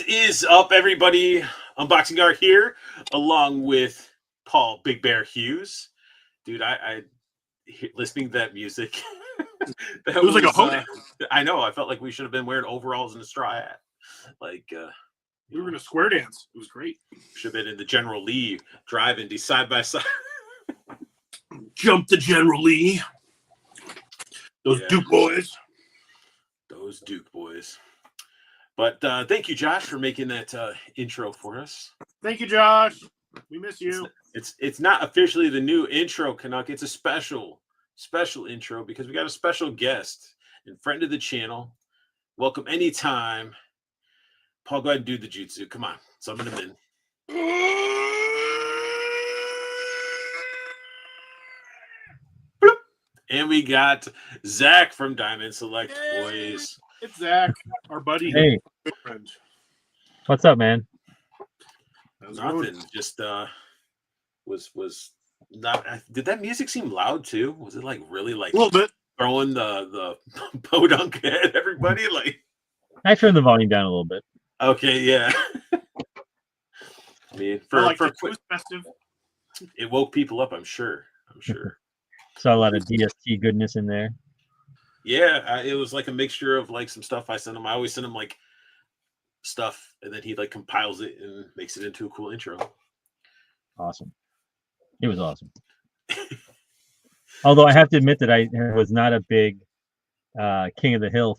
is up, everybody? Unboxing Art here, along with Paul Big Bear Hughes. Dude, I listening to that music. It was like a hoedown. I know. I felt like we should have been wearing overalls and a straw hat. Like we were gonna square dance. It was great. Should have been in the General Lee driving side by side. Jump the General Lee. Those Duke boys. Those Duke boys. But thank you, Josh, for making that intro for us. Thank you, Josh. We miss you. It's not officially the new intro, Canuck. It's a special intro because we got a special guest and friend of the channel. Welcome anytime. Paul, go ahead and do the jutsu. Come on. Summon him in. Bloop. And we got Zach from Diamond Select Toys. It's Zach, our buddy. Hey. Friend. What's up, man? Nothing. Just was not. Did that music seem loud too? Was it like really like a little bit throwing the podunk at everybody? Like I turned the volume down a little bit. Okay, yeah. I mean, for quick, festive. It woke people up. I'm sure. Saw a lot of DST goodness in there. Yeah, it was like a mixture of like some stuff I sent him. I always send him like stuff, and then he like compiles it and makes it into a cool intro. Awesome. It was awesome. Although I have to admit that I was not a big King of the Hill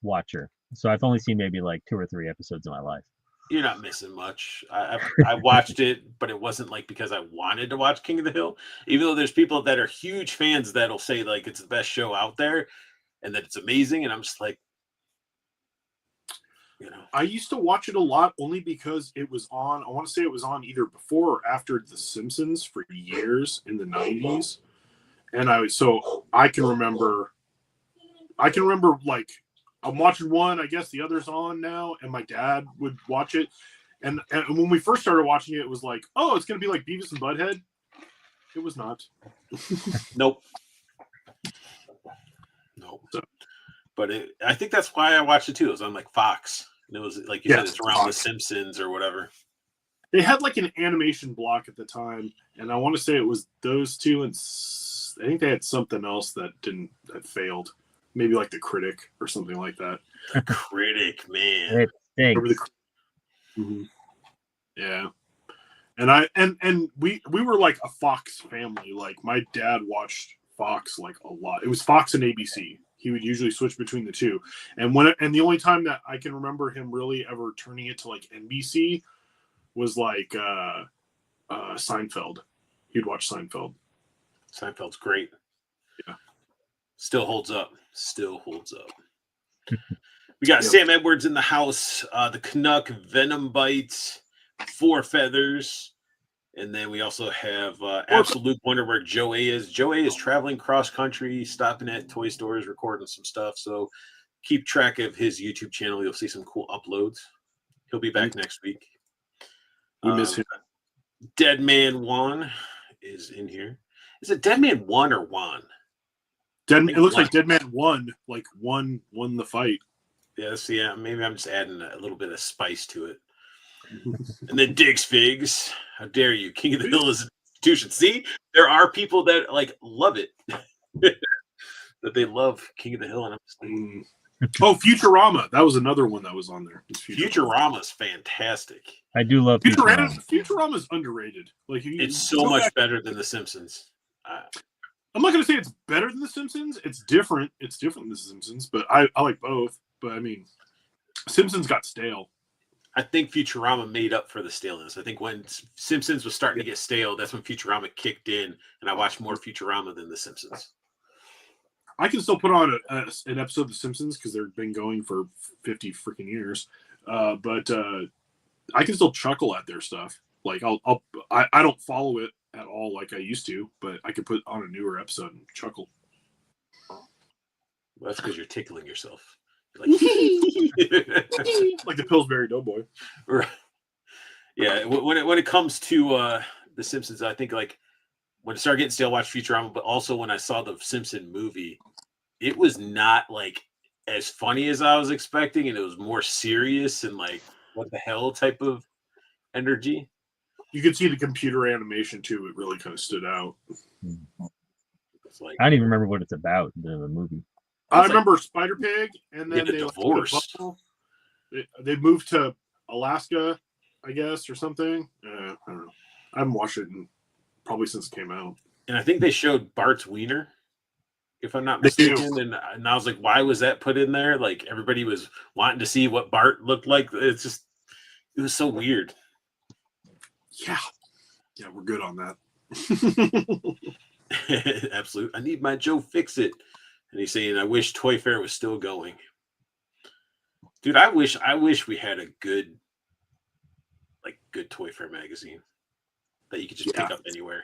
watcher, so I've only seen maybe like 2 or 3 episodes in my life. You're not missing much. I watched it, but it wasn't like because I wanted to watch King of the Hill. Even though there's people that are huge fans that'll say like it's the best show out there and that it's amazing, and I'm just like, you know. I used to watch it a lot only because it was on. I want to say it was on either before or after The Simpsons for years in the 90s, and I can remember like. I'm watching one, I guess the other's on now, and my dad would watch it. And when we first started watching it, it was like, oh, it's going to be like Beavis and Butthead. It was not. Nope. So, but I think that's why I watched it too. It was on like Fox. And it was like you said, it's around Fox. The Simpsons or whatever. They had like an animation block at the time, and I want to say it was those two, and I think they had something else that failed. Maybe like The Critic or something like that. Critic, man. Mm-hmm. Yeah. And we were like a Fox family. Like my dad watched Fox like a lot. It was Fox and ABC. He would usually switch between the two. And the only time that I can remember him really ever turning it to like NBC was like Seinfeld. He'd watch Seinfeld. Seinfeld's great. Yeah. Still holds up. We got Sam Edwards in the house, the Canuck, Venom Bite, 4 Feathers, and then we also have Absolute Wonder where Joe A is. Joe A is traveling cross country, stopping at toy stores, recording some stuff. So keep track of his YouTube channel. You'll see some cool uploads. He'll be back next week. We miss him. Dead Man Juan is in here. Is it Dead Man 1 or Juan? It looks like Dead Man won the fight. Yes, yeah. Maybe I'm just adding a little bit of spice to it. And then Diggs Figs. How dare you? King of the Hill is an institution. See, there are people that like love it. That they love King of the Hill, and I'm just like, oh, Futurama. That was another one that was on there. Futurama's fantastic. I do love Futurama. Futurama's underrated. Like it's so much better than The Simpsons. I'm not going to say it's better than The Simpsons. It's different. It's different than The Simpsons, but I like both. But I mean, Simpsons got stale. I think Futurama made up for the staleness. I think when Simpsons was starting to get stale, that's when Futurama kicked in, and I watched more Futurama than The Simpsons. I can still put on an episode of The Simpsons because they've been going for 50 freaking years. But I can still chuckle at their stuff. Like I don't follow it at all like I used to, but I could put on a newer episode and chuckle. Well, that's because you're tickling yourself. Like, like the Pillsbury Doughboy. Right. Yeah, when it comes to The Simpsons, I think like when it started getting stale, I watched Futurama, but also when I saw the Simpson movie, it was not like as funny as I was expecting, and it was more serious and like what the hell type of energy. You could see the computer animation too. It really kind of stood out. It's like I don't even remember what it's about, the movie. I remember Spider Pig, and then get a they divorce. They moved to Alaska, I guess, or something. I don't know. I haven't watched it probably since it came out. And I think they showed Bart's wiener, if I'm not They do. mistaken. And I was like, why was that put in there? Like everybody was wanting to see what Bart looked like. It was so weird. Yeah, we're good on that. Absolutely. I need my Joe Fix-It. And he's saying, I wish Toy Fair was still going. Dude, I wish we had a good Toy Fair magazine that you could just pick up anywhere.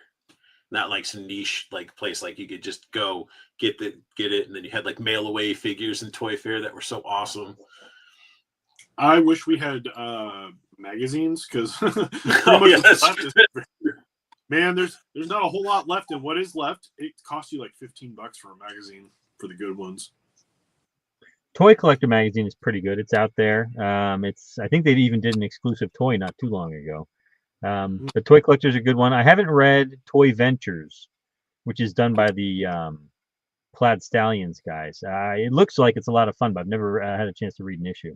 Not like some niche like place, like you could just go get it, and then you had like mail away figures in Toy Fair that were so awesome. I wish we had magazines because man, there's not a whole lot left, and what is left, it costs you like $15 for a magazine for the good ones. Toy Collector magazine is pretty good. It's out there. I think they even did an exclusive toy not too long ago. The Toy Collector is a good one. I haven't read Toy Ventures, which is done by the Plaid Stallions guys. It looks like it's a lot of fun, but I've never had a chance to read an issue.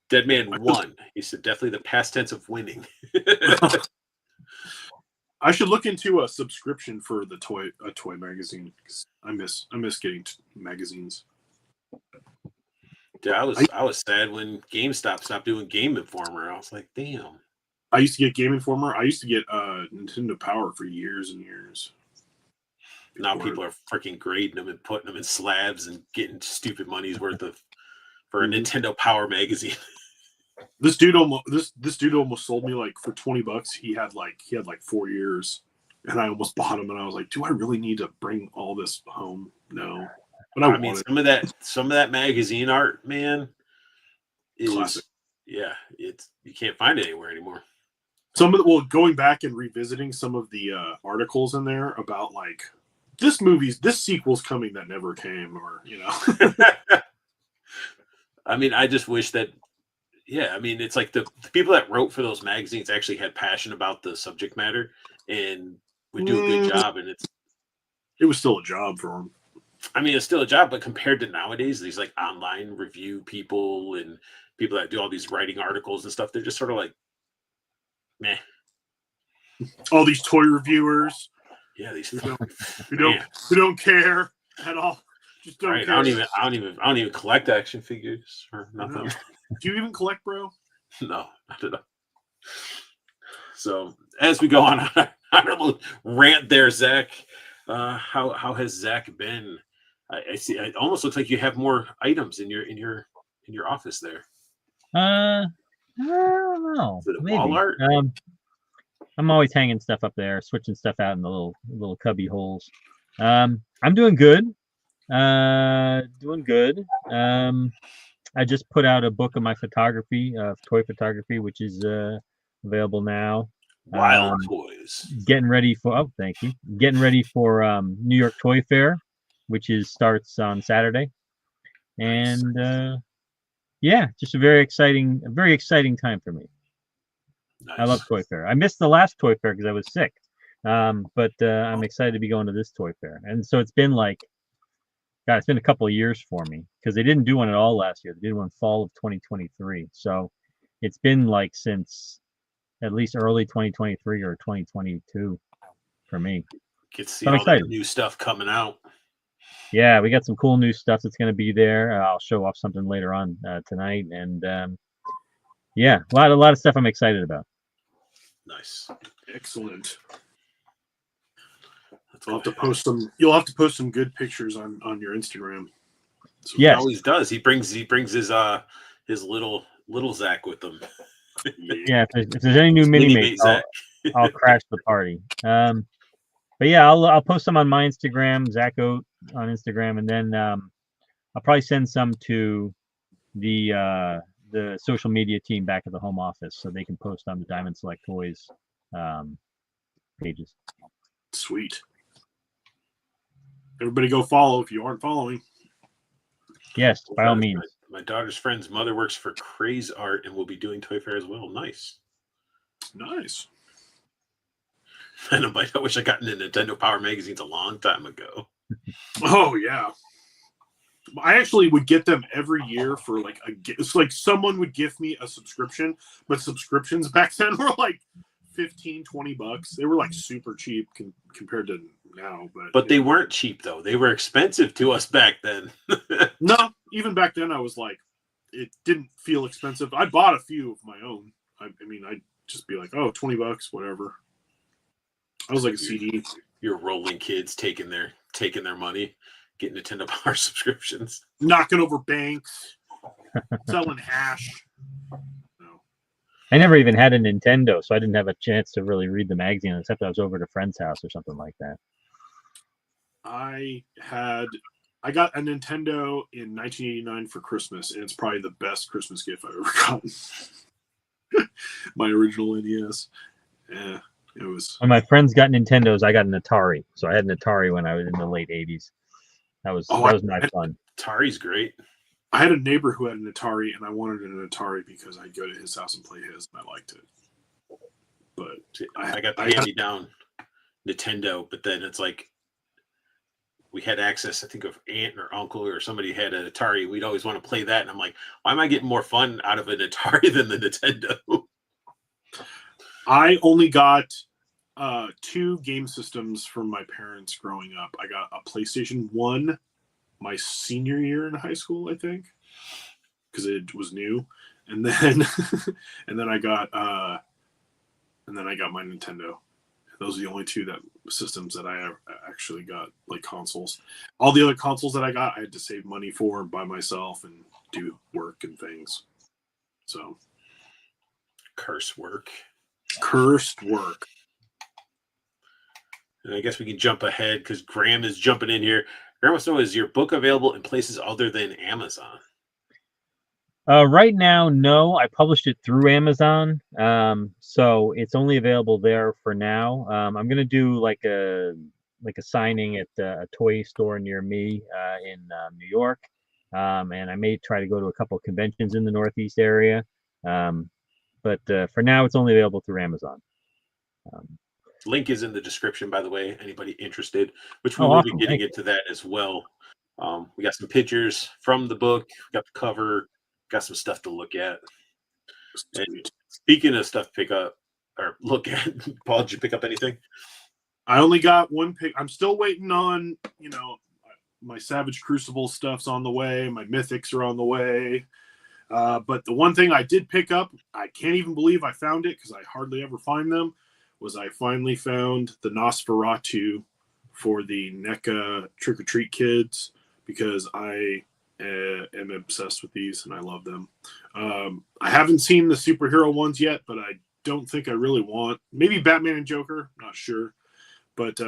Deadman won. He said definitely the past tense of winning. I should look into a subscription for a toy magazine because I miss getting magazines. Dude, I was sad when GameStop stopped doing Game Informer. I was like, damn. I used to get Game Informer. I used to get Nintendo Power for years and years. Now people are freaking grading them and putting them in slabs and getting stupid money's worth for a Nintendo Power magazine. This dude almost sold me like for $20. He had like 4 years, and I almost bought him. And I was like, do I really need to bring all this home? No, but I mean, some of that magazine art, man, is classic. Yeah, you can't find it anywhere anymore. Going back and revisiting some of the articles in there about like this sequel's coming that never came, or I mean, I just wish that. Yeah, I mean, it's like the people that wrote for those magazines actually had passion about the subject matter and would do a good job. And it was still a job for them. I mean, it's still a job, but compared to nowadays, these like online review people and people that do all these writing articles and stuff, they're just sort of like, meh. All these toy reviewers. Yeah, these who don't care at all. Just don't care. I don't even collect action figures or nothing. No. Do you even collect, bro? No, not at all. So as we go on our little rant there, Zach, how has Zach been? I see. It almost looks like you have more items in your office there. I don't know. Is it Maybe. wall art? I'm always hanging stuff up there, switching stuff out in the little cubby holes. I'm doing good. I just put out a book of my photography, toy photography, which is available now. Wild Toys. Getting ready for thank you. Getting ready for New York Toy Fair, which starts on Saturday, and just a very exciting time for me. Nice. I love Toy Fair. I missed the last Toy Fair because I was sick, but I'm excited to be going to this Toy Fair, and so it's been like. God, it's been a couple of years for me because they didn't do one at all last year. They did one fall of 2023. So it's been like since at least early 2023 or 2022 for me. Get to see all that new stuff coming out. Yeah, we got some cool new stuff that's going to be there. I'll show off something later on tonight. And a lot of stuff I'm excited about. Nice. Excellent. You'll have to post some good pictures on your Instagram. He always does. He brings his little Zach with him. Yeah, if there's any new mini mates, I'll crash the party. But yeah, I'll post some on my Instagram, Zach Oat on Instagram, and then I'll probably send some to the social media team back at the home office so they can post on the Diamond Select Toys pages. Sweet. Everybody go follow if you aren't following. Yes, by all means. My daughter's friend's mother works for Craze Art and will be doing Toy Fair as well. Nice. Nice. And I wish I got into Nintendo Power magazines a long time ago. Oh yeah. I actually would get them every year for like it's like someone would give me a subscription, but subscriptions back then were like $15-$20. They were like super cheap compared to now, but they weren't cheap though. They were expensive to us back then. No, even back then I was like, it didn't feel expensive. I bought a few of my own. I mean, I'd just be like, oh, $20, whatever. I was like a CD. You're rolling kids taking their money, getting Nintendo Power subscriptions, knocking over banks, selling hash. No. I never even had a Nintendo, so I didn't have a chance to really read the magazine, except I was over at a friend's house or something like that. I got a Nintendo in 1989 for Christmas, and it's probably the best Christmas gift I've ever gotten. My original NES. Yeah, it was. When my friends got Nintendos, I got an Atari. So I had an Atari when I was in the late 80s. That was my fun. Atari's great. I had a neighbor who had an Atari, and I wanted an Atari because I'd go to his house and play his, and I liked it. But I got the hand-me-down Nintendo, but then it's like we had access, I think, of aunt or uncle or somebody had an Atari. We'd always want to play that, and I'm like, why am I getting more fun out of an Atari than the Nintendo? I only got 2 game systems from my parents growing up. I got a PlayStation 1 my senior year in high school, I think, because it was new, and then I got my Nintendo. Those are the only 2 systems that I actually got, like consoles. All the other consoles that I got, I had to save money for by myself and do work and things. So, Cursed work. And I guess we can jump ahead because Graham is jumping in here. Graham wants to know, is your book available in places other than Amazon? Right now, no. I published it through Amazon, so it's only available there for now. I'm gonna do like a signing at a toy store near me in New York, and I may try to go to a couple of conventions in the Northeast area. But for now, it's only available through Amazon. Link is in the description, by the way. Anybody interested? Which we will be getting into that as well. We got some pictures from the book. We got the cover. Got some stuff to look at. And speaking of stuff to pick up or look at, Paul, did you pick up anything? I only got one pick. I'm still waiting on, my Savage Crucible stuff's on the way. My Mythics are on the way. But the one thing I did pick up, I can't even believe I found it because I hardly ever find them, was I finally found the Nosferatu for the NECA Trick or Treat kids because I am obsessed with these and I love them. I haven't seen the superhero ones yet, but I don't think I really want. Maybe Batman and Joker, not sure. But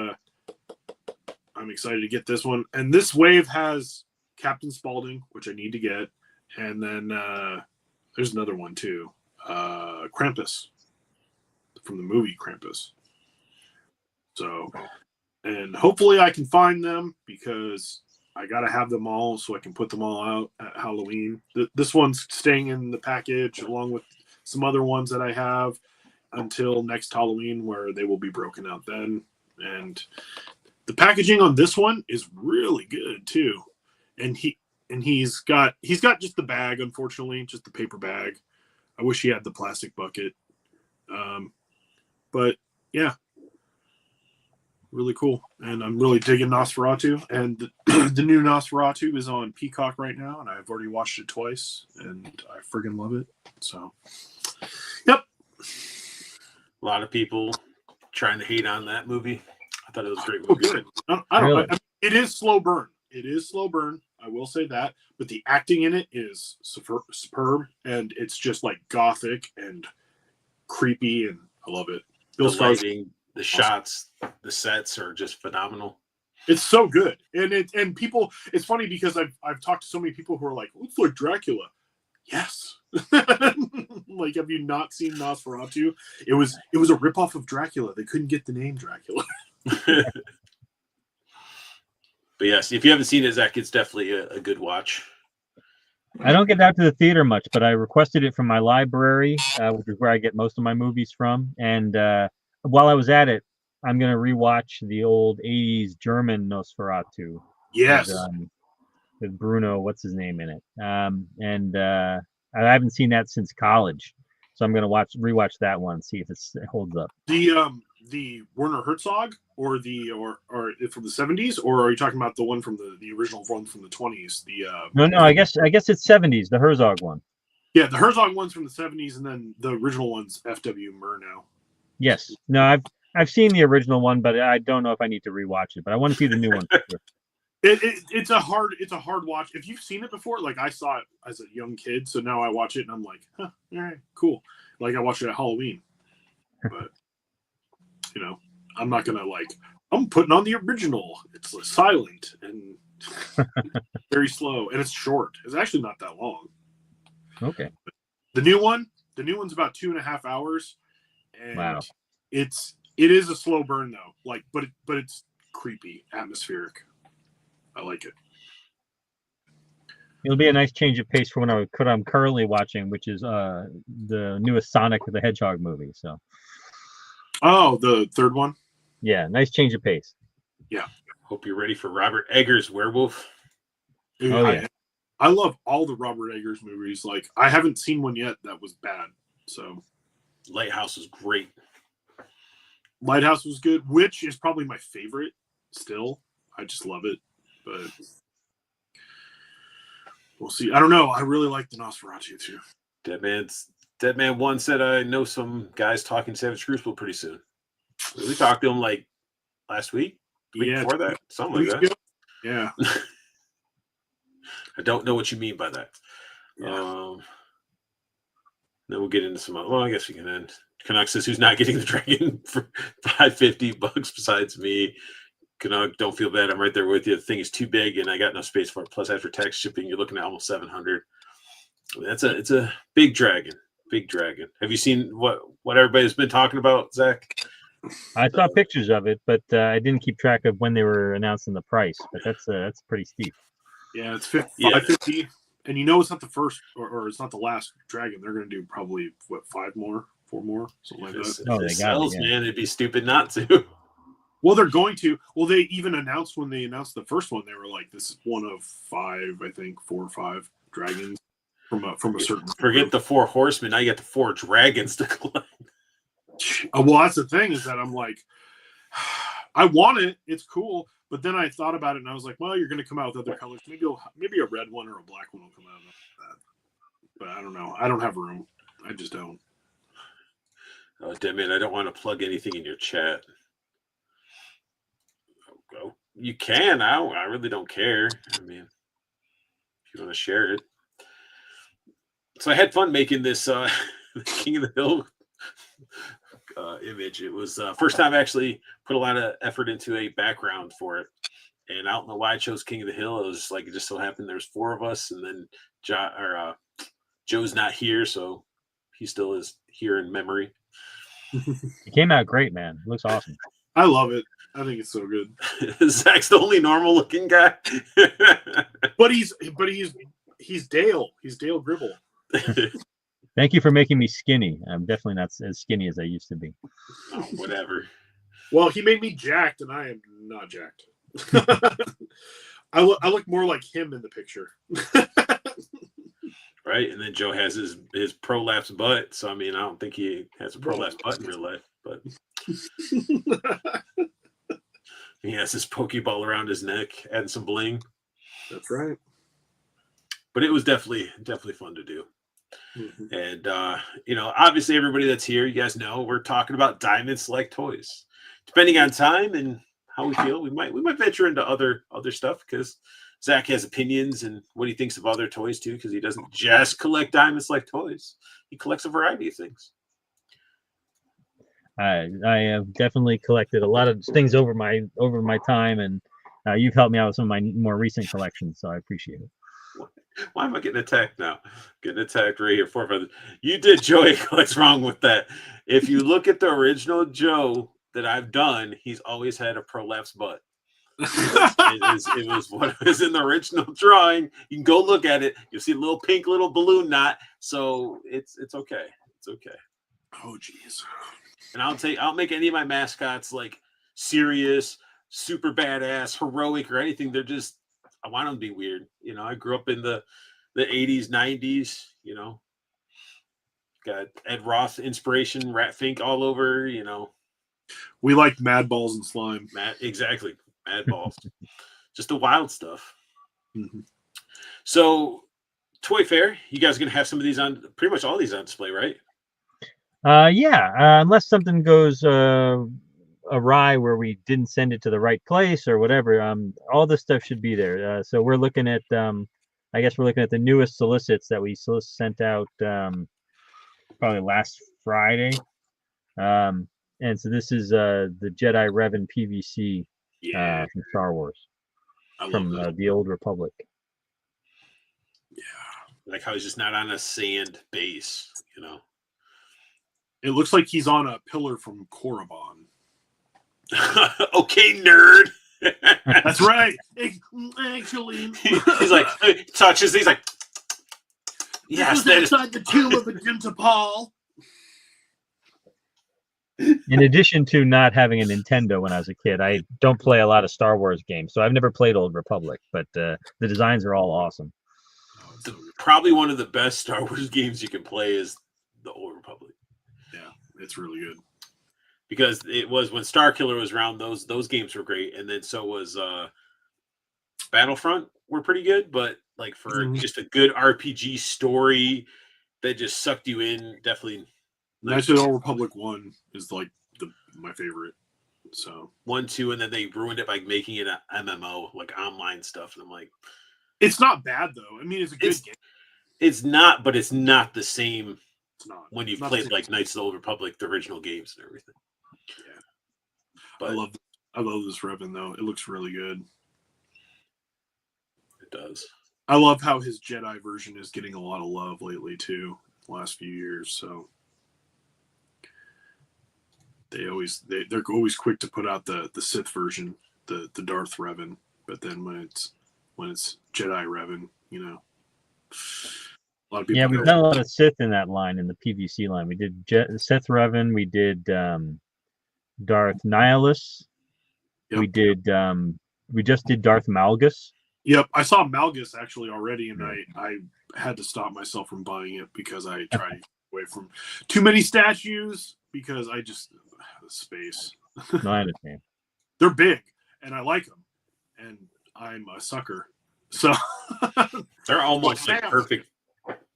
I'm excited to get this one. And this wave has Captain Spaulding, which I need to get. And then there's another one too. Krampus from the movie Krampus. So, and hopefully I can find them because I got to have them all so I can put them all out at Halloween. This one's staying in the package along with some other ones that I have until next Halloween where they will be broken out then. And the packaging on this one is really good too. And he's got just the bag, unfortunately, just the paper bag. I wish he had the plastic bucket. But yeah, really cool. And I'm really digging Nosferatu. And the new Nosferatu is on Peacock right now, and I've already watched it twice, and I friggin' love it. So, yep. A lot of people trying to hate on that movie. I thought it was a great movie. Good. It is slow burn. It is slow burn. I will say that, but the acting in it is superb, and it's just like gothic and creepy, and I love it. The lighting, the shots, the sets are just phenomenal. It's so good, and people. It's funny because I've talked to so many people who are like, "Looks like Dracula." Yes, like have you not seen Nosferatu? It was a ripoff of Dracula. They couldn't get the name Dracula. But yes, if you haven't seen it, Zach, it's definitely a good watch. I don't get out to the theater much, but I requested it from my library, which is where I get most of my movies from. And while I was at it, I'm gonna rewatch the old '80s German Nosferatu Yes. with Bruno, what's his name in it? And I haven't seen that since college, so I'm gonna rewatch that one, see if it holds up. The Werner Herzog or from the 70s, or are you talking about the one from the original one from the 20s? No, I guess it's '70s, the Herzog one. Yeah, the Herzog one's from the 70s, and then the original one's F.W. Murnau. Yes. No, I've seen the original one, but I don't know if I need to rewatch it. But I want to see the new one for sure. It's a hard watch. If you've seen it before, like I saw it as a young kid, so now I watch it and I'm like, huh, all right, cool. Like I watched it at Halloween, but I'm not gonna I'm putting on the original. It's silent and very slow, and it's short. It's actually not that long. Okay. The new one's about 2.5 hours, and wow. It is a slow burn though. But it's creepy, atmospheric. I like it. It'll be a nice change of pace for what I'm currently watching, which is the newest Sonic the Hedgehog movie. So. Oh, the third one. Yeah, nice change of pace. Yeah. Hope you're ready for Robert Eggers' Werewolf. Dude, yeah. I love all the Robert Eggers movies. Like I haven't seen one yet that was bad. So. Lighthouse was great. Lighthouse was good. Witch is probably my favorite still. I just love it. But we'll see. I don't know. I really like the Nosferatu too. Dead Man 1 said I know some guys talking Savage Crucible pretty soon. We talked to him like last week. Before that, something like that. Yeah. I don't know what you mean by that. Yeah. Then we'll get into some. Well, I guess we can end. Canuck says, "Who's not getting the dragon for $550 besides me?" Canuck, don't feel bad. I'm right there with you. The thing is too big, and I got no space for it. Plus, after tax shipping, you're looking at almost $700. It's a big dragon. Big dragon. Have you seen what everybody's been talking about, Zach? I saw pictures of it, but I didn't keep track of when they were announcing the price. But that's pretty steep. Yeah, it's $550, and it's not the first or it's not the last dragon. They're going to do probably 4 more, something like that. Oh, they got it, man. It'd be stupid not to. Well, they're going to. Well, they even announced when they announced the first one, they were like, "This is one of 5, I think, 4 or 5 dragons from a certain." Forget the 4 horsemen. Now you got the 4 dragons to collect. Well, that's the thing is that I'm like, I want it. It's cool, but then I thought about it and I was like, well, you're going to come out with other colors. Maybe a red one or a black one will come out of that. But I don't know. I don't have room. I just don't. Oh, damn it! I don't want to plug anything in your chat. Oh, you can. I really don't care. I mean, if you want to share it. So I had fun making this King of the Hill image. It was first time I actually put a lot of effort into a background for it. And I don't know why I chose King of the Hill. It was just like it just so happened there's 4 of us, and then Joe's not here, so he still is here in memory. It came out great, man. It looks awesome. I love it. I think it's so good. Zach's the only normal looking guy. but he's Dale. He's Dale Gribble. Thank you for making me skinny. I'm definitely not as skinny as I used to be. Oh, whatever. Well, he made me jacked, and I am not jacked. I look more like him in the picture. Right, and then Joe has his prolapse butt. So I mean, I don't think he has a prolapse butt in real life, but he has his Pokeball around his neck, adding some bling. That's right. But it was definitely fun to do. Mm-hmm. And obviously everybody that's here, you guys know we're talking about Diamond Select Toys. Depending on time and how we feel, we might venture into other stuff because Zach has opinions and what he thinks of other toys too, because he doesn't just collect Diamond Select Toys. He collects a variety of things. I have definitely collected a lot of things over my time, and you've helped me out with some of my more recent collections, so I appreciate it. Why am I getting attacked now? Getting attacked right here. 4 feathers. You did, Joey. What's wrong with that? If you look at the original Joe that I've done, he's always had a prolapse butt. it was what was in the original drawing. You can go look at it. You'll see a little pink little balloon knot. So it's okay. It's okay. Oh jeez. And I'll make any of my mascots like serious, super badass, heroic, or anything. They're just, I want them to be weird. You know, I grew up in the 80s, 90s, you know. Got Ed Roth inspiration, Rat Fink all over, you know. We like Mad Balls and Slime. Exactly. Mad Balls. Just the wild stuff. Mm-hmm. So, Toy Fair, you guys are going to have some of these on, pretty much all these on display, right? Yeah, unless something goes awry where we didn't send it to the right place or whatever, all this stuff should be there. So we're looking at, I guess we're looking at the newest solicits that we sent out probably last Friday. And so this is the Jedi Revan PVC from Star Wars, from the Old Republic. Yeah, like how he's just not on a sand base, you know. It looks like he's on a pillar from Korriban. Okay, nerd. That's right. Actually, he's like touches. He's like, yes, that was outside the tomb of Adinta Paul. In addition to not having a Nintendo when I was a kid, I don't play a lot of Star Wars games, so I've never played Old Republic. But the designs are all awesome. Probably one of the best Star Wars games you can play is the Old Republic. Yeah, it's really good. Because it was when Star Killer was around, those games were great, and then so was Battlefront were pretty good, but like for just a good RPG story that just sucked you in, definitely. Knights of the Old Republic 1 is like my favorite. So 1, 2, and then they ruined it by making it an MMO, like online stuff. And I'm like, it's not bad though. I mean, it's a good game. It's not, but it's not the same. It's not when you've played like Knights of the Old Republic, the original games and everything. Yeah, but I love this Revan though. It looks really good. It does. I love how his Jedi version is getting a lot of love lately too. The last few years, so. They're always quick to put out the Sith version, the Darth Revan, but then when it's Jedi Revan, you know, a lot of people. Yeah, we've done a lot of Sith in that line, in the PVC line. We did Sith Revan, we did Darth Nihilus, we did we just did Darth Malgus. Yep, I saw Malgus actually already, and I had to stop myself from buying it because I tried to get away from too many statues because I just space. No, I understand. They're big, and I like them, and I'm a sucker. So they're almost like perfect,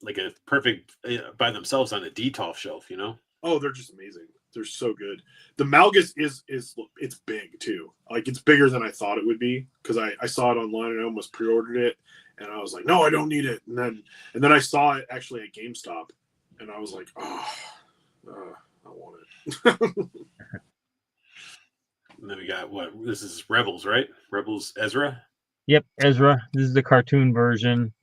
like a perfect by themselves on a Detolf shelf, you know? Oh, they're just amazing. They're so good. The Malgus is it's big too. Like it's bigger than I thought it would be because I saw it online and I almost pre-ordered it, and I was like, no, I don't need it. And then I saw it actually at GameStop, and I was like, I want it. And then we got this is Rebels, right? Rebels Ezra. Yep, Ezra. This is the cartoon version.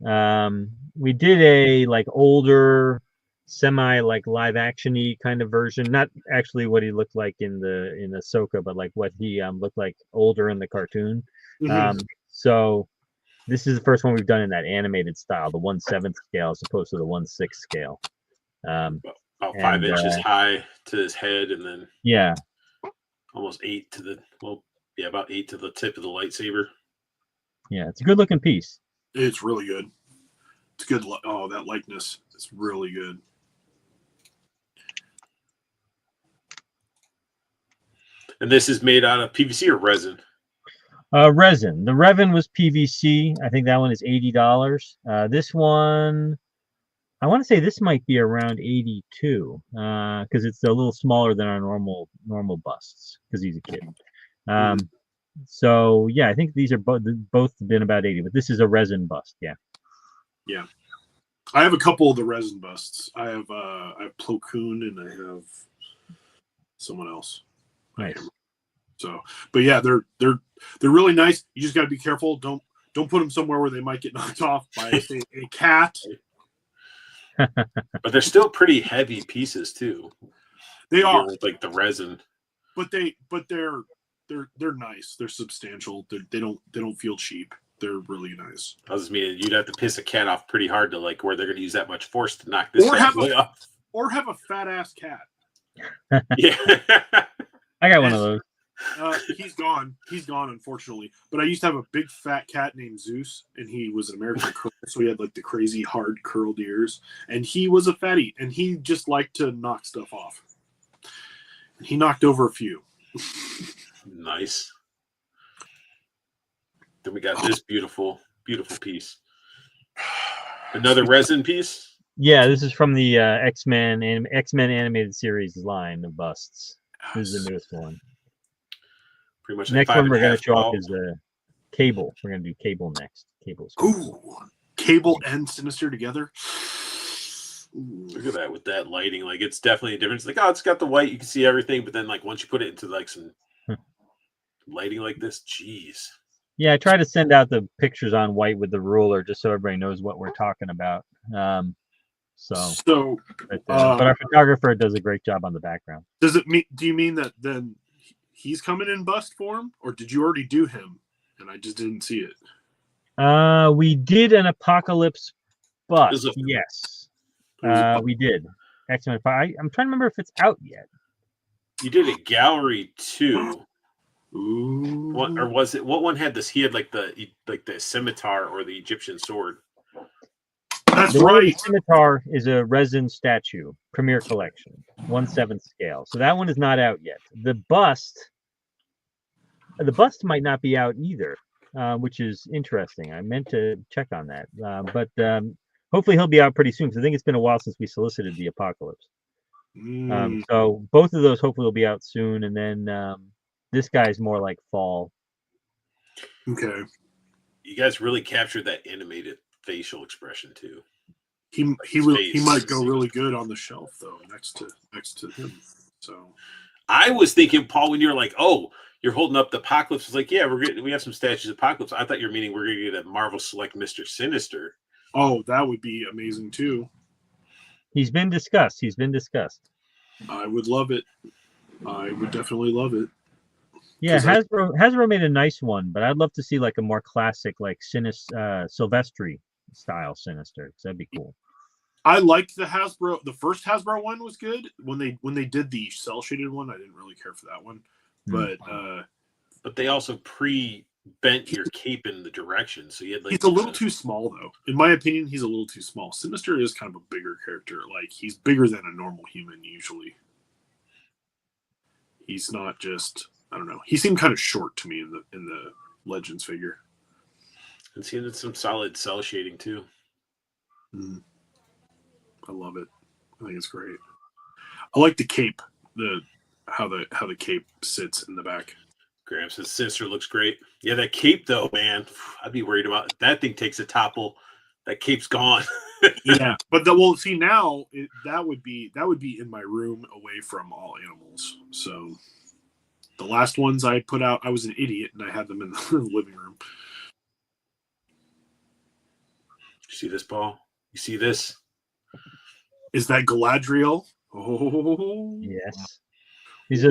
We did a like older, semi like live actiony kind of version. Not actually what he looked like in Ahsoka, but like what he looked like older in the cartoon. Mm-hmm. So this is the first one we've done in that animated style, the 1/7 scale as opposed to the 1/6 scale. About 5 inches high to his head, and then almost 8 to the about 8 to the tip of the lightsaber. Yeah, it's a good looking piece. It's really good. It's good. Oh, that likeness is really good. And this is made out of PVC or resin? Resin. The Revan was PVC. I think that one is $80. This one, I want to say this might be around 82 because it's a little smaller than our normal busts because he's a kid. So yeah, I think these are both been about 80, but this is a resin bust. Yeah. Yeah. I have a couple of the resin busts. I have Plo Koon and I have someone else. Nice. So, but yeah, they're really nice. You just got to be careful. Don't put them somewhere where they might get knocked off by a cat. But they're still pretty heavy pieces too. They are like the resin. But they're they're nice. They're substantial. They don't feel cheap. They're really nice. I was meaning you'd have to piss a cat off pretty hard to like where they're going to use that much force to knock this bad boy off. Or have a fat ass cat. Yeah. I got one of those. He's gone. He's gone, unfortunately. But I used to have a big fat cat named Zeus, and he was an American curl, so he had like the crazy hard curled ears, and he was a fatty, and he just liked to knock stuff off. And he knocked over a few. Nice. Then we got this beautiful, beautiful piece. Another resin piece. Yeah, this is from the X-Men animated series line of busts. This is the newest one. Pretty much. Next one we're going to show off is Cable. We're going to do Cable next. Cable's Ooh, Cable and Sinister together. Ooh. Look at that with that lighting. Like it's definitely a difference. Like, oh, it's got the white, you can see everything, but then like once you put it into like some lighting like this, jeez. Yeah, I try to send out the pictures on white with the ruler just so everybody knows what we're talking about. But our photographer does a great job on the background. Does it mean? Do you mean that then he's coming in bust form, or did you already do him and I just didn't see it? We did an Apocalypse bust. Yes, we did. X-Men 5. I'm trying to remember if it's out yet. You did a gallery too. Ooh. What, or was it? What one had this? He had like the scimitar or the Egyptian sword. That's the right. Scimitar is a resin statue, Premier Collection, 1/7 scale. So that one is not out yet. The bust might not be out either, which is interesting. I meant to check on that, but hopefully he'll be out pretty soon. Because I think it's been a while since we solicited the Apocalypse. So both of those hopefully will be out soon, and then this guy's more like fall. Okay. You guys really captured that animated facial expression too. He might go really good on the shelf though, next to him. So I was thinking, Paul, when you're like, oh, you're holding up the Apocalypse, was like, yeah, we have some statues of Apocalypse. I thought you were meaning we're gonna get a Marvel Select Mr. Sinister. Oh, that would be amazing too. He's been discussed. I would love it. I would definitely love it. Yeah, Hasbro made a nice one, but I'd love to see like a more classic, like Silvestri style Sinister. Because that'd be cool. I liked the first Hasbro one was good. When they did the cell shaded one, I didn't really care for that one. But they also bent your cape in the direction, so you had like. He's a little too small though. In my opinion, he's a little too small. Sinister is kind of a bigger character. Like he's bigger than a normal human usually. He's not just. I don't know. He seemed kind of short to me in the Legends figure. And seeing some solid cell shading too. I love it. I think it's great. I like the cape. How the cape sits in the back. Graham says Sinister looks great. Yeah, that cape though, man. I'd be worried about that thing takes a topple. That cape's gone. Yeah, but see now that would be in my room away from all animals. So. The last ones I put out, I was an idiot, and I had them in the living room. You see this, Paul? You see this? Is that Galadriel? Oh, yes. This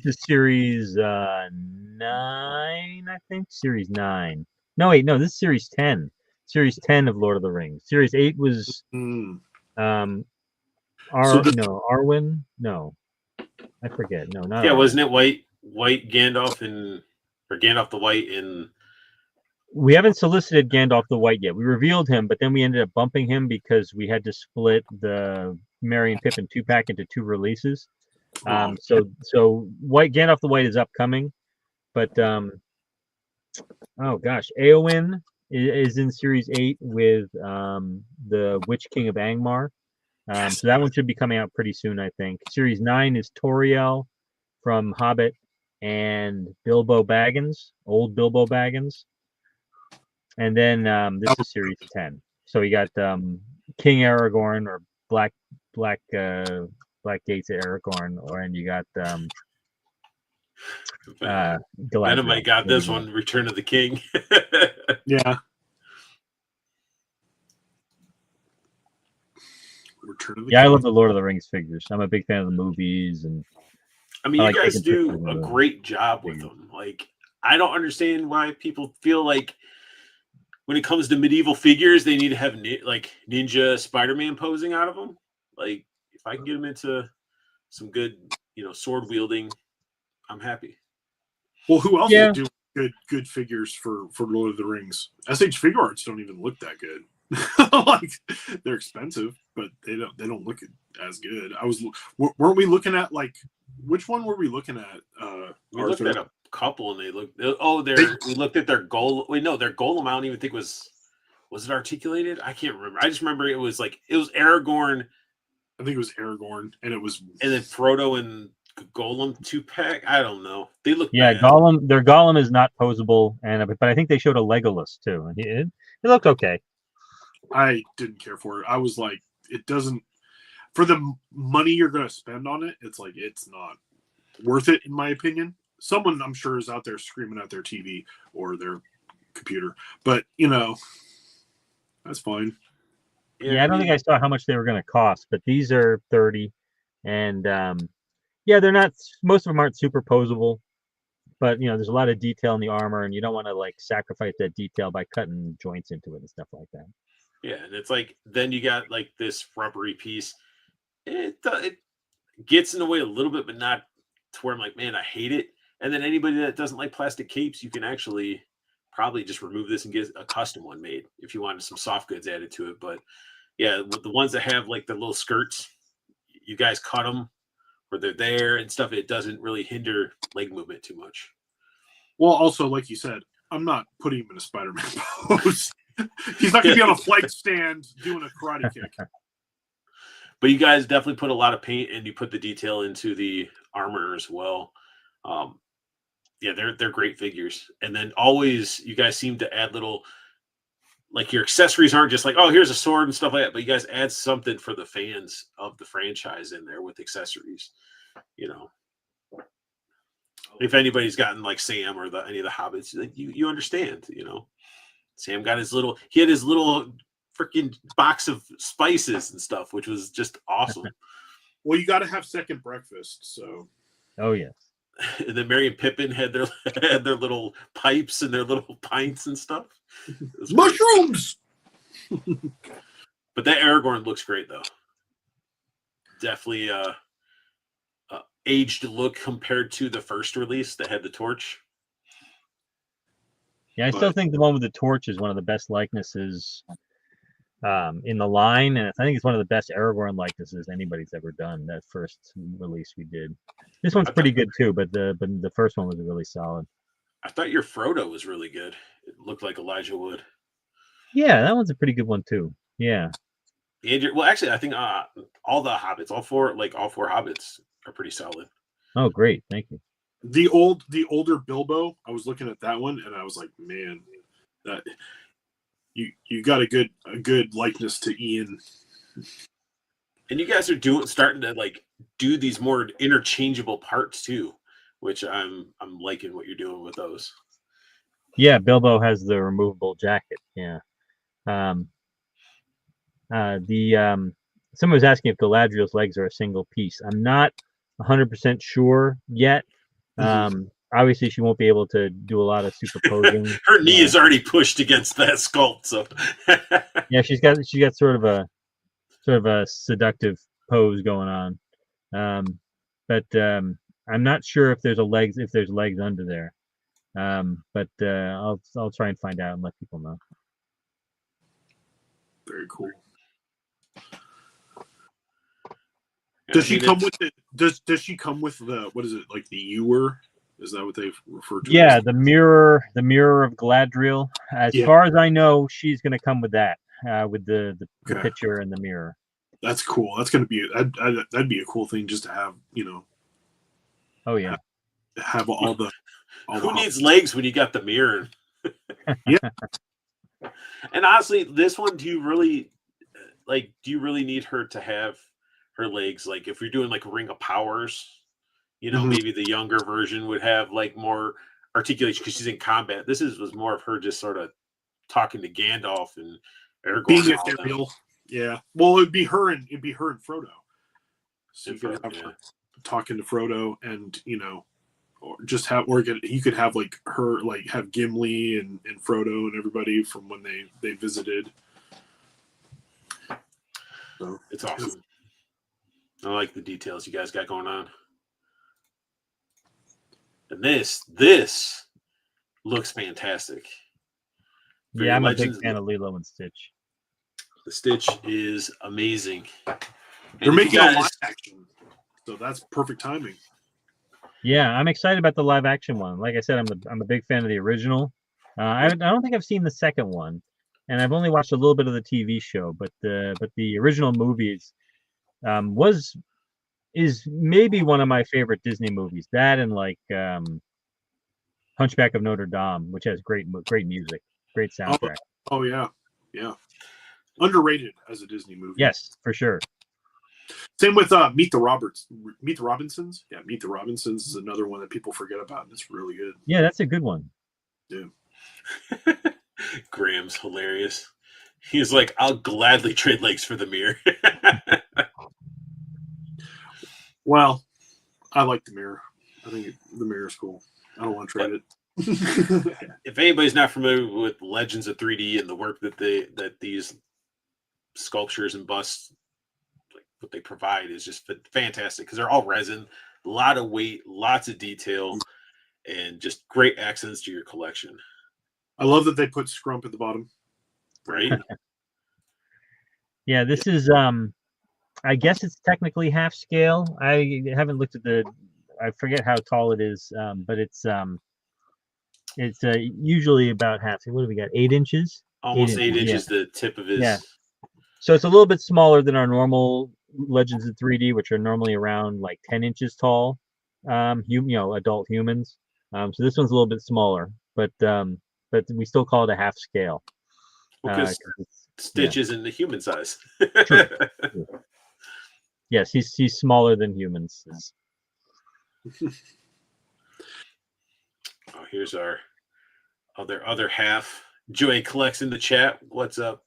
is series 9, I think. Series 9. No, wait, no, this is series 10. Series 10 of Lord of the Rings. Series 8 was Arwen. No, I forget. No, not. Yeah, Arwen. wasn't it White Gandalf or Gandalf the White in? We haven't solicited Gandalf the White yet. We revealed him, but then we ended up bumping him because we had to split the Merry and Pippin 2-pack into 2 releases. So Gandalf the White is upcoming, but oh gosh, Eowyn is in series 8 with the Witch King of Angmar. So that one should be coming out pretty soon, I think. Series 9 is Toriel from Hobbit and Bilbo Baggins, old Bilbo Baggins. And then this is series 10. So you got King Aragorn or Black Gates Aragorn, and you got Venom got this one, Return of the King. Yeah. I love the Lord of the Rings figures. I'm a big fan of the movies, and I mean, I you like guys taking do pictures of a the great job with figures. them. Like, I don't understand why people feel like when it comes to medieval figures, they need to have like Ninja Spider-Man posing out of them. Like, if I can get them into some good, sword wielding, I'm happy. Well, who else Yeah. is doing good figures for Lord of the Rings? SH Figure Arts don't even look that good. Like, they're expensive, but they don't look as good. Weren't we looking at, like, which one were we looking at? We looked at a couple, and they looked. Oh, we looked at their goal. Wait, no, their golem. I don't even think was it articulated. I can't remember. I just remember it was Aragorn. I think it was Aragorn, and then Frodo and Golem 2-pack. I don't know. They look Yeah, bad. Gollum. Their Gollum is not posable, but I think they showed a Legolas too, and it looked okay. I didn't care for it. I was like, it doesn't, for the money you're going to spend on it, it's like, it's not worth it, in my opinion. Someone, I'm sure, is out there screaming at their TV or their computer, but that's fine. Yeah, I don't think I saw how much they were going to cost, but these are 30, and yeah, they're not. Most of them aren't super posable, but there's a lot of detail in the armor, and you don't want to like sacrifice that detail by cutting joints into it and stuff like that. Yeah, and it's like then you got like this rubbery piece. It gets in the way a little bit, but not to where I'm like, man, I hate it. And then anybody that doesn't like plastic capes, you can actually probably just remove this and get a custom one made if you wanted some soft goods added to it. But yeah, with the ones that have like the little skirts, you guys cut them where they're there and stuff. It doesn't really hinder leg movement too much. Well, also, like you said, I'm not putting him in a Spider-Man pose. He's not going to be on a flight stand doing a karate kick. But you guys definitely put a lot of paint, and you put the detail into the armor as well. Yeah, they're great figures. And then always you guys seem to add little, like, your accessories aren't just like, oh, here's a sword and stuff like that, but you guys add something for the fans of the franchise in there with accessories. If anybody's gotten like Sam or any of the Hobbits, like, you understand. Sam got his little freaking box of spices and stuff, which was just awesome. Well, you got to have second breakfast, so. Oh yes. And then Merry and Pippin had their little pipes and their little pints and stuff. Mushrooms. But that Aragorn looks great, though. Definitely aged look compared to the first release that had the torch. Yeah, I still think the one with the torch is one of the best likenesses in the line, and I think it's one of the best Aragorn likenesses anybody's ever done. That first release we did. This one's pretty good too, but the first one was really solid. I thought your Frodo was really good. It looked like Elijah Wood. Yeah, that one's a pretty good one too. Yeah. Well, actually, I think all the Hobbits, all four Hobbits are pretty solid. Oh, great! Thank you. The older Bilbo, I was looking at that one, and I was like, man, that you got a good likeness to Ian. And you guys are starting to like do these more interchangeable parts too, which I'm liking what you're doing with those. Yeah, Bilbo has the removable jacket. Yeah. Someone was asking if Galadriel's legs are a single piece. I'm not 100% sure yet. Obviously, she won't be able to do a lot of superposing. Her knee is already pushed against that sculpt, so yeah, she's got sort of a seductive pose going on. But I'm not sure if there's legs under there. But I'll try and find out and let people know. Very cool. Does she come with it? Does she come with the, what is it, like the ewer? Is that what they refer to? Yeah, the mirror of Galadriel. As far as I know, she's going to come with that, with the picture and the mirror. That's cool. That's going to be that'd be a cool thing just to have. Oh yeah. Have all the. Who needs legs when you got the mirror? Yeah. And honestly, this one, do you really need her to have her legs? Like, if you're doing like Ring of Powers, maybe the younger version would have like more articulation because she's in combat. This was more of her just sort of talking to Gandalf and Aragorn. Being ethereal. Yeah. Well, it'd be her and Frodo. So you could have her. talking to Frodo, and or just have, you could have like her, like have Gimli and Frodo and everybody from when they visited. So It's awesome. I like the details you guys got going on. And this looks fantastic. For Yeah, I'm Legends, a big fan of Lilo and Stitch. the Stitch is amazing. they're And if making you a guys- live action, so that's perfect timing. Yeah, I'm excited about the live action one. Like I said, I'm a big fan of the original. I don't think I've seen the second one, and I've only watched a little bit of the TV show. But the original movies is maybe one of my favorite Disney movies. That and like Hunchback of Notre Dame, which has great music, great soundtrack. Oh yeah, underrated as a Disney movie. Yes, for sure. Same with Meet the Robinsons. Yeah, Meet the Robinsons is another one that people forget about, and it's really good. Yeah, that's a good one. Yeah. Graham's hilarious. He's like, I'll gladly trade legs for the mirror. Well, I like the mirror. I think the mirror is cool. I don't want to trade it. If anybody's not familiar with Legends of 3D and the work that these sculptures and busts, like what they provide, is just fantastic because they're all resin, a lot of weight, lots of detail, and just great accents to your collection. I love that they put Scrump at the bottom. Right? Yeah, this is I guess it's technically half scale. I haven't looked at I forget how tall it is, but it's usually about half. What do we got? 8 inches? Almost 8 yeah. inches the tip of his. Yeah. So it's a little bit smaller than our normal Legends of 3D, which are normally around like 10 inches tall. Adult humans. So this one's a little bit smaller, but we still call it a half scale. Because Stitch isn't the human size. True. Yes, he's smaller than humans. Oh, here's our other half. Joey collects in the chat. What's up,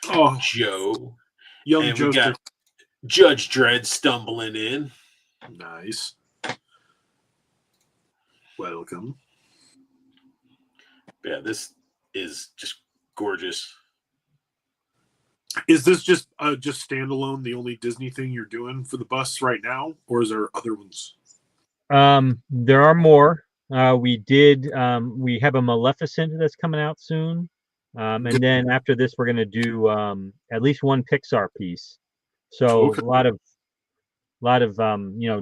Oh, Joe? young And we Joe. got Judge Dredd stumbling in. Nice. Welcome. Yeah, this is just gorgeous. Is this just standalone, the only Disney thing you're doing for the bus right now, or is there other ones? There are more. We have a Maleficent that's coming out soon. And then after this, we're going to do at least one Pixar piece. So Okay. a lot of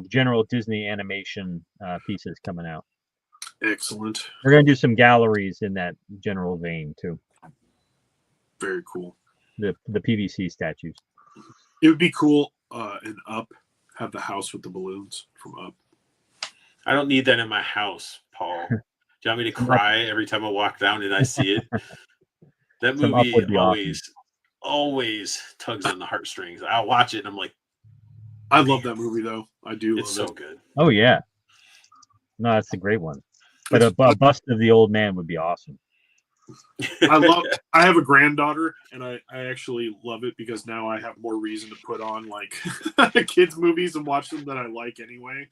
general Disney animation pieces coming out. Excellent. We're going to do some galleries in that general vein too. Very cool. The PVC statues. It would be cool in Up, have the house with the balloons from Up. I don't need that in my house, Paul. Do you want me to cry every time I walk down and I see it? That Some Up movie would be awesome. always tugs on the heartstrings. I'll watch it and I'm like, I love that movie though. I do. it's love so it. good. Oh yeah. No, that's a great one. But a bust of the old man would be awesome. I have a granddaughter, and I actually love it because now I have more reason to put on like kids movies and watch them that I like anyway.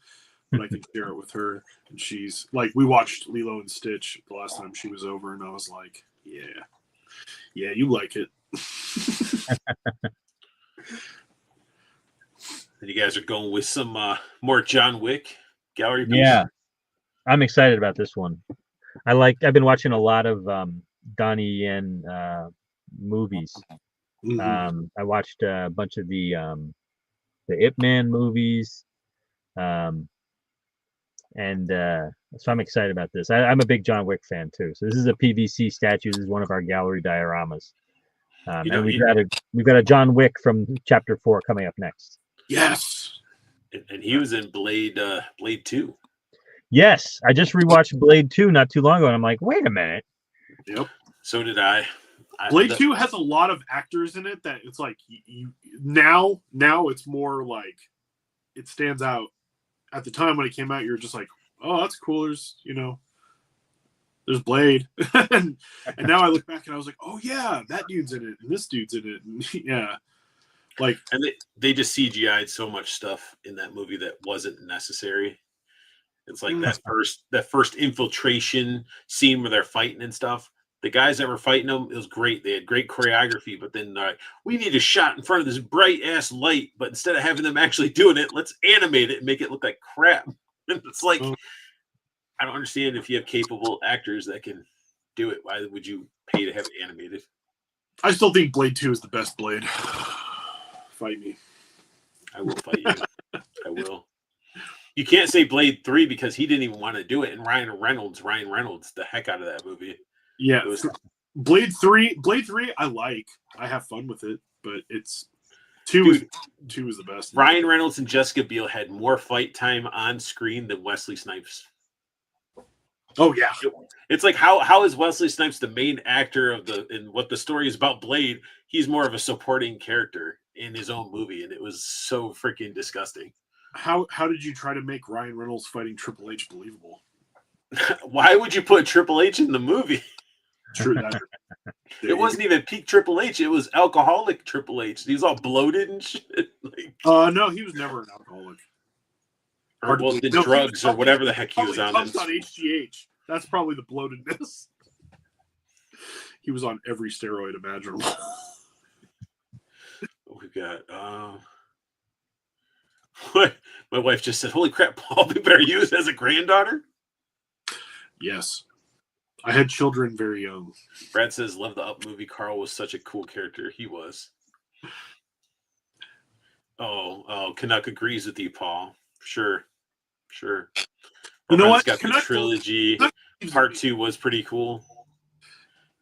But I can share it with her, and she's like, we watched Lilo and Stitch the last time she was over, and I was like, yeah, you like it. And you guys are going with some more John Wick gallery piece? Yeah. I'm excited about this one. I've been watching a lot of Donnie Yen movies. Mm-hmm. I watched a bunch of the Ip Man movies. So I'm excited about this. I'm a big John Wick fan too. So this is a PVC statue. This is one of our gallery dioramas. And we've got a John Wick from Chapter 4 coming up next. Yes. And he was in Blade 2. Yes, I just rewatched Blade 2 not too long ago, and I'm like, wait a minute. Yep. So did I. Blade 2 has a lot of actors in it that it's like now it's more like it stands out. At the time when it came out, you're just like, oh, that's cool. There's Blade. and now I look back and I was like, oh yeah, that dude's in it, and this dude's in it. And yeah. Like, and they just CGI'd so much stuff in that movie that wasn't necessary. It's like that first infiltration scene where they're fighting and stuff. The guys that were fighting them, it was great. They had great choreography, but then we need a shot in front of this bright ass light. But instead of having them actually doing it, let's animate it and make it look like crap. It's like, I don't understand if you have capable actors that can do it. Why would you pay to have it animated? I still think Blade 2 is the best Blade. Fight me. I will fight you. I will. You can't say Blade 3 because he didn't even want to do it. And Ryan Reynolds the heck out of that movie. Yeah. Blade 3, I like. I have fun with it, but it's 2 is the best. Ryan Reynolds and Jessica Biel had more fight time on screen than Wesley Snipes. Oh yeah. It's like how is Wesley Snipes the main actor of and what the story is about Blade? He's more of a supporting character in his own movie, and it was so freaking disgusting. How did you try to make Ryan Reynolds fighting Triple H believable? Why would you put Triple H in the movie? True that. It wasn't even peak Triple H. It was alcoholic Triple H. He was all bloated and shit. Like, no, he was never an alcoholic. Or the drugs or whatever the heck he was on. He was on HGH. That's probably the bloatedness. He was on every steroid imaginable. We've got what my wife just said, holy crap, Paul we better use as a granddaughter? Yes. I had children very young. Brad says, love the Up movie. Carl was such a cool character. He was. Oh, Canuck agrees with you, Paul. Sure. You know what? Got the trilogy. Part 2 was pretty cool.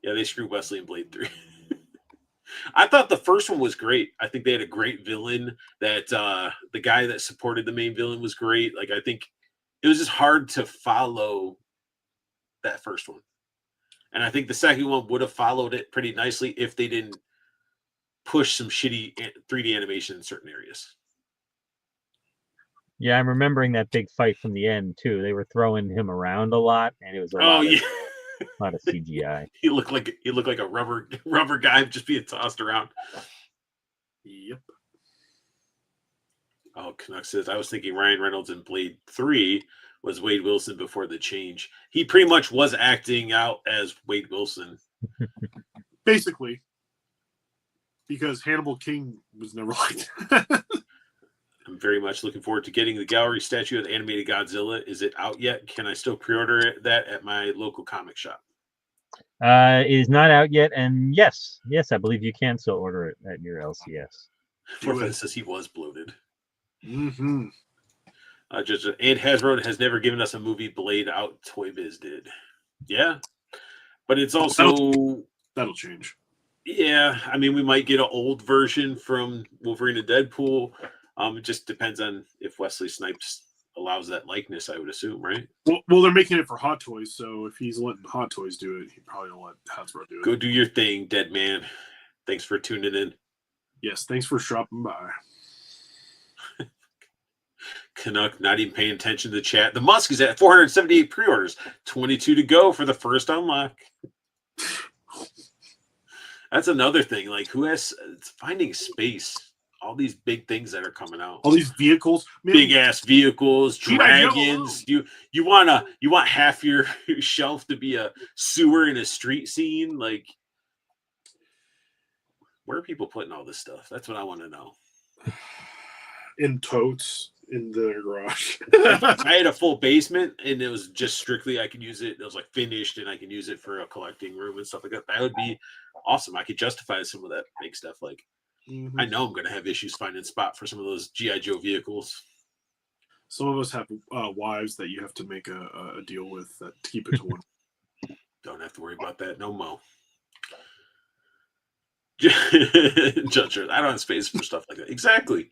Yeah, they screwed Wesley in Blade 3. I thought the first one was great. I think they had a great villain. That the guy that supported the main villain was great. Like, I think it was just hard to follow that first one. And I think the second one would have followed it pretty nicely if they didn't push some shitty 3D animation in certain areas. Yeah, I'm remembering that big fight from the end too. They were throwing him around a lot, and it was a lot of CGI. He looked like a rubber guy just being tossed around. Yep. Oh, Canuck says, I was thinking Ryan Reynolds in Blade 3 was Wade Wilson before the change. He pretty much was acting out as Wade Wilson. Basically. Because Hannibal King was never like that. I'm very much looking forward to getting the gallery statue of the animated Godzilla. Is it out yet? Can I still pre-order that at my local comic shop? It is not out yet, and yes, I believe you can still order it at your LCS. Forfeit says he was bloated. Mm-hmm. And Hasbro has never given us a movie Blade out. Toy Biz did. Yeah, but it's also that'll change. Yeah, I mean, we might get an old version from Wolverine and Deadpool. It just depends on if Wesley Snipes allows that likeness, I would assume, right? Well, they're making it for Hot Toys, so if he's letting Hot Toys do it, he probably will let Hasbro do it. Go do your thing, dead man. Thanks for tuning in. Yes, thanks for stopping by. Canuck not even paying attention to the chat. The Musk is at 478 pre-orders, 22 to go for the first unlock. That's another thing. Like, it's finding space? All these big things that are coming out. All these vehicles, big ass vehicles, dragons. You want half your shelf to be a sewer in a street scene? Like, where are people putting all this stuff? That's what I want to know. In totes in the garage. I had a full basement, and it was just strictly I could use it. It was like finished, and I can use it for a collecting room and stuff like that. That would be awesome. I could justify some of that big stuff. Like, I know I'm going to have issues finding a spot for some of those G.I. Joe vehicles. Some of us have wives that you have to make a deal with to keep it to one. Don't have to worry about that. No mo. Judge, I don't have space for stuff like that. Exactly.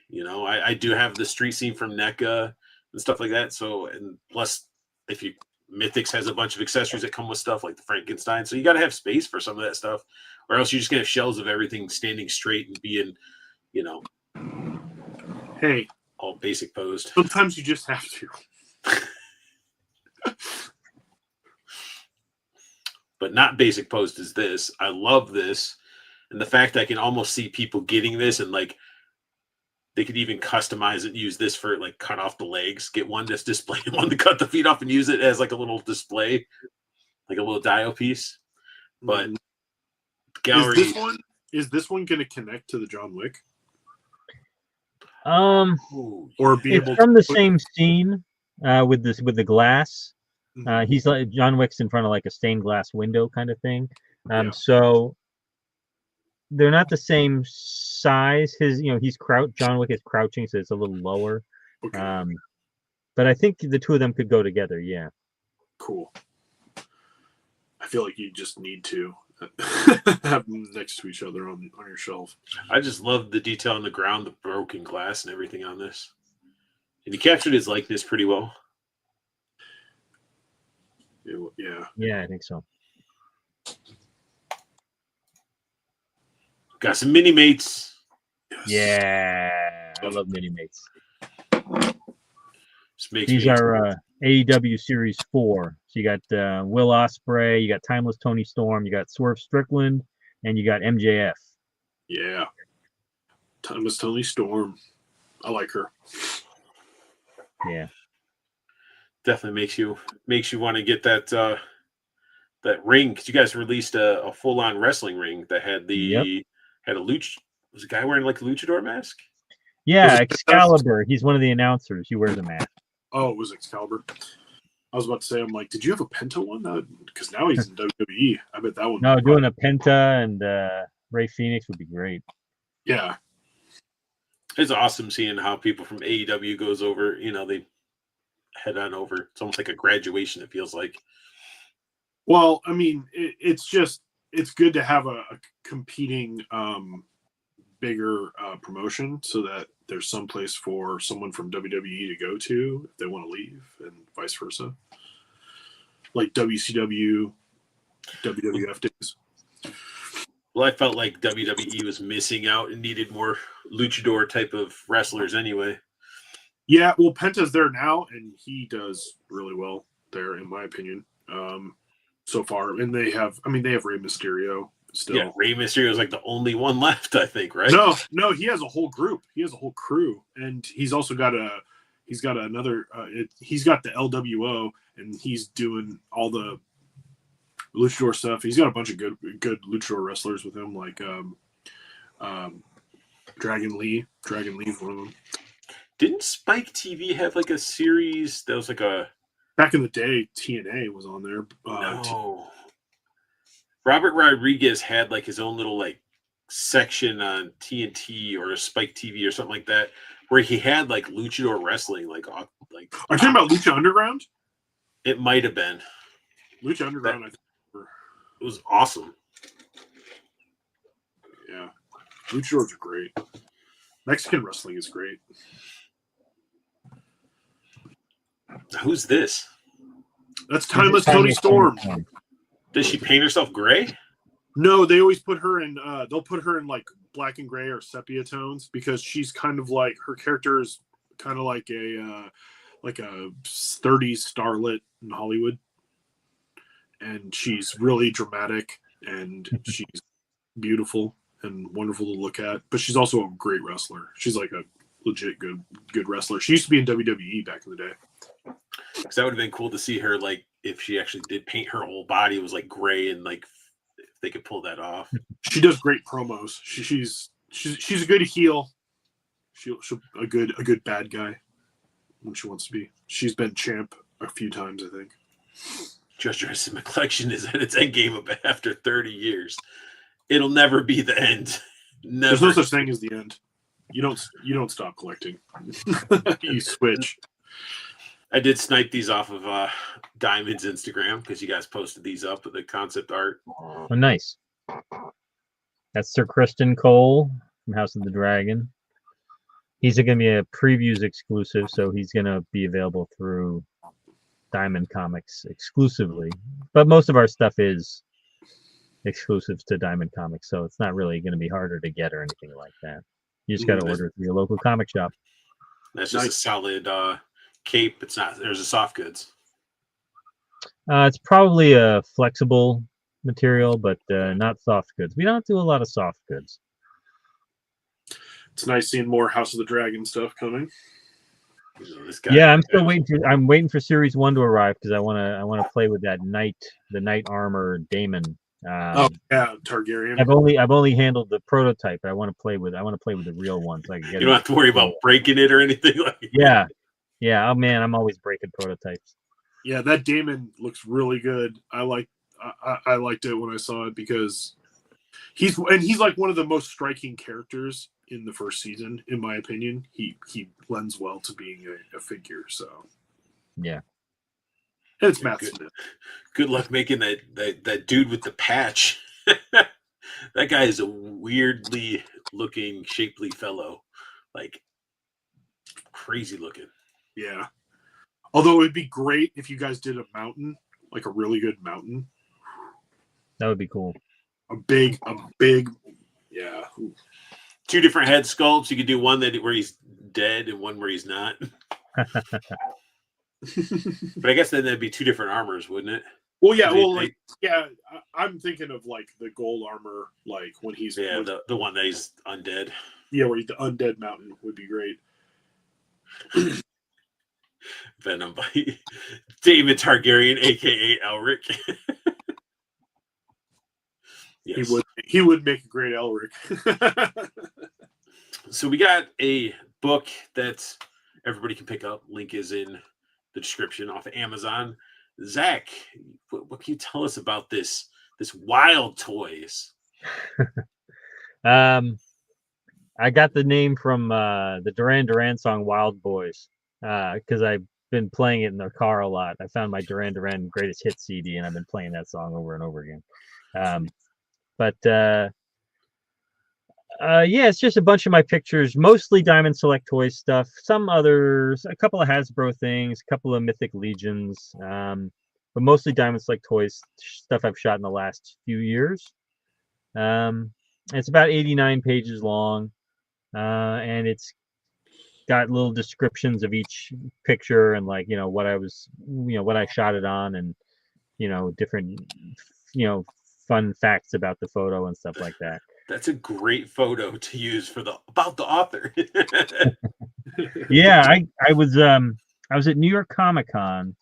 You know, I do have the street scene from NECA and stuff like that. So, and plus, Mythics has a bunch of accessories that come with stuff like the Frankenstein. So you got to have space for some of that stuff, or else you're just going to have shelves of everything standing straight and being, hey, all basic posed. Sometimes you just have to. But not basic posed as this. I love this. And the fact I can almost see people getting this and like they could even customize it and use this for like cut off the legs, get one that's display, one to cut the feet off and use it as like a little display, like a little dial piece. But gallery is this one going to connect to the John Wick? Or be able from the same scene with the glass. He's like John Wick's in front of like a stained glass window kind of thing. So they're not the same size. He's John Wick is crouching, so it's a little lower. Okay. But I think the two of them could go together. Yeah. Cool. I feel like you just need to have them next to each other on your shelf. I just love the detail on the ground, the broken glass and everything on this. And he captured his likeness pretty well. Yeah. Yeah, I think so. Got some mini mates. Yes. Yeah, I love mini mates. These are AEW Series 4. So you got Will Ospreay, you got Timeless Tony Storm, you got Swerve Strickland, and you got MJF. Yeah. Timeless Tony Storm. I like her. Yeah. Definitely makes you want to get that ring, because you guys released a full-on wrestling ring that had had a was a guy wearing like a luchador mask? Yeah, Excalibur. He's one of the announcers. He wears a mask. Oh, it was Excalibur. I was about to say, I'm like, did you have a Penta one? Because now he's in WWE. I bet that one. No, doing a Penta and Ray Phoenix would be great. Yeah. It's awesome seeing how people from AEW goes over, they head on over. It's almost like a graduation, it feels like. Well, I mean, it's good to have a competing bigger promotion so that there's some place for someone from WWE to go to if they want to leave, and vice versa. Like WCW, WWF days. Well, I felt like WWE was missing out and needed more luchador type of wrestlers anyway. Yeah, well, Penta's there now, and he does really well there, in my opinion, so far. And they have Rey Mysterio still. Yeah, Rey Mysterio is like the only one left, I think, right? No, he has a whole group. He has a whole crew, and he's also got he's got the LWO, and he's doing all the luchador stuff. He's got a bunch of good luchador wrestlers with him, like Dragon Lee. Dragon Lee's one of them. Didn't Spike TV have like a series that was like a... Back in the day, TNA was on there. No. Robert Rodriguez had like his own little like section on TNT or Spike TV or something like that, where he had like luchador wrestling. Like are you talking about Lucha Underground? It might have been. Lucha Underground, I think. It was awesome. Yeah. Luchadors are great. Mexican wrestling is great. Who's this? That's Timeless Tony Storm. Does she paint herself gray? No, they always put her in. They'll put her in like black and gray or sepia tones because she's kind of like, her character is kind of like a 30s starlet in Hollywood, and she's really dramatic and she's beautiful and wonderful to look at. But she's also a great wrestler. She's like a legit good wrestler. She used to be in WWE back in the day. Because that would have been cool to see her, like, if she actually did paint her whole body, it was like gray, and like if they could pull that off. She does great promos. She's a good heel. She'll a good bad guy when she wants to be. She's been champ a few times, I think. Just Dressing McClection is at its end game after 30 years. It'll never be the end. Never. There's no such thing as the end. You don't stop collecting. You switch. I did snipe these off of Diamond's Instagram because you guys posted these up with the concept art. Oh, nice. That's Sir Kristen Cole from House of the Dragon. He's going to be a previews exclusive, so he's going to be available through Diamond Comics exclusively. But most of our stuff is exclusive to Diamond Comics, so it's not really going to be harder to get or anything like that. You just got to order through your local comic shop. That's just a solid cape. It's not. There's a soft goods. It's probably a flexible material, but not soft goods. We don't do a lot of soft goods. It's nice seeing more House of the Dragon stuff coming. This guy, Yeah, I'm still waiting to. I'm waiting for Series 1 to arrive because I wanna play with that the knight armor Daemon. Oh yeah, Targaryen. I've only handled the prototype. I want to play with the real one so I can get. You don't have to worry about breaking it or anything like that. Yeah, yeah. Oh man, I'm always breaking prototypes. Yeah, that Daemon looks really good. I liked it when I saw it because he's like one of the most striking characters in the first season, in my opinion. He lends well to being a figure. So yeah, and it's Matt Smith. Good luck making that dude with the patch. That guy is a weirdly looking, shapely fellow, like crazy looking. Yeah. Although it would be great if you guys did a mountain, like a really good mountain. that would be cool. A big, yeah. Ooh. 2 different head sculpts. You could do one where he's dead and one where he's not. But I guess then that'd be 2 different armors, wouldn't it? Well, yeah. I'm thinking of like the gold armor, like when he's the one that he's undead. Yeah, where he's the undead mountain would be great. Venom bite. Daemon Targaryen, aka Elric. Yes. He would make a great Elric. So we got a book that everybody can pick up. Link is in the description off of Amazon. Zach, what can you tell us about this Wild Toys? I got the name from the Duran Duran song "Wild Boys" because I've been playing it in the car a lot. I found my Duran Duran Greatest Hits CD, and I've been playing that song over and over again. Yeah, it's just a bunch of my pictures, mostly Diamond Select Toys stuff, some others, a couple of Hasbro things, a couple of Mythic Legions, but mostly Diamond Select Toys stuff I've shot in the last few years. It's about 89 pages long, and it's got little descriptions of each picture and like, what I shot it on and, different, fun facts about the photo and stuff like that. That's a great photo to use about the author. Yeah, I was at New York Comic Con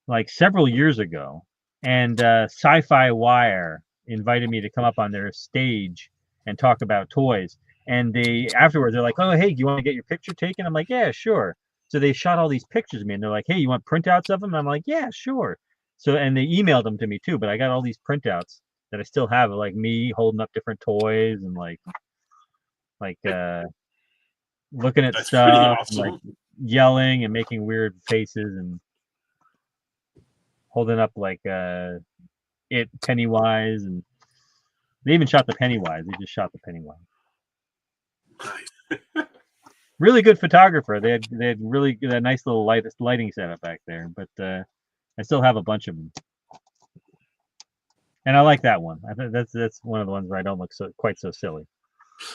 like several years ago, and Sci-Fi Wire invited me to come up on their stage and talk about toys. And afterwards they're like, "Oh, hey, do you want to get your picture taken?" I'm like, "Yeah, sure." So they shot all these pictures of me, and they're like, "Hey, you want printouts of them?" And I'm like, "Yeah, sure." So and they emailed them to me too, but I got all these printouts that I still have, like me holding up different toys and like looking at That's stuff, pretty awesome. and, like yelling and making weird faces and holding up like Pennywise, and they even shot the Pennywise. They just shot the Pennywise. Nice. Really good photographer. They had really a nice little lighting setup back there, but I still have a bunch of them. And I like that one. I think that's one of the ones where I don't look quite so silly.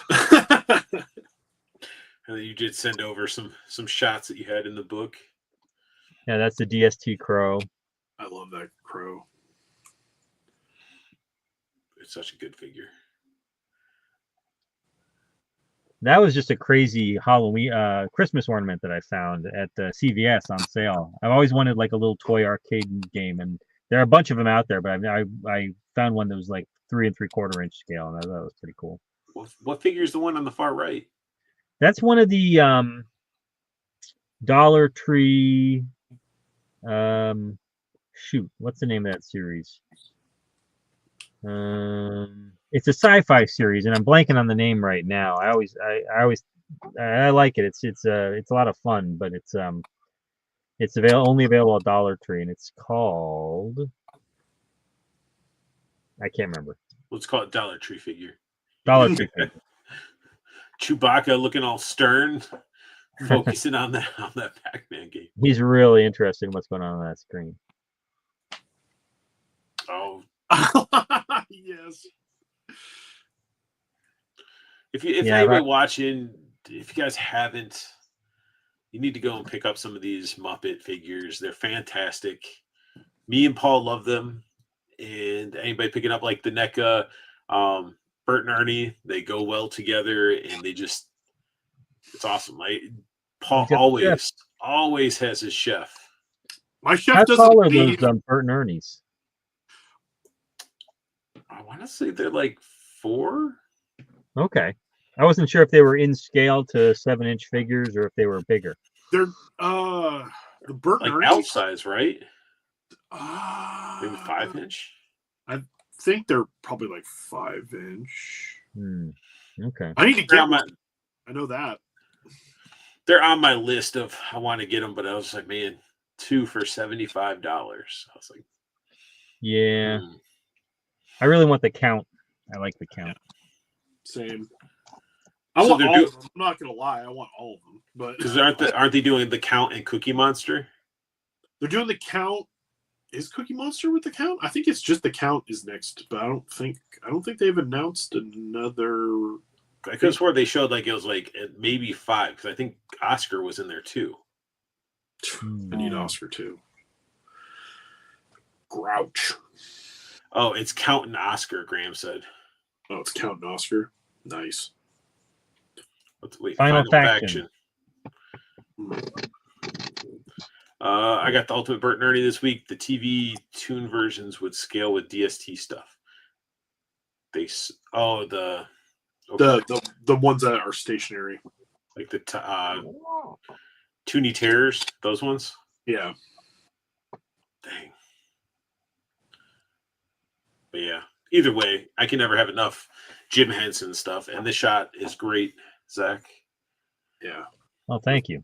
And you did send over some shots that you had in the book. Yeah, that's the DST Crow. I love that crow. It's such a good figure. That was just a crazy Halloween Christmas ornament that I found at CVS on sale. I've always wanted like a little toy arcade game, and there are a bunch of them out there, but I found one that was like 3 3/4 inch scale, and I thought it was pretty cool. What figure is the one on the far right? That's one of the Dollar Tree. Shoot, what's the name of that series? It's a sci-fi series, and I'm blanking on the name right now. I like it. It's a lot of fun, but it's only available at Dollar Tree, and it's called, I can't remember. Let's call it Dollar Tree figure. Dollar Tree figure. Chewbacca looking all stern, focusing on that Pac-Man game. He's really interested in what's going on that screen. Oh, yes. If anybody watching, if you guys haven't, you need to go and pick up some of these Muppet figures. They're fantastic. Me and Paul love them, and anybody picking up like the NECA, Bert and Ernie, they go well together, and it's awesome. Like Paul He's got the chef. always has his chef. My chef How doesn't tall are leave. those Bert and Ernie's? I want to say they're like 4. Okay. I wasn't sure if they were in scale to 7-inch figures or if they were bigger. They're the Bert Like and Ernie. out size, right? Maybe 5 5-inch. I think they're probably like 5-inch. Okay. I need to They're get on my, one. I know that. they're on my list of I want to get them, but I was like, man, 2 for $75. I was like, Yeah. I really want the count. I like the count. Same. I So want they're all of them. I'm not gonna lie, I want all of them. But because aren't they doing the Count and Cookie Monster? they're doing the Count. Is Cookie Monster with the Count? I think it's just the Count is next, but I don't think they've announced another. I could have swore they showed like it was like maybe 5 because I think Oscar was in there too. I need Oscar too. Grouch. Oh, it's Count and Oscar. Graham said. Oh, it's Count and Oscar. Nice. Wait, Final Faction. I got the Ultimate Bert and Ernie this week. The TV tune versions would scale with DST stuff. The ones that are stationary, like the Toonie Terrors, those ones. Yeah. Dang. But yeah, either way, I can never have enough Jim Henson stuff, and this shot is great, Zach. Yeah. Well, thank you.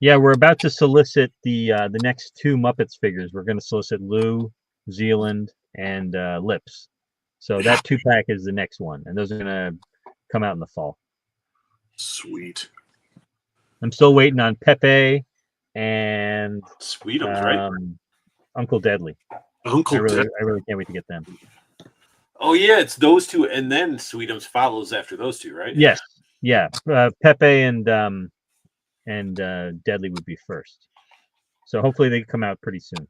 Yeah, we're about to solicit the next 2 Muppets figures. We're going to solicit Lou, Zealand, and Lips. So that 2-pack is the next one, and those are going to come out in the fall. Sweet. I'm still waiting on Pepe and Sweetums, right? Uncle Deadly. I really can't wait to get them. Oh yeah, it's those 2, and then Sweetums follows after those 2, right? Yes, yeah. Pepe and Deadly would be first. So hopefully they come out pretty soon.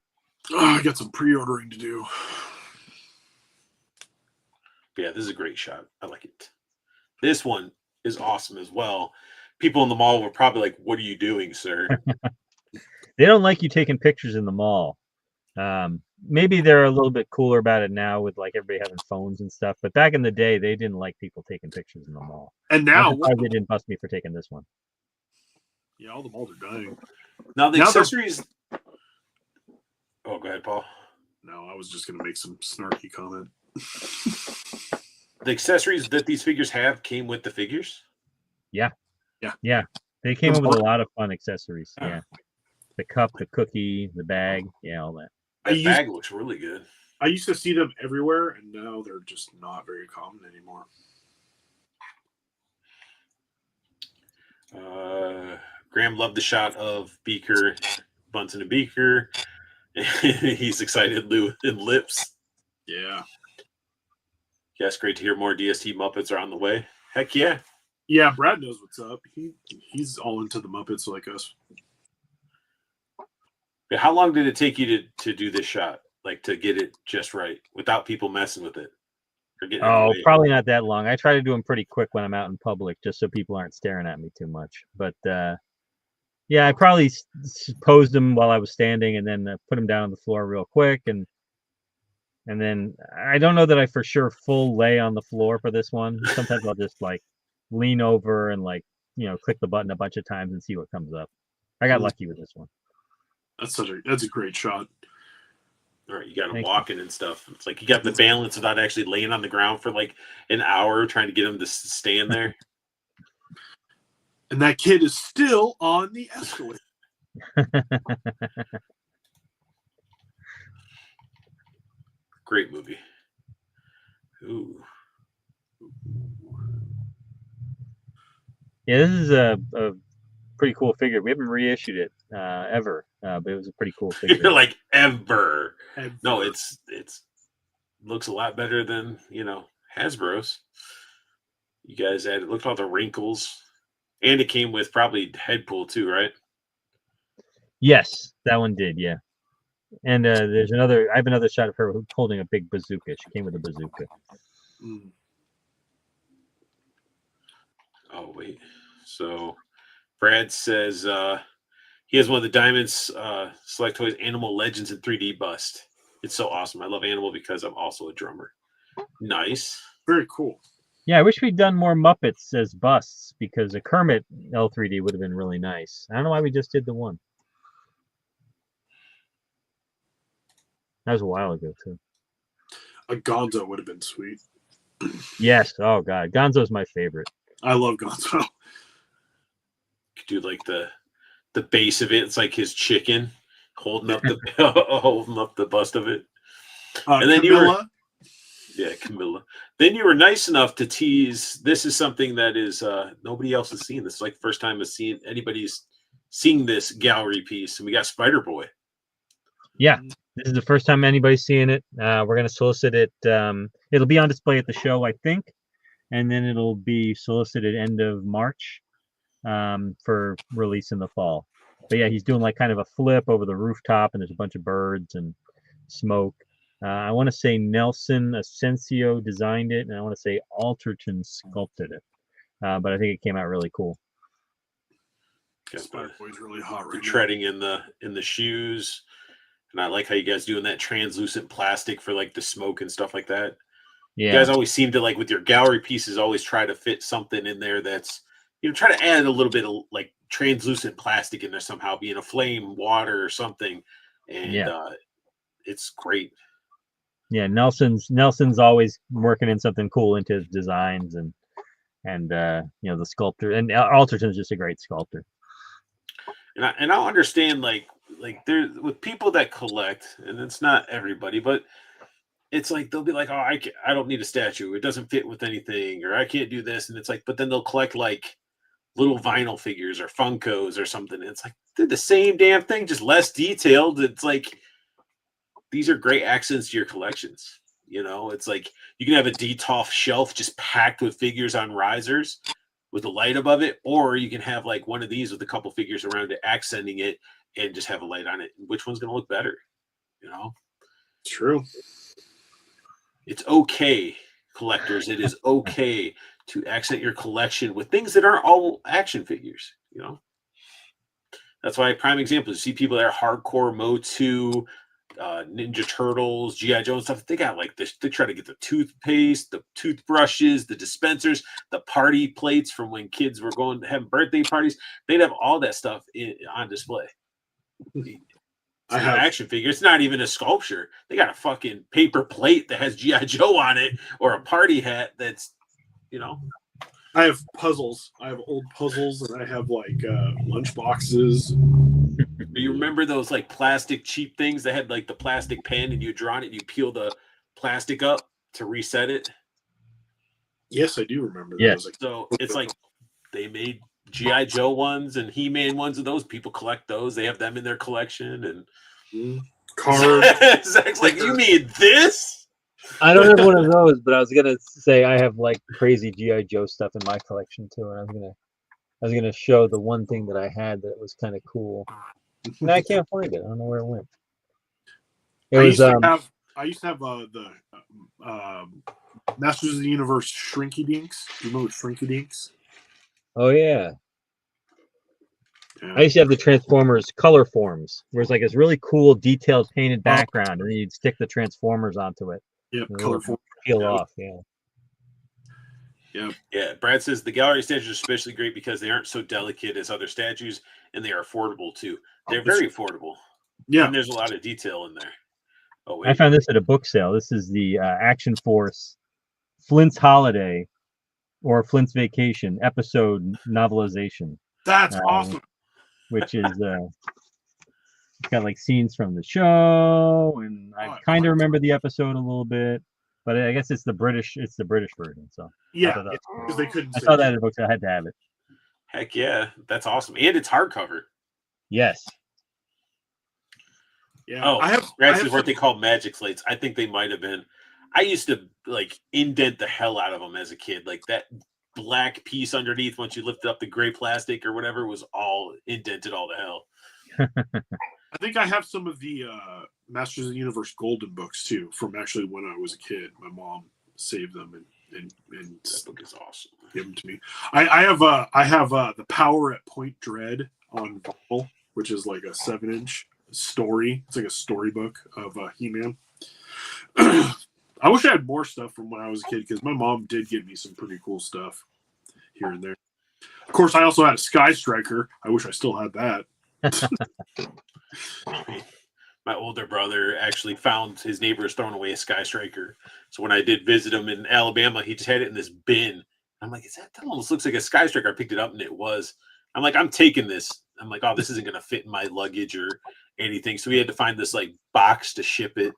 Oh, I got some pre-ordering to do. But yeah, this is a great shot. I like it. This one is awesome as well. People in the mall were probably like, "What are you doing, sir?" They don't like you taking pictures in the mall. Maybe they're a little bit cooler about it now with like everybody having phones and stuff. But back in the day, they didn't like people taking pictures in the mall. And now they didn't bust me for taking this one. Yeah, all the malls are dying. Now the accessories. Oh, go ahead, Paul. No, I was just going to make some snarky comment. The accessories that these figures have came with the figures? Yeah. They came up with a lot of fun accessories. Yeah. The cup, the cookie, the bag. Yeah, all that. That bag looks really good. I used to see them everywhere, and now they're just not very common anymore. Graham loved the shot of Beaker, Bunsen and Beaker. He's excited, Lou and Lips. Yeah. Yes, great to hear more DST Muppets are on the way. Heck yeah. Yeah, Brad knows what's up. He's all into the Muppets like us. How long did it take you to do this shot? Like to get it just right without people messing with it? Probably not that long. I try to do them pretty quick when I'm out in public just so people aren't staring at me too much. But yeah, I probably posed them while I was standing and then put them down on the floor real quick. And then I don't know that I for sure full lay on the floor for this one. Sometimes I'll just like lean over and like, click the button a bunch of times and see what comes up. I got lucky with this one. That's a great shot. All right, you got them walking and stuff. It's like you got the balance without actually laying on the ground for like an hour trying to get them to stand there. And that kid is still on the escalator. Great movie. Ooh. Yeah, this is a pretty cool figure. We haven't reissued it ever, but it was a pretty cool figure. You're like ever. No, it's looks a lot better than Hasbro's. You guys added look at all the wrinkles, and it came with probably head pull too, right? Yes, that one did. Yeah, And there's another. I have another shot of her holding a big bazooka. She came with a bazooka. Mm. Oh wait. So Brad says he has one of the Diamonds Select Toys Animal Legends in 3D bust. It's so awesome. I love Animal because I'm also a drummer. Nice. Very cool. Yeah, I wish we'd done more Muppets as busts because a Kermit L3D would have been really nice. I don't know why we just did the one. That was a while ago too. A Gonzo would have been sweet. Yes. Oh God, Gonzo's my favorite. I love Gonzo. Could do like the base of it. It's like his chicken holding up the holding up the bust of it. And then Camilla. Yeah, Camilla. Then you were nice enough to tease. This is something that is nobody else has seen. This is like the first time anybody's seeing this gallery piece, and we got Spider Boy. Yeah, this is the first time anybody's seeing it. We're going to solicit it. It'll be on display at the show, I think, and then it'll be solicited end of March for release in the fall. But yeah, he's doing like kind of a flip over the rooftop, and there's a bunch of birds and smoke. I want to say Nelson Asensio designed it, and I want to say Alterton sculpted it. But I think it came out really cool. Spider Boy's really hot right now. Treading in the shoes. And I like how you guys doing that translucent plastic for like the smoke and stuff like that. Yeah. You guys always seem to, like, with your gallery pieces, always try to fit something in there that's, try to add a little bit of like translucent plastic in there somehow, being a flame, water, or something. And it's great. Yeah, Nelson's always working in something cool into his designs, and the sculptor, and Alterton's just a great sculptor. And I'll understand like there with people that collect, and it's not everybody, but it's like they'll be like, oh, I don't need a statue, it doesn't fit with anything, or I can't do this, and it's like, but then they'll collect like little vinyl figures or Funkos or something, and it's like they're the same damn thing, just less detailed. It's like these are great accents to your collections. It's like you can have a Detolf shelf just packed with figures on risers with a light above it, or you can have like one of these with a couple figures around it, accenting it, and just have a light on it. Which one's going to look better? True. It's okay, collectors. It is okay to accent your collection with things that aren't all action figures. That's why prime example. You see people that are hardcore Motu, Ninja Turtles, G.I. Joe and stuff. They got like this. They try to get the toothpaste, the toothbrushes, the dispensers, the party plates from when kids were going to have birthday parties. They'd have all that stuff on display. I have an action figure. It's not even a sculpture. They got a fucking paper plate that has G.I. Joe on it, or a party hat that's, I have puzzles. I have old puzzles, and I have like lunch boxes. Do you remember those like plastic cheap things that had like the plastic pen, and you draw on it and you peel the plastic up to reset it? Yes, I do remember those. Yes. So it's like they made G.I. Joe ones and He-Man ones of those. People collect those. They have them in their collection. And cards. Zach's like, you mean this? I don't have one of those, but I was gonna say I have like crazy G.I. Joe stuff in my collection too, and I was gonna show the one thing that I had that was kind of cool. And I can't find it. I don't know where it went. I used to have the Masters of the Universe Shrinky Dinks. Do you remember Shrinky Dinks? Oh yeah. I used to have the Transformers color forms, where it's like this really cool, detailed, painted background, and then you'd stick the Transformers onto it. Yep, color form. Peel off, yeah. Yeah, Brad says the gallery statues are especially great because they aren't so delicate as other statues, and they are affordable too. They're very affordable. Yeah, and there's a lot of detail in there. Oh wait, I found this at a book sale. This is the Action Force Flint's Holiday or Flint's Vacation episode novelization. That's awesome. Which is it's got like scenes from the show, and I kind of remember the episode a little bit, but I guess it's the British version. So yeah, because they couldn't. I saw that in the book, so I had to have it. Heck yeah, that's awesome, and it's hardcover. Yes. Yeah. Oh, I have what they call magic slates. I think they might have been. I used to like indent the hell out of them as a kid. Like that black piece underneath, once you lifted up the gray plastic or whatever, was all indented all to hell. think I have some of the Masters of the Universe Golden books too, from actually when I was a kid. My mom saved them and That book is awesome. give them to me. I have the Power at Point Dread on vinyl, which is like a 7-inch story. It's like a storybook of He-Man. I wish I had more stuff from when I was a kid because my mom did give me some pretty cool stuff here and there. Of course, I also had a Sky Striker. I wish I still had that. My older brother actually found his neighbors throwing away a Sky Striker. So when I did visit him in Alabama, he just had it in this bin. I'm like, that almost looks like a Sky Striker. I picked it up and it was. I'm like, I'm taking this. I'm like, oh, this isn't going to fit in my luggage or anything. So we had to find this like box to ship it.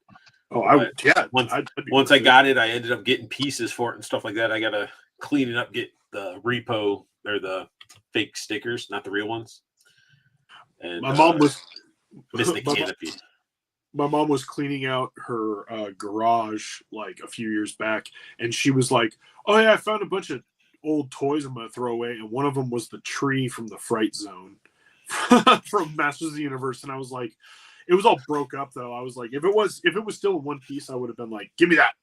Oh, Once I got it, I ended up getting pieces for it and stuff like that. I got to clean it up, get the repo or the fake stickers, not the real ones. And my mom was Mystic Canopy. My mom was cleaning out her garage like a few years back, and she was like, "Oh yeah, I found a bunch of old toys I'm gonna throw away," and one of them was the tree from the Fright Zone from Masters of the Universe, and I was like, it was all broke up though. I was like, if it was still in one piece, I would have been like, "Give me that,"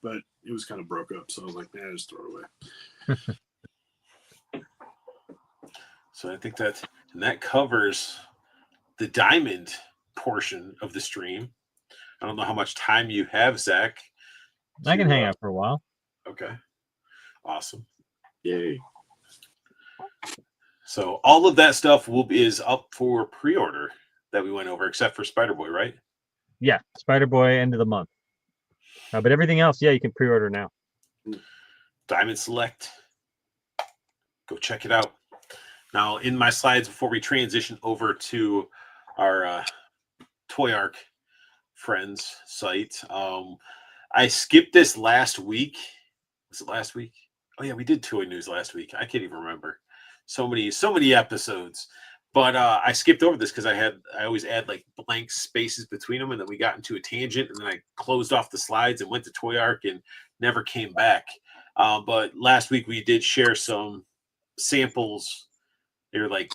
but it was kind of broke up, so I was like, "Man, just throw it away." So I think that covers the diamond portion of the stream. I don't know how much time you have, Zach. I can hang out for a while. Okay. Awesome. Yay. So all of that stuff is up for pre-order that we went over, except for Spider-Boy, right? Yeah, Spider-Boy end of the month. But everything else, yeah, you can pre-order now. Diamond Select. Go check it out. Now, in my slides, before we transition over to our Toy Arc friends site, I skipped this last week. Was it last week? Oh yeah, we did Toy News last week. I can't even remember. So many episodes. But I skipped over this because I always add like blank spaces between them, and then we got into a tangent, and then I closed off the slides and went to Toy Arc and never came back. But last week we did share some samples. They were like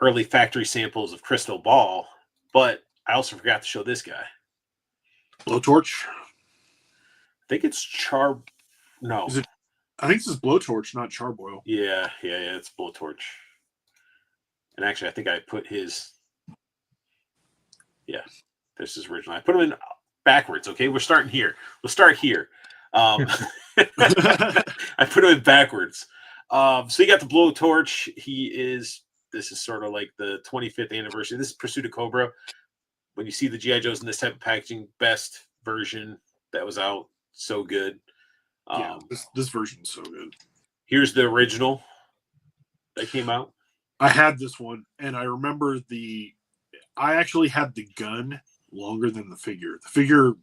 early factory samples of Crystal Ball, but I also forgot to show this guy. Blowtorch. I think it's No. Is it? I think this is Blowtorch, not Charboil. Yeah, it's Blowtorch. And actually, I think I put his. Yeah, this is original. I put him in backwards. Okay, we're starting here. We'll start here. I put him in backwards. So you got the Blowtorch. This is sort of like the 25th anniversary. This is Pursuit of Cobra. When you see the G.I. Joes in this type of packaging, best version that was out. So good. Yeah, this version is so good. Here's the original that came out. I had this one, and I remember I actually had the gun longer than the figure. The figure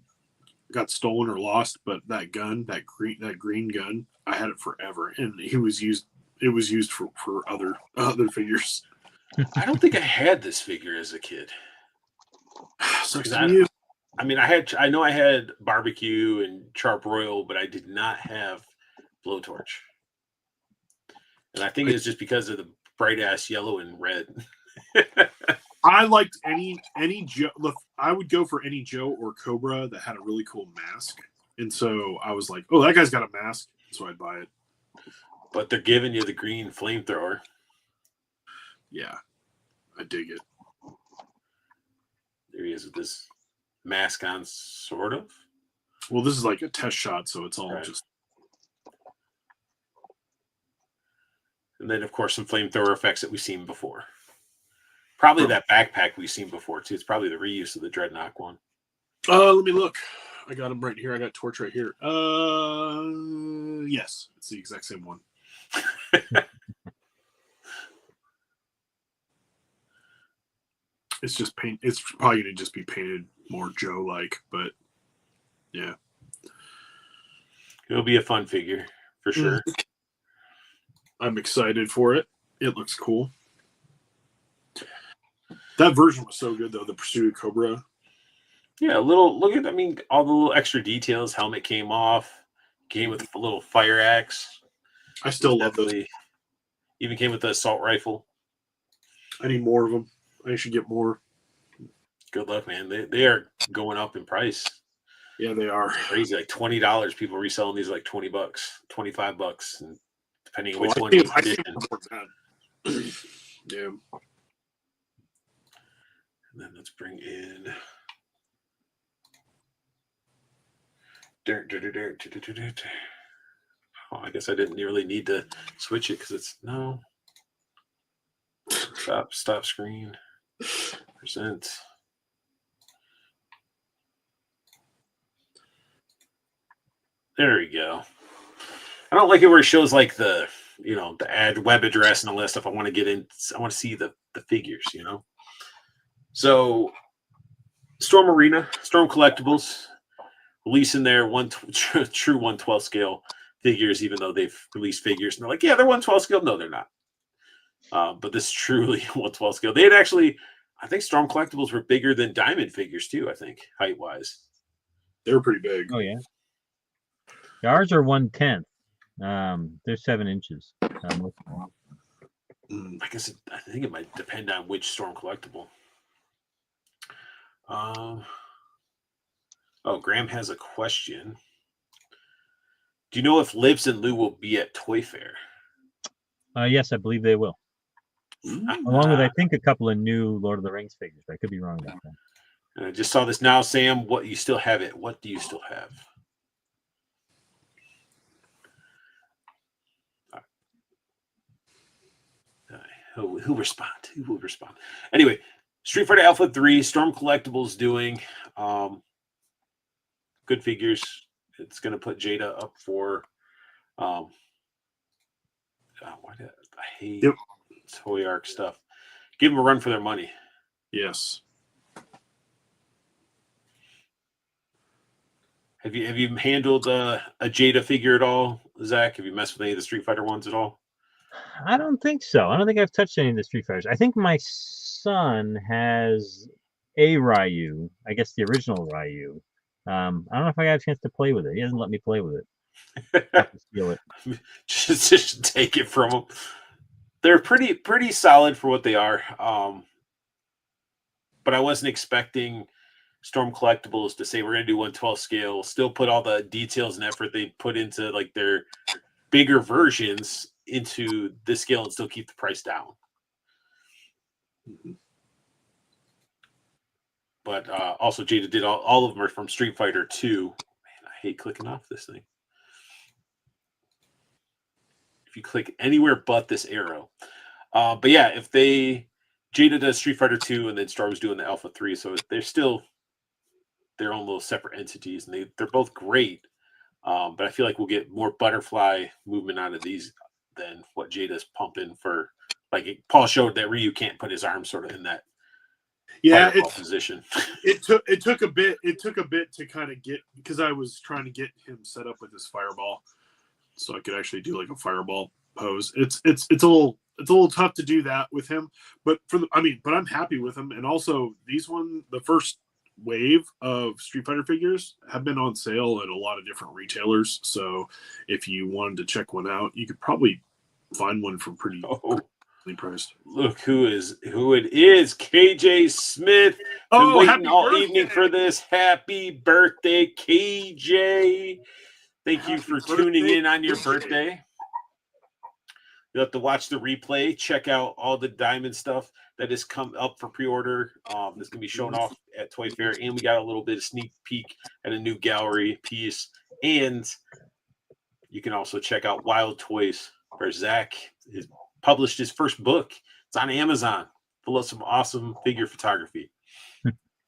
got stolen or lost, but that gun, that green gun, I had it forever, and it was used for other figures. I don't think I had this figure as a kid. Sucks to you. I mean, I know I had Barbecue and Char-Broil, but I did not have Blowtorch. And I think it's just because of the bright ass yellow and red. I liked any Joe. Look, I would go for any Joe or Cobra that had a really cool mask, and so I was like, "Oh, that guy's got a mask," so I'd buy it. But they're giving you the green flamethrower. Yeah, I dig it. There he is with this mask on, sort of. Well, this is like a test shot, so it's all right. just. And then, of course, some flamethrower effects that we've seen before. Probably that backpack we've seen before, too. It's probably the reuse of the Dreadnought one. Let me look. I got him right here. I got Torch right here. Yes, it's the exact same one. It's just paint. It's probably going to just be painted more Joe-like, but yeah. It'll be a fun figure, for sure. I'm excited for it. It looks cool. That version was so good, though. The Pursuit of Cobra. Yeah, all the little extra details. Helmet came off. Came with a little fire axe. I still love those. Even came with the assault rifle. I need more of them. I should get more. Good luck, man. They are going up in price. Yeah, they are Crazy, like $20. People reselling these like $20, $25, and depending on which one. I think yeah. And then let's bring in. Oh, I guess I didn't really need to switch it because it's no. Stop screen. Present. There we go. I don't like it where it shows like the ad web address and all that stuff. I want to get in. I want to see the figures, So Storm Arena, Storm Collectibles, releasing their true 1/12 scale figures, even though they've released figures and they're like, yeah, they're 1/12 scale. No, they're not. But this is truly 1/12 scale. They had actually, I think Storm Collectibles were bigger than Diamond figures too, I think, height wise. They were pretty big. Oh yeah. Ours are 1/10. They're 7 inches. I guess I think it might depend on which Storm Collectible. Graham has a question. Do you know if Libs and Lou will be at Toy Fair? Yes, I believe they will. Along with, I think, a couple of new Lord of the Rings figures. I could be wrong about that. And I just saw this now, Sam. What you still have it? What do you still have? Who will respond? Who will respond? Anyway, Street Fighter Alpha 3, Storm Collectibles doing good figures. It's going to put Jada up for. I hate Toy Arc stuff. Give them a run for their money. Yes. Have you handled a Jada figure at all, Zach? Have you messed with any of the Street Fighter ones at all? I don't think so. I don't think I've touched any of the Street Fighters. I think my son has a Ryu. I guess the original Ryu. I don't know if I got a chance to play with it. He hasn't let me play with it. I have to steal it. just take it from them. They're pretty solid for what they are. But I wasn't expecting Storm Collectibles to say we're going to do 1/12 scale, still put all the details and effort they put into like their bigger versions into this scale and still keep the price down. But also Jada did all of them are from Street Fighter 2. Man, I hate clicking off this thing. If you click anywhere but this arrow. But yeah, if Jada does Street Fighter 2 and then Storm's doing the Alpha 3, so they're still their own little separate entities, and they're both great. But I feel like we'll get more butterfly movement out of these than what Jada's pumping for. Like Paul showed that Ryu can't put his arm sort of in that position. It took a bit to kind of get, because I was trying to get him set up with his fireball, so I could actually do like a fireball pose. It's a little tough to do that with him, but I'm happy with him. And also the first wave of Street Fighter figures have been on sale at a lot of different retailers. So if you wanted to check one out, you could probably find one for pretty priced. Look who it is. KJ Smith. Been waiting all evening for this. Happy birthday, KJ. Thank you for tuning in on your birthday. You'll have to watch the replay. Check out all the Diamond stuff that has come up for pre-order. This can be shown off at Toy Fair. And we got a little bit of sneak peek at a new gallery piece. And you can also check out Wild Toys, where Zach has published his first book. It's on Amazon, full of some awesome figure photography.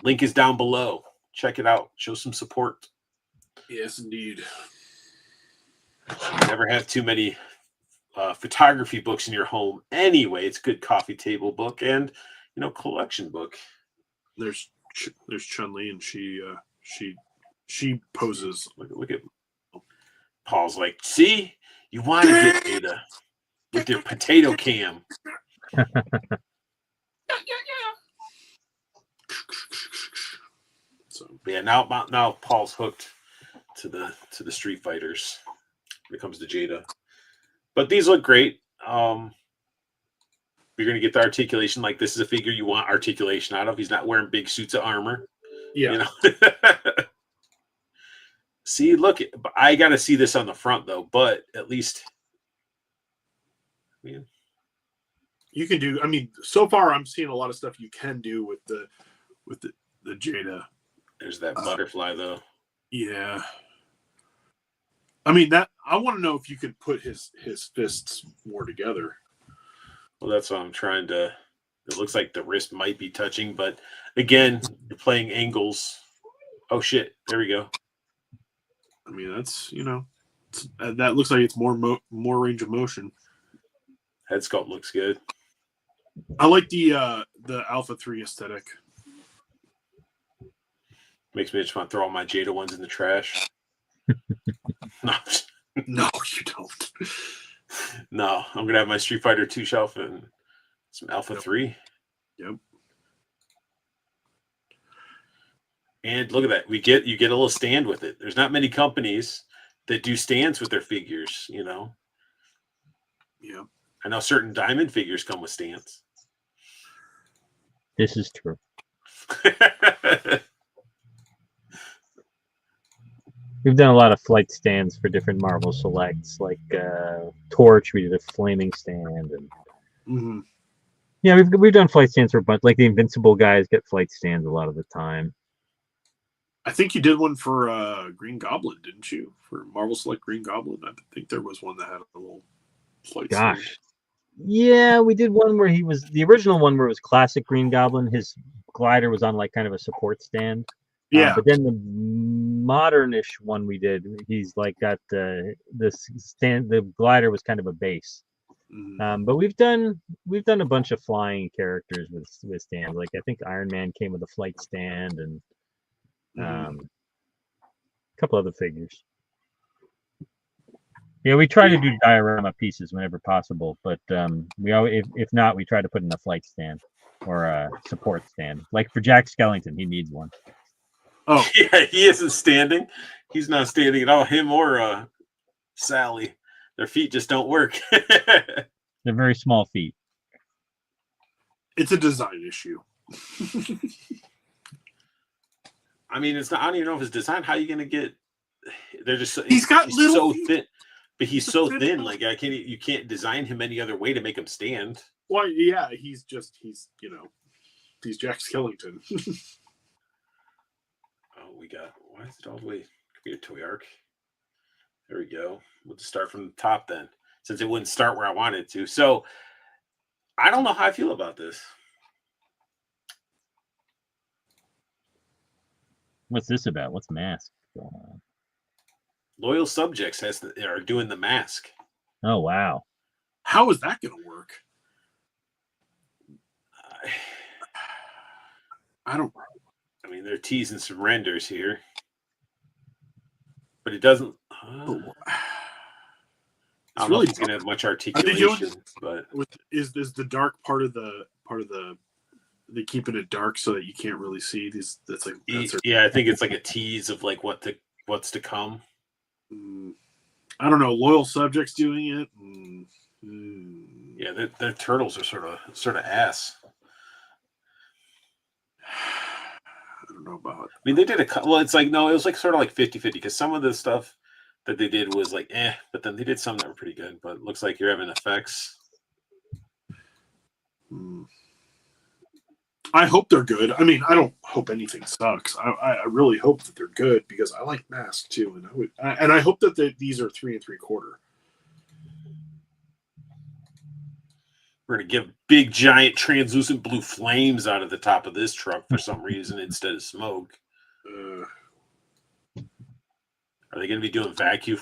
Link is down below. Check it out. Show some support. Yes, indeed. Never have too many photography books in your home anyway. It's a good coffee table book and collection book. There's Chun-Li, and she poses. Look at Paul's like, see, you want to get data with your potato cam. So yeah, now Paul's hooked to the Street Fighters when it comes to Jada. But these look great. You're gonna get the articulation. Like this is a figure you want articulation out of. He's not wearing big suits of armor. Yeah. You know. See, look, I got to see this on the front though. But at least, you can do. I mean, so far I'm seeing a lot of stuff you can do with the Jada. There's that butterfly though. Yeah. I mean that I want to know if you could put his fists more together. Well, that's what I'm trying to. It looks like the wrist might be touching, but again, you're playing angles. Oh shit! There we go. I mean, that's that looks like it's more range of motion. Head sculpt looks good. I like the Alpha 3 aesthetic. Makes me just want to throw all my Jada ones in the trash. No, No, you don't. no, I'm gonna have my Street Fighter 2 shelf and some Alpha 3. Yep. And look at that. You get a little stand with it. There's not many companies that do stands with their figures, you know. Yeah. I know certain Diamond figures come with stands. This is true. We've done a lot of flight stands for different Marvel selects, like Torch. We did a flaming stand, and yeah, we've done flight stands for a bunch. Like the Invincible guys get flight stands a lot of the time. I think you did one for Green Goblin, didn't you? For Marvel Select Green Goblin, I think there was one that had a little flight stand. Gosh, yeah, we did one where he was the original one where it was classic Green Goblin. His glider was on like kind of a support stand. Yeah, but then the modernish one we did, he's like got the stand. The glider was kind of a base. But we've done a bunch of flying characters with stands. Like I think Iron Man came with a flight stand, and a couple other figures. Yeah, we try to do diorama pieces whenever possible, but we always, if not, we try to put in a flight stand or a support stand. Like for Jack Skellington, he needs one. Oh yeah, he isn't standing. He's not standing at all. Him or Sally, their feet just don't work. They're very small feet. It's a design issue. I mean, it's not. I don't even know if it's design. How are you going to get? They're just. He's little so feet. thin, but he's so thin. Like you can't design him any other way to make him stand. Well, yeah, he's Jack Skellington. Oh, why is it all the way? Computer Toy Arc. There we go. We'll just start from the top then, since it wouldn't start where I wanted to. So I don't know how I feel about this. What's this about? What's Mask? Loyal Subjects are doing the Mask. Oh wow! How is that going to work? I don't. I mean, they're teasing some renders here, but it doesn't. I don't know if it's going to have much articulation. But is the dark part of the they keeping it dark so that you can't really see these? Yeah, I think it's like a tease of like what's to come. I don't know. Loyal Subjects doing it. Yeah, their turtles are sort of ass. I don't know about it. I mean, they did it's like, no, it was like sort of like 50-50 because some of the stuff that they did was like, but then they did some that were pretty good. But it looks like you're having effects. I hope they're good. I mean, I don't hope anything sucks. I really hope that they're good because I like Mask too, and I hope that these are 3 3/4. We're going to give big, giant, translucent blue flames out of the top of this truck for some reason instead of smoke. Are they going to be doing vacuum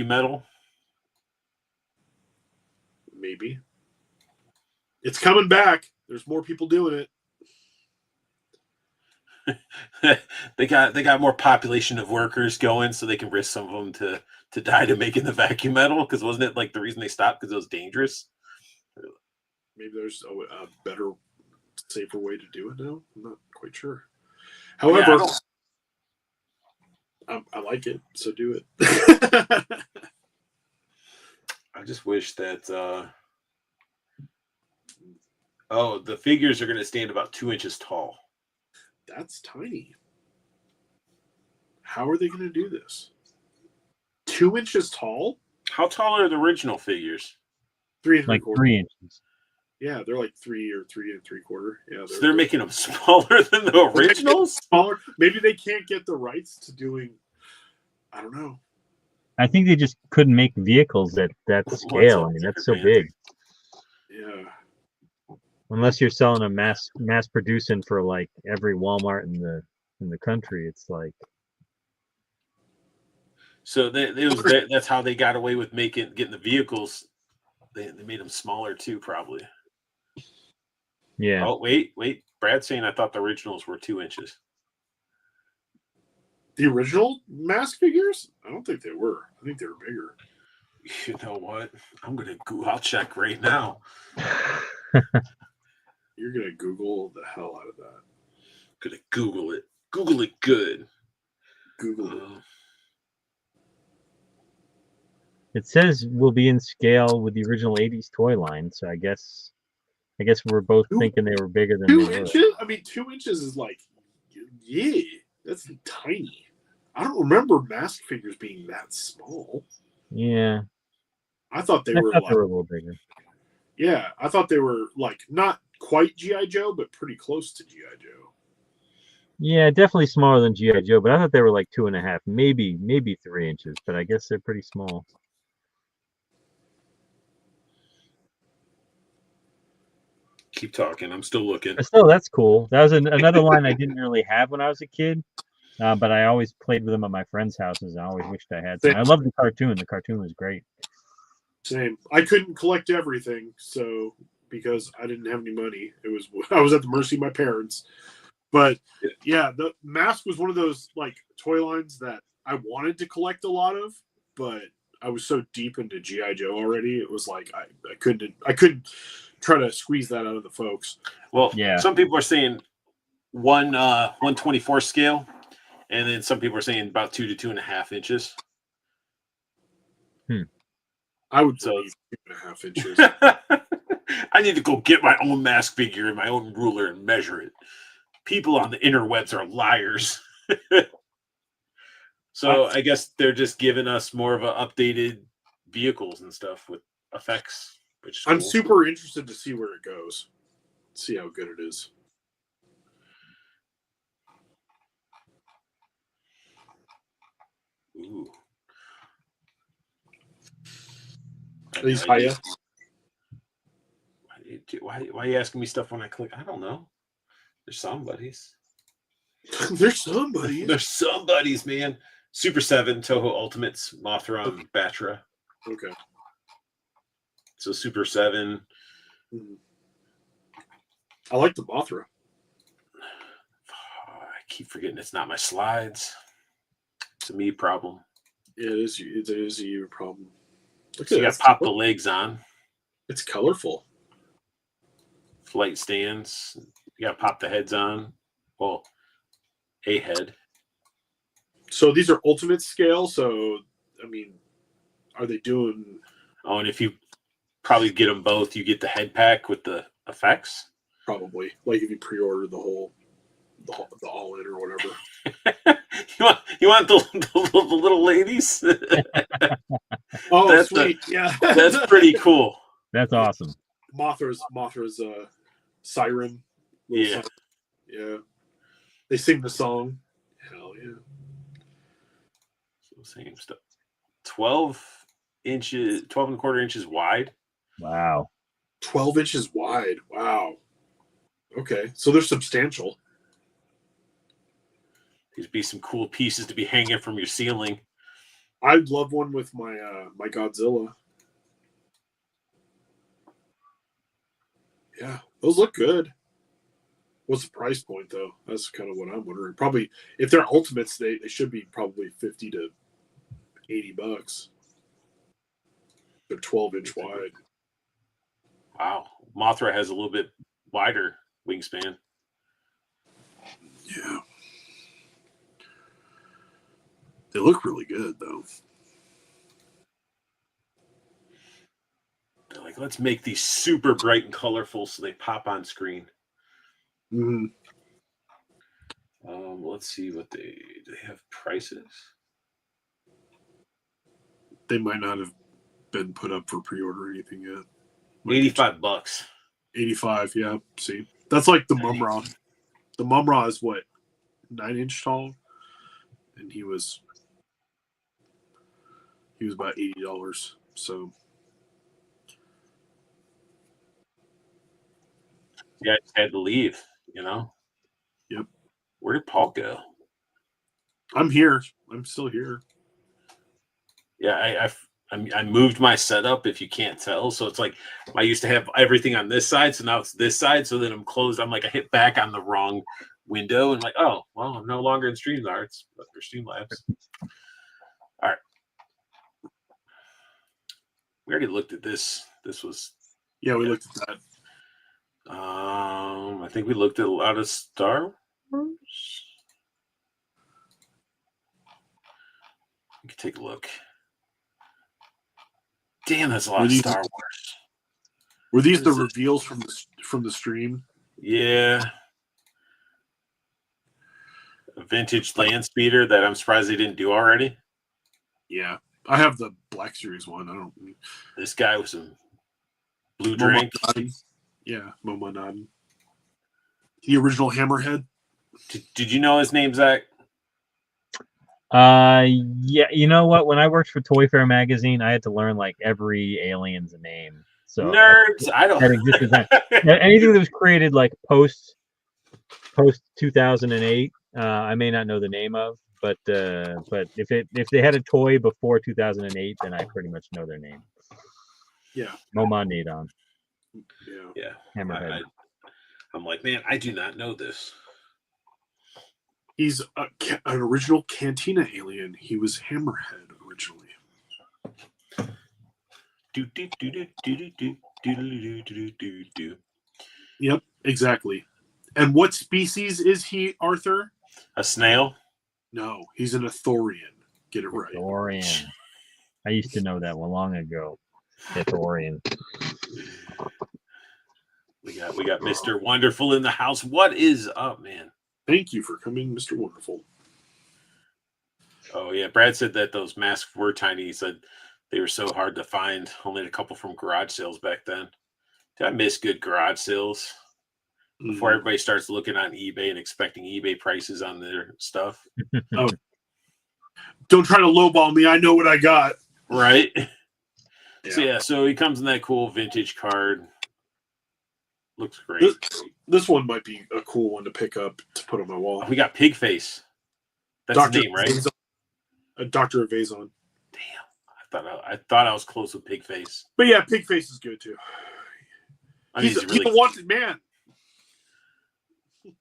metal? Maybe. It's coming back. There's more people doing it. they got more population of workers going, so they can risk some of them to die to making the vacuum metal. Because wasn't it like the reason they stopped because it was dangerous? Maybe there's a better, safer way to do it now. I'm not quite sure. However, I like it, so do it. I just wish that Oh, the figures are going to stand about 2 inches tall. That's tiny. How are they going to do this? 2 inches tall? How tall are the original figures? 3 and Like 3/4. 3 inches. Yeah, they're like 3 or 3 3/4. Yeah, So they're making them smaller than the originals? smaller. Maybe they can't get the rights to doing. I don't know. I think they just couldn't make vehicles at that What's scale. up I mean, there, that's so man? big. Yeah. Unless you're selling a mass producing for like every Walmart in the country, it's like So that's how they got away with getting the vehicles. They made them smaller too, probably. yeah. Oh, wait. Brad's saying I thought the originals were 2 inches. The original mask figures? I don't think they were. I think they were bigger. You know what? I'll check right now. You're gonna Google the hell out of that. Gonna Google it. Google it good. Google it. It says will be in scale with the original '80s toy line, so I guess we're both thinking they were bigger than they 2 were. inches? I mean, 2 inches is like, yeah, that's tiny. I don't remember mask figures being that small. Yeah, I thought they I were thought like, they were a little bigger. yeah, I thought they were like not quite GI Joe, but pretty close to GI Joe. Yeah, definitely smaller than GI Joe, but I thought they were like 2.5, maybe 3 inches. But I guess they're pretty small. Keep talking. I'm still looking. But still, that's cool. That was another line I didn't really have when I was a kid, but I always played with them at my friends' houses. I always wished I had some. I love the cartoon. The cartoon was great. Same. I couldn't collect everything, so because I didn't have any money, I was at the mercy of my parents. But yeah, the mask was one of those like toy lines that I wanted to collect a lot of, but I was so deep into GI Joe already. It was like I couldn't try to squeeze that out of the folks. Well, Yeah. Some people are saying 1/24 scale, and then some people are saying about 2 to 2.5 inches. I would So believe 2.5 inches. I need to go get my own mask figure and my own ruler and measure it. People on the interwebs are liars. So I guess they're just giving us more of a updated vehicles and stuff with effects, which is I'm cool. super interested to see where it goes. See how good it is. Ooh. These higher. Why are you asking me stuff when I click? I don't know. There's somebody's. There's somebody. There's somebody's, man. Super 7, Toho Ultimates, Mothra, and Batra. Okay. So Super 7. I like the Mothra. I keep forgetting it's not my slides. It's a me problem. Yeah, it is a you problem. Look So you got to pop the legs on. It's colorful. Flight stands. You got to pop the heads on. Well, a head. So these are ultimate scale. So, I mean, are they doing? Oh, and if you probably get them both, you get the head pack with the effects. Probably. Like if you pre-order the all-in or whatever. you want the little ladies? Oh, that's sweet. Yeah. That's pretty cool. That's awesome. Mothra's siren. Yeah. Siren. Yeah. They sing the song. Hell yeah. So same stuff. 12 1/4 inches wide. Wow. 12 inches wide. Wow. Okay. So they're substantial. There'd be some cool pieces to be hanging from your ceiling. I'd love one with my my Godzilla. Yeah, those look good. What's the price point though? That's kind of what I'm wondering. Probably if they're ultimates, they should be probably $50 to $80. They're 12-inch wide. Wow. Mothra has a little bit wider wingspan. Yeah. They look really good though. They're like let's make these super bright and colorful so they pop on screen. Mm-hmm. Let's see what do they have prices. They might not have been put up for pre-order or anything yet. $85. 85, yeah. See, that's like the Mum-Ra. The Mum-Ra is what, 9-inch tall, and he was about $80. So You guys had to leave, you know. Yep. Where did Paul go? I'm here. I'm still here. Yeah, I moved my setup, if you can't tell. So it's like I used to have everything on this side, so now it's this side. So then I'm closed. I'm like, I hit back on the wrong window and like, oh, well, I'm no longer in StreamYards, but for Streamlabs. All right. We already looked at this. This was Yeah, we looked at that. I think we looked at a lot of Star Wars. We could take a look. Damn, that's a lot of Star Wars. Were these the reveals from the stream? Yeah. A vintage land speeder that I'm surprised they didn't do already. Yeah. I have the Black Series one. I don't. This guy with some blue drink. Yeah, Momonad. The original Hammerhead. Did you know his name, Zach? Yeah, you know what? When I worked for Toy Fair magazine, I had to learn like every alien's name. So nerds, I don't. Anything that was created like post 2008, I may not know the name of, but if they had a toy before 2008, then I pretty much know their name. Yeah, Momonadon. Yeah. Hammerhead. I'm like, man, I do not know this. He's an original Cantina alien. He was Hammerhead originally. Yep, exactly. And what species is he, Arthur? A snail? No, he's an Ithorian. Get it right. Ithorian. I used to know that one long ago. Ithorian. We got Mr. Wonderful in the house. What is up, man? Thank you for coming, Mr. Wonderful. Oh yeah, Brad said that those masks were tiny. He said they were so hard to find. Only a couple from garage sales back then. Did I miss good garage sales? Before everybody starts looking on eBay and expecting eBay prices on their stuff. Oh. Don't try to lowball me. I know what I got. Right? Yeah. So he comes in that cool vintage card. Looks great. This one might be a cool one to pick up to put on my wall. We got Pigface. That's Dr. his name, right? Dr. Evazon. Damn. I thought I was close with Pigface. But yeah, Pigface is good too. He's a wanted man. And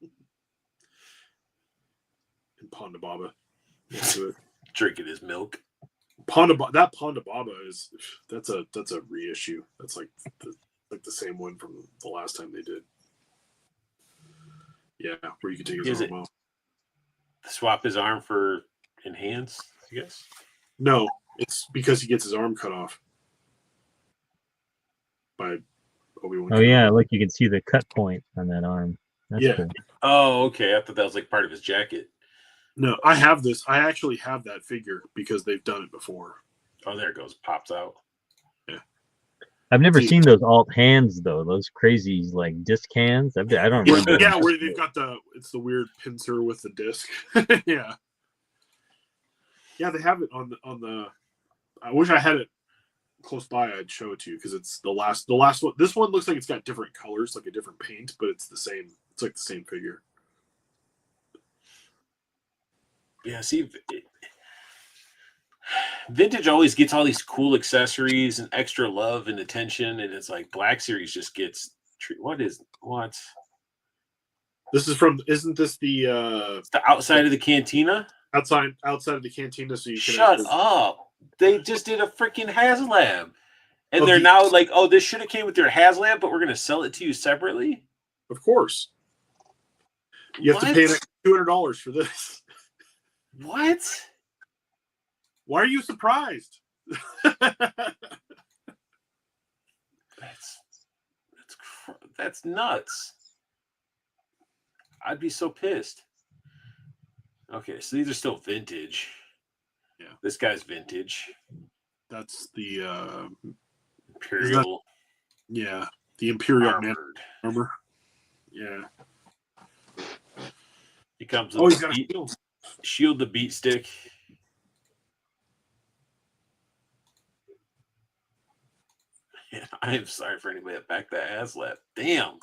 Ponda Baba. Drinking his milk. That Ponda Baba that's a reissue. That's like the same one from the last time they did. Yeah, where you can take his arm off. Swap his arm for enhance, I guess? No, it's because he gets his arm cut off by Obi-Wan. Oh yeah, look, you can see the cut point on that arm. That's cool. Oh, okay. I thought that was like part of his jacket. No, I have this. I actually have that figure because they've done it before. Oh, there it goes. Pops out. Yeah. I've never seen those alt hands though. Those crazy like disc hands. I don't remember. Yeah, where they've got it's the weird pincer with the disc. Yeah. Yeah, they have it on the. I wish I had it close by. I'd show it to you because it's the last one. This one looks like it's got different colors, like a different paint, but it's the same. It's like the same figure. Yeah, see, vintage always gets all these cool accessories and extra love and attention, and it's like Black Series just gets what? This is from. Isn't this the? It's the outside of the cantina. Outside of the cantina, so you can. Shut up! They just did a freaking HasLab, and they're now like, oh, this should have came with your HasLab, but we're gonna sell it to you separately. Of course. You have to pay $200 for this. What? Why are you surprised? That's nuts. I'd be so pissed. Okay, so these are still vintage. Yeah. This guy's vintage. That's the Imperial. The Imperial man. Armored. Remember? Yeah. He comes Oh, with he's got a shield. Shield the beat stick. Yeah, I am sorry for anybody that backed that HasLab. Damn.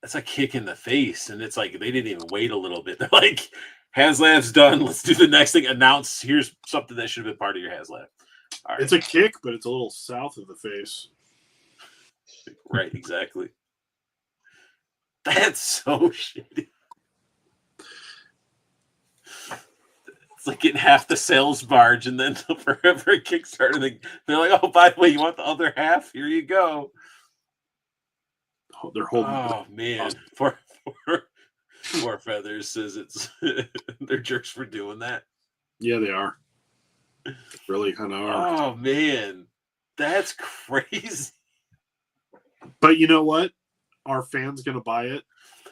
That's a kick in the face. And it's like they didn't even wait a little bit. They're like, HasLab's done. Let's do the next thing. Announce here's something that should have been part of your HasLab. All right. It's a kick, but it's a little south of the face. Right, exactly. That's so shitty. It's like getting half the sales barge and then forever a Kickstarter. They're like, oh, by the way, you want the other half? Here you go. They're holding. Oh man, Four Feathers says it's they're jerks for doing that. Yeah, they are. Really kind of are. Oh man, that's crazy. But you know what? Are fans gonna buy it?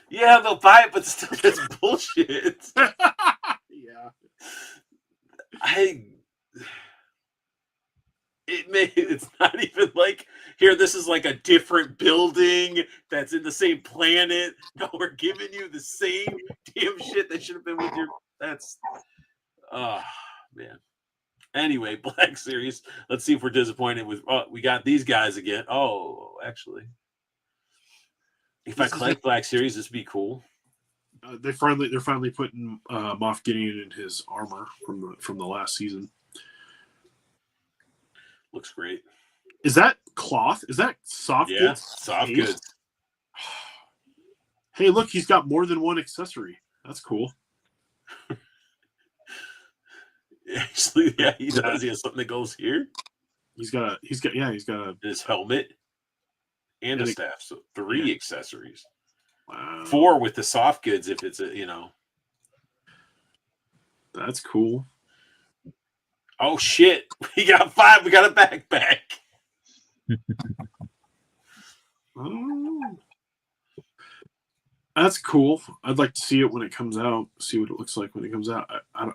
Yeah, they'll buy it, but still, that's bullshit. Yeah. It's not even like here. This is like a different building that's in the same planet. No, we're giving you the same damn shit that should have been with your. That's, oh man. Anyway, Black Series. Let's see if we're disappointed with. Oh, we got these guys again. Oh, actually, if I collect Black Series, this would be cool. They're finally putting Moff Gideon in his armor from the last season. Looks great. Is that cloth? Is that soft Yeah, goods? soft goods. Hey, look, he's got more than one accessory. That's cool. Actually, yeah, he does. He has something that goes here. He's got His helmet and a staff. So 3 accessories. Wow. 4 with the soft goods if it's That's cool. Oh shit. We got 5. We got a backpack. Oh. That's cool. I'd like to see it when it comes out. See what it looks like when it comes out. I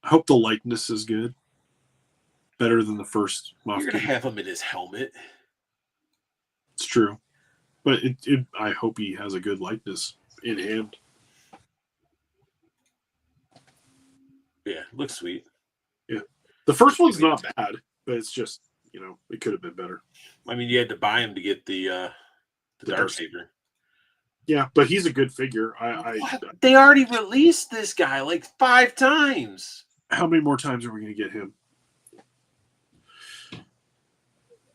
hope the likeness is good. Better than the first Moff You're gonna Gideon. have him in his helmet. It's true, but I hope he has a good likeness in hand. Yeah, looks sweet. Yeah, the first one's not bad, but it's just it could have been better. I mean, you had to buy him to get the Darksaber. Yeah, but he's a good figure. They already released this guy like 5 times. How many more times are we going to get him?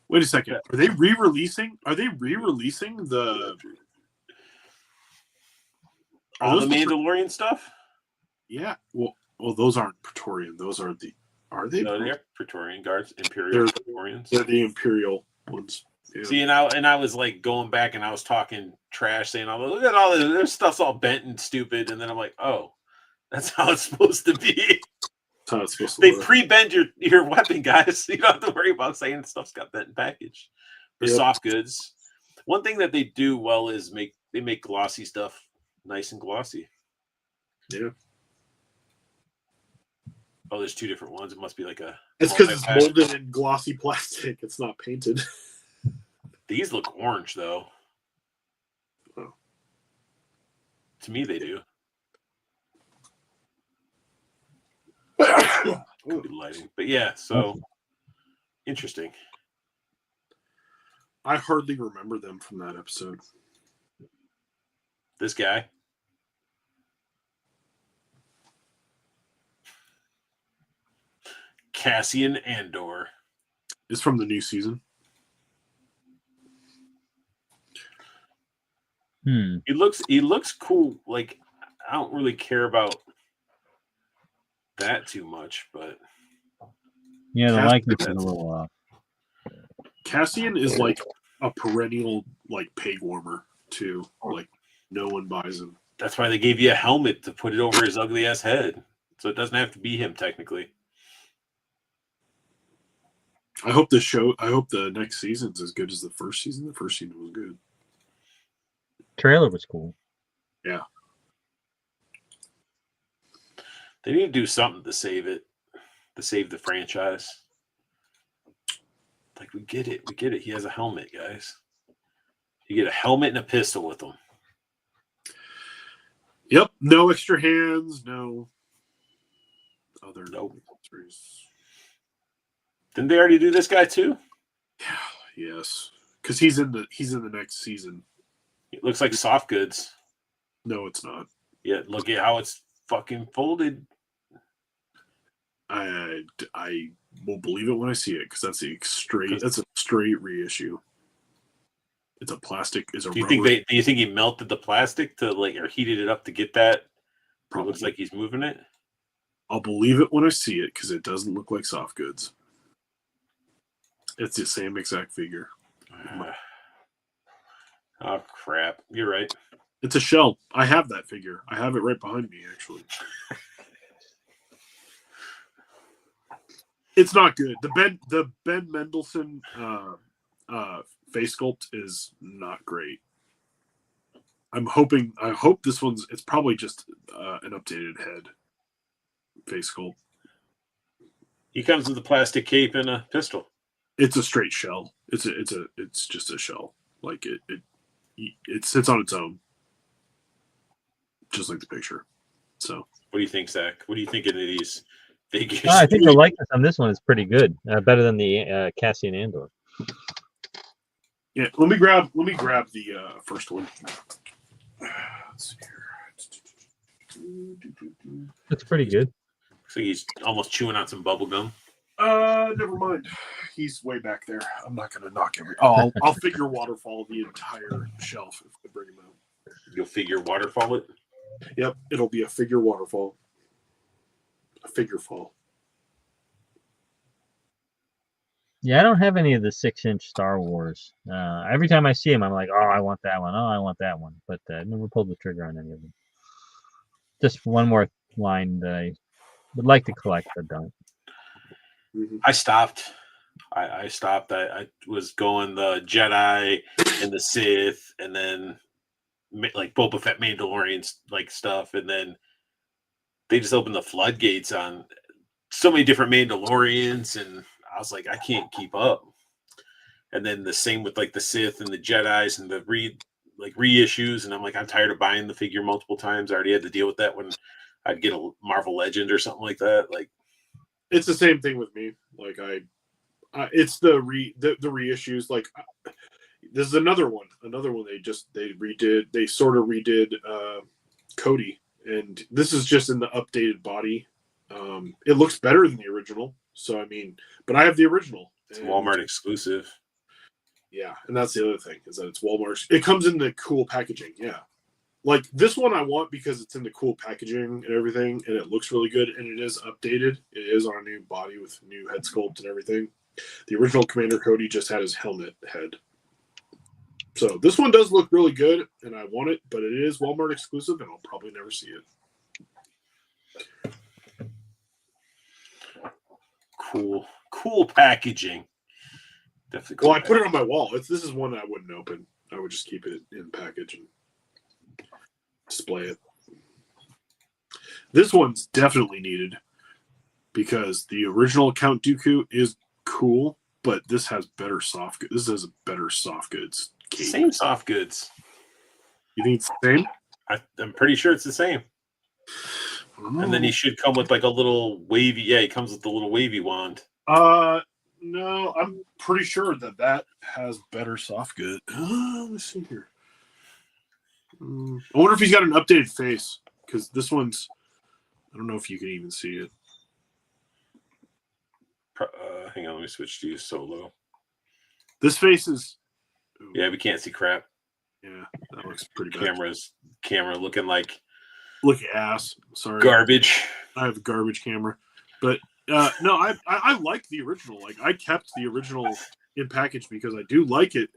Wait a second. Are they re-releasing? Are they re-releasing the? All the Mandalorian stuff? Yeah. Well, those aren't Praetorian. Those are the. Are they? No, they're Praetorian guards, Imperial Praetorians. They're the Imperial ones. Yeah. See, and I was like going back and I was talking trash, saying, look at all this. Their stuff's all bent and stupid. And then I'm like, oh, that's how it's supposed to be. That's how it's supposed to They work. pre-bend your weapon, guys. You don't have to worry about saying stuff's got bent and packaged. For soft goods. One thing that they do well is they make glossy stuff nice and glossy. Yeah. Oh, there's 2 different ones. It must be like a. It's because it's molded in glossy plastic. It's not painted. These look orange, though. Oh. To me, they do. Could be lighting, but yeah. So interesting. I hardly remember them from that episode. This guy. Cassian Andor. It's from the new season. He looks cool. Like, I don't really care about that too much, but yeah, the likeness is a little off. Cassian is like a perennial like peg warmer too. Like no one buys him. that's why they gave you a helmet to put it over his ugly ass head, so it doesn't have to be him technically. I hope the next season's as good as the first season. The first season was good. Trailer was cool. Yeah. They need to do something to save it, to save the franchise. Like, we get it. He has a helmet, guys. You get a helmet and a pistol with him. Yep. No extra hands. No other. Nope. Accessories. Didn't they already do this guy too? Yeah. Yes. Because he's in the next season. It looks like soft goods. No, it's not. Yeah, look at how it's fucking folded. I will believe it when I see it because that's a straight reissue. It's a plastic. It's a. Do you rubber. think do you think he melted the plastic to or heated it up to get that? It looks like he's moving it. I'll believe it when I see it because it doesn't look like soft goods. It's the same exact figure. Oh crap! You're right. It's a shell. I have that figure. I have it right behind me, actually. It's not good. The Ben Mendelsohn face sculpt is not great. I hope this one's. It's probably just an updated head face sculpt. He comes with a plastic cape and a pistol. It's a straight shell. It's just a shell. Like it sits on its own, just like the picture. So, what do you think, Zach? What do you think of these figures? I think the likeness on this one is pretty good. Better than the Cassian Andor. Yeah, let me grab the first one. Let's see here. Looks pretty good. Looks like he's almost chewing on some bubble gum. Never mind. He's way back there. I'm not gonna knock him. Oh, I'll figure waterfall the entire shelf if I bring him out. You'll figure waterfall it. Yep, it'll be a figure waterfall. A figure fall. Yeah, I don't have any of the 6-inch Star Wars. Every time I see them, I'm like, oh, I want that one. Oh, I want that one. But I never pulled the trigger on any of them. Just one more line that I would like to collect, but don't. Mm-hmm. I stopped. I stopped. I was going the Jedi and the Sith, and then like Boba Fett Mandalorian like stuff, and then they just opened the floodgates on so many different Mandalorians, and I was like, I can't keep up. And then the same with like the Sith and the Jedis and the reissues, and I'm like, I'm tired of buying the figure multiple times. I already had to deal with that when I'd get a Marvel Legend or something like that. Like, it's the same thing with me. Like it's the reissues. Like this is another one they redid. They sort of redid Cody, and this is just in the updated body. It looks better than the original. So I mean, but I have the original. It's Walmart exclusive. Yeah, and that's the other thing is that it's Walmart. It comes in the cool packaging. Yeah. Like this one I want because it's in the cool packaging and everything, and it looks really good, and it is updated. It is on a new body with new head sculpt and everything. The original Commander Cody just had his helmet head. So this one does look really good, and I want it, but it is Walmart exclusive, and I'll probably never see it. Cool packaging. Definitely cool. Well, I put it on my wall. This is one I wouldn't open. I would just keep it in package and display it. This one's definitely needed because the original Count Dooku is cool, but this has better soft goods. This has a better soft goods. Cape. Same soft goods. You think it's the same? I'm pretty sure it's the same. And then he should come with like a little wavy. Yeah, he comes with the little wavy wand. No, I'm pretty sure that has better soft goods. Let's see here. I wonder if he's got an updated face because this one's. I don't know if you can even see it. Hang on, let me switch to you solo. This face is. Ooh. Yeah, we can't see crap. Yeah, that looks pretty bad. Camera looking like. Look ass. Sorry. Garbage. I have a garbage camera, but no, I like the original. Like I kept the original in package because I do like it.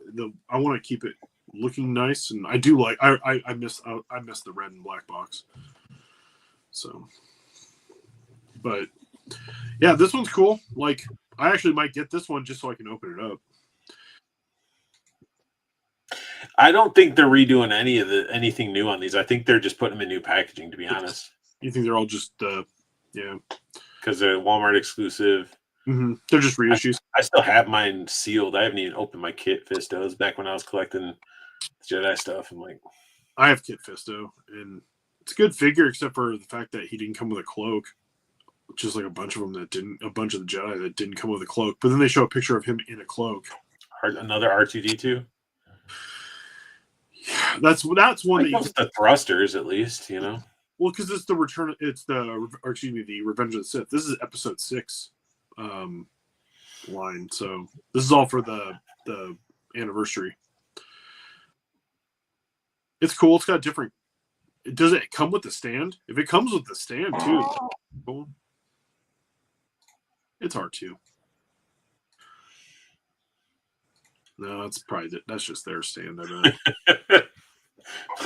I want to keep it looking nice, and I do like. I miss the red and black box. So, but yeah, this one's cool. Like I actually might get this one just so I can open it up. I don't think they're redoing anything new on these. I think they're just putting them in new packaging, to be honest. You think they're all just yeah, because they're Walmart exclusive. Mm-hmm. They're just reissues. I still have mine sealed. I haven't even opened my Kit Fistos back when I was collecting Jedi stuff. I'm like, I have Kit Fisto, and it's a good figure, except for the fact that he didn't come with a cloak. Just like a bunch of them that didn't, a bunch of the Jedi that didn't come with a cloak. But then they show a picture of him in a cloak. Another R2D2. Yeah, that's one that you the thrusters, at least, you know. Well, because it's the return. It's the Revenge of the Sith. This is episode 6 line. So this is all for the anniversary. It's cool. It's got different. Does it come with the stand? If it comes with the stand too, cool. It's R2. No, that's just their stand. I bet.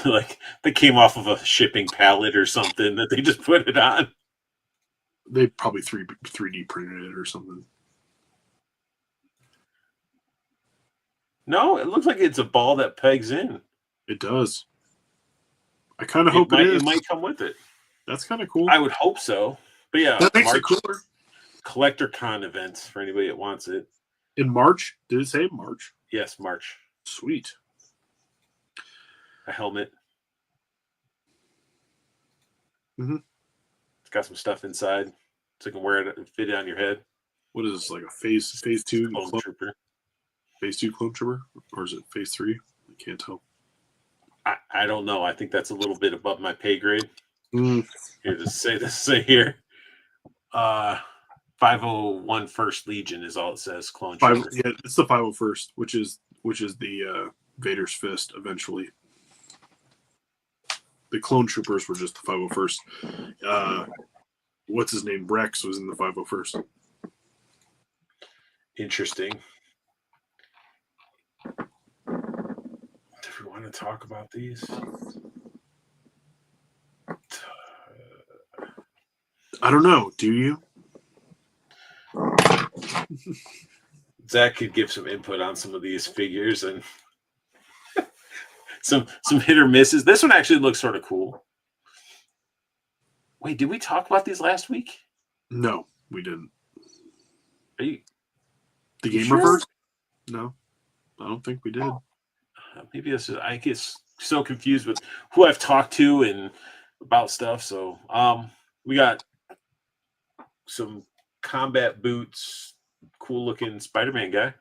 Like they came off of a shipping pallet or something that they just put it on. They probably 3D printed it or something. No, it looks like it's a ball that pegs in. It does. I kind of hope it is. It might come with it. That's kind of cool. I would hope so. But yeah, that makes it cooler. Collector Con events for anybody that wants it. In March? Did it say March? Yes, March. Sweet. A helmet. Mm-hmm. It's got some stuff inside, so you can wear it and fit it on your head. What is this, like a phase 2 clone trooper? Phase 2 clone trooper, or is it phase 3? I can't tell. I don't know. I think that's a little bit above my pay grade. Mm. Here, just say here. 501 First Legion is all it says. Clone trooper. Yeah, it's the 501st, which is the Vader's fist eventually. The clone troopers were just the 501st. What's his name? Rex was in the 501st. Interesting. Do we want to talk about these? I don't know. Do you? Zach could give some input on some of these figures and some hit or misses. This one actually looks sort of cool. Wait, did we talk about these last week? No, we didn't. Are you? The Game Reverse? No, I don't think we did. Maybe I get so confused with who I've talked to and about stuff. So, we got some combat boots, cool looking Spider-Man guy.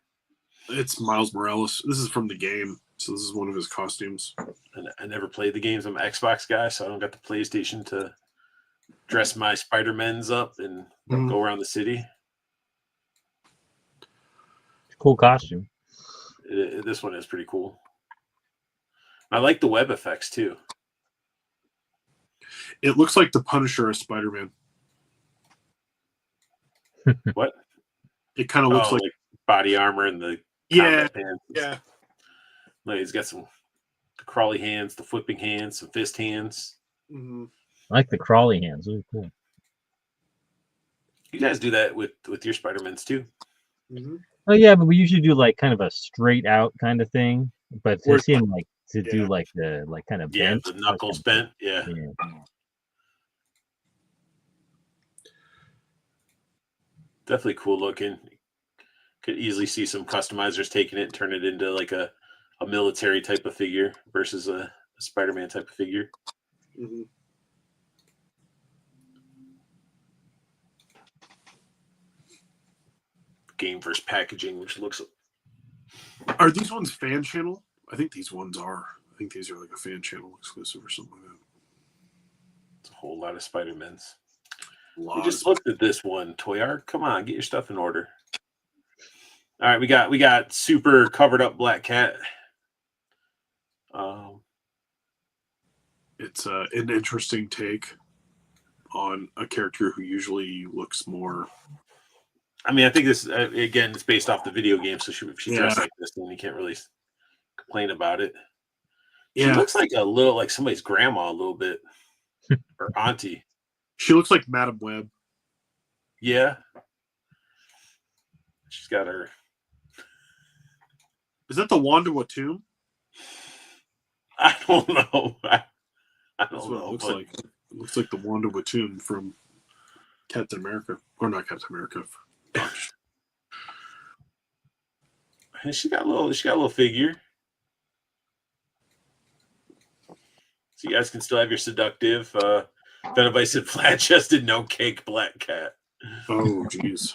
It's Miles Morales. This is from the game, so this is one of his costumes. And I never played the games. I'm an Xbox guy, so I don't got the PlayStation to dress my Spider-Mans up and go around the city. Cool costume. This one is pretty cool. I like the web effects too. It looks like the Punisher as Spider-Man. What? It kind of looks like body armor and the pants. Yeah. Like he's got the crawly hands, the flipping hands, some fist hands. Mm-hmm. I like the crawly hands. Really cool. You guys do that with your Spider-Mans too. Mm-hmm. Oh yeah, but we usually do like kind of a straight out kind of thing. But to see him like do like the kind of bent, the knuckles bent. Yeah. Definitely cool looking. Could easily see some customizers taking it and turn it into like a military type of figure versus a Spider-Man type of figure. Mm-hmm. Game versus packaging, which looks. Are these ones fan channel? I think these ones are. I think these are like a fan channel exclusive or something like that. It's a whole lot of Spider-Mans. We just looked at this one, Toyar. Come on, get your stuff in order. All right, we got super covered up Black Cat. It's an interesting take on a character who usually looks more. I mean, I think this again, it's based off the video game, so she dressed like this, and you can't really complain about it. She looks like a little like somebody's grandma, a little bit, or auntie. She looks like Madam Web. Yeah. She's got her. Is that the Wanda Watum? I don't know. I That's don't what know. it looks but like. It looks like the Wanda Watum from Captain America, or not Captain America. She got a little figure. So you guys can still have your seductive, Venomicid, flat-chested, no cake black cat. Oh, jeez.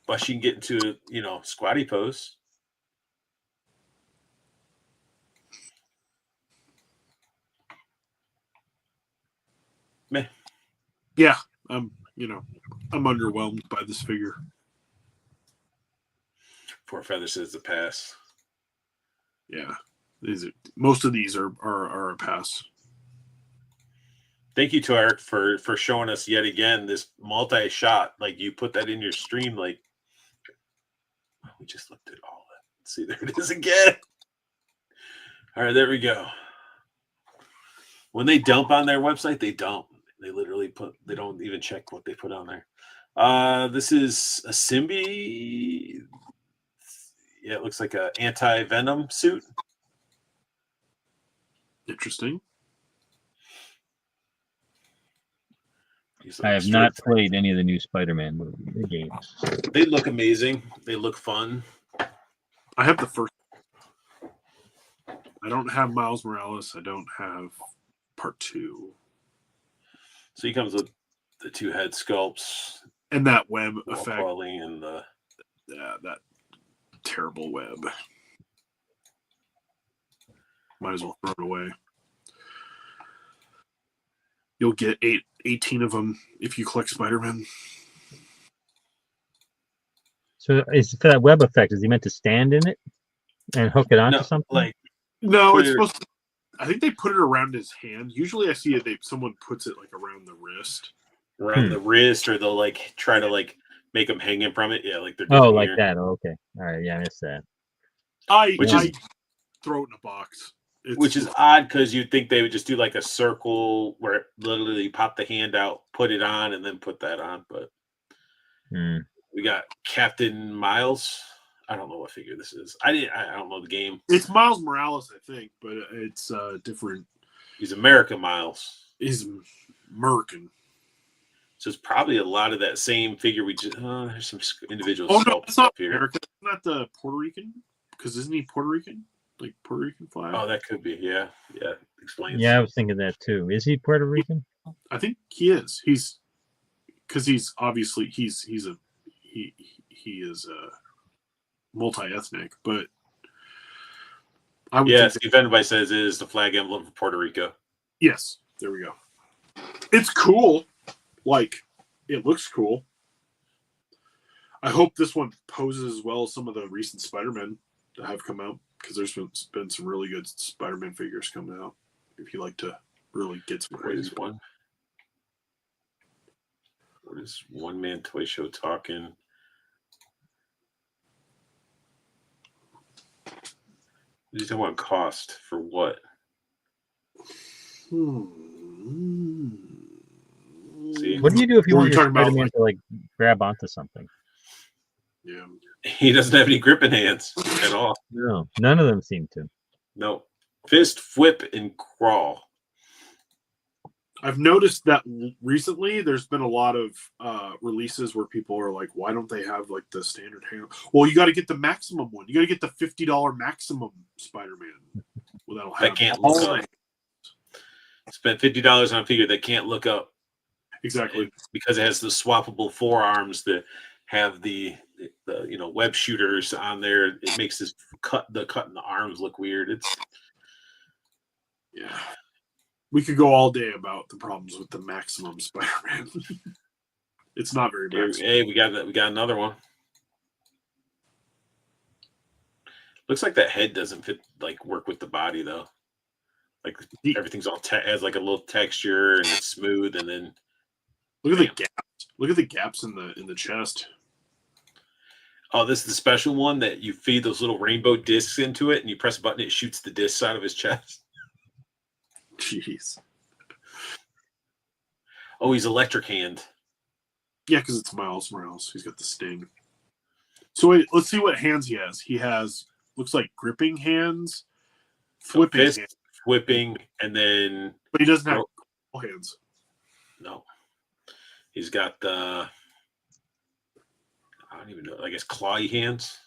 But she can get into squatty pose. Meh. Yeah, I'm underwhelmed by this figure. Four Feathers says the pass. Yeah, most of these are a pass. Thank you to Eric for showing us yet again this multi-shot. Like you put that in your stream. Like we just looked at all that. Let's see, there it is again. All right, there we go. When they dump on their website, they dump. They literally they don't even check what they put on there. This is a Symbi. Yeah, it looks like an anti-venom suit. Interesting. I have not played any of the new Spider-Man games. They look amazing. They look fun. I have the first. I don't have Miles Morales. I don't have Part 2. So he comes with the 2 head sculpts and that web effect, and that terrible web. Might as well throw it away. You'll get 18 of them if you collect Spider-Man. So is for that web effect, is he meant to stand in it and hook it onto something? No, it's supposed to. I think they put it around his hand. Usually I see it, someone puts it like around the wrist. Around the wrist, or they'll try to make him hanging from it. Yeah, like they're doing like that. Oh, okay. All right. Yeah, I missed that. I throw it in a box. Which is odd because you'd think they would just do like a circle where literally pop the hand out, put it on, and then put that on. But we got Captain Miles. I don't know what figure this is. I don't know the game. It's Miles Morales, I think, but it's different. He's American Miles. He's American. So it's probably a lot of that same figure. We just there's some individual. Oh no, it's not American. It's not the Puerto Rican, because isn't he Puerto Rican? Like Puerto Rican flag? Oh, that could be. Yeah. Explains. Yeah, I was thinking that too. Is he Puerto Rican? I think he is. He's obviously he is a multi-ethnic, but I would if anybody says it is the flag emblem for Puerto Rico. Yes, there we go. It's cool. Like, it looks cool. I hope this one poses as well as some of the recent Spider-Man that have come out, because there's been some really good Spider-Man figures coming out. If you like to really get some crazy one. What is One Man Toy Show talking? What are you talking about cost for what? See? What do you do if you want your Spider-Man to grab onto something? Yeah. He doesn't have any gripping hands at all. No, none of them seem to. No. Fist, whip, and crawl. I've noticed that recently there's been a lot of releases where people are like, why don't they have the standard hand? Well, you got to get the maximum one. You got to get the $50 maximum Spider-Man. Well, that can't look up. Spend $50 on a figure that can't look up. Exactly. Because it has the swappable forearms that have the web shooters on there. It makes the cut in the arms look weird. Yeah. We could go all day about the problems with the maximum Spider-Man. It's not very maximum. Hey, we got another one. Looks like that head doesn't fit work with the body though. Everything's all has a little texture and it's smooth, and then look at the gaps. Look at the gaps in the chest. Oh, this is the special one that you feed those little rainbow discs into it, and you press a button, it shoots the discs out of his chest. Jeez. Oh, he's electric hand. Yeah, because it's Miles Morales. He's got the sting. So wait, let's see what hands he has. He has looks like gripping hands, flipping fist, hands, flipping, and then but he doesn't have hands. no. He's got the I don't even know. I guess clawy hands.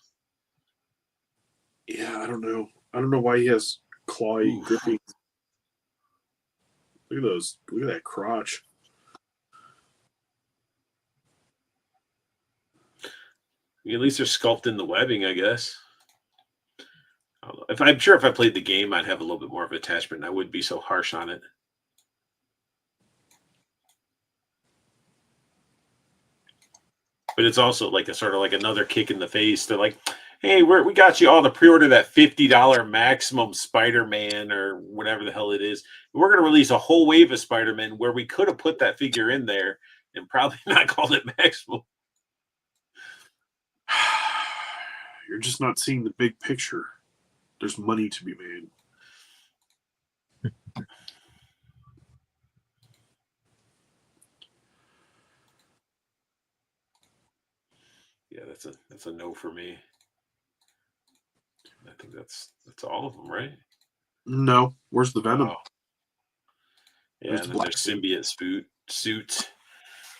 Yeah, I don't know. I don't know why he has clawy Oof. gripping. Look at those. Look at that crotch. At least they're sculpting the webbing, I guess. I don't know. I'm sure if I played the game, I'd have a little bit more of attachment, and I wouldn't be so harsh on it. But it's also like a sort of like another kick in the face. They're like, "Hey, we got you all to pre-order that $50 maximum Spider-Man or whatever the hell it is. We're going to release a whole wave of Spider-Man where we could have put that figure in there and probably not called it maximum." You're just not seeing the big picture. There's money to be made. Yeah, that's a no for me. I think that's all of them, right? No, where's the Venom? Oh. Yeah, There's and the then there's black symbiote suit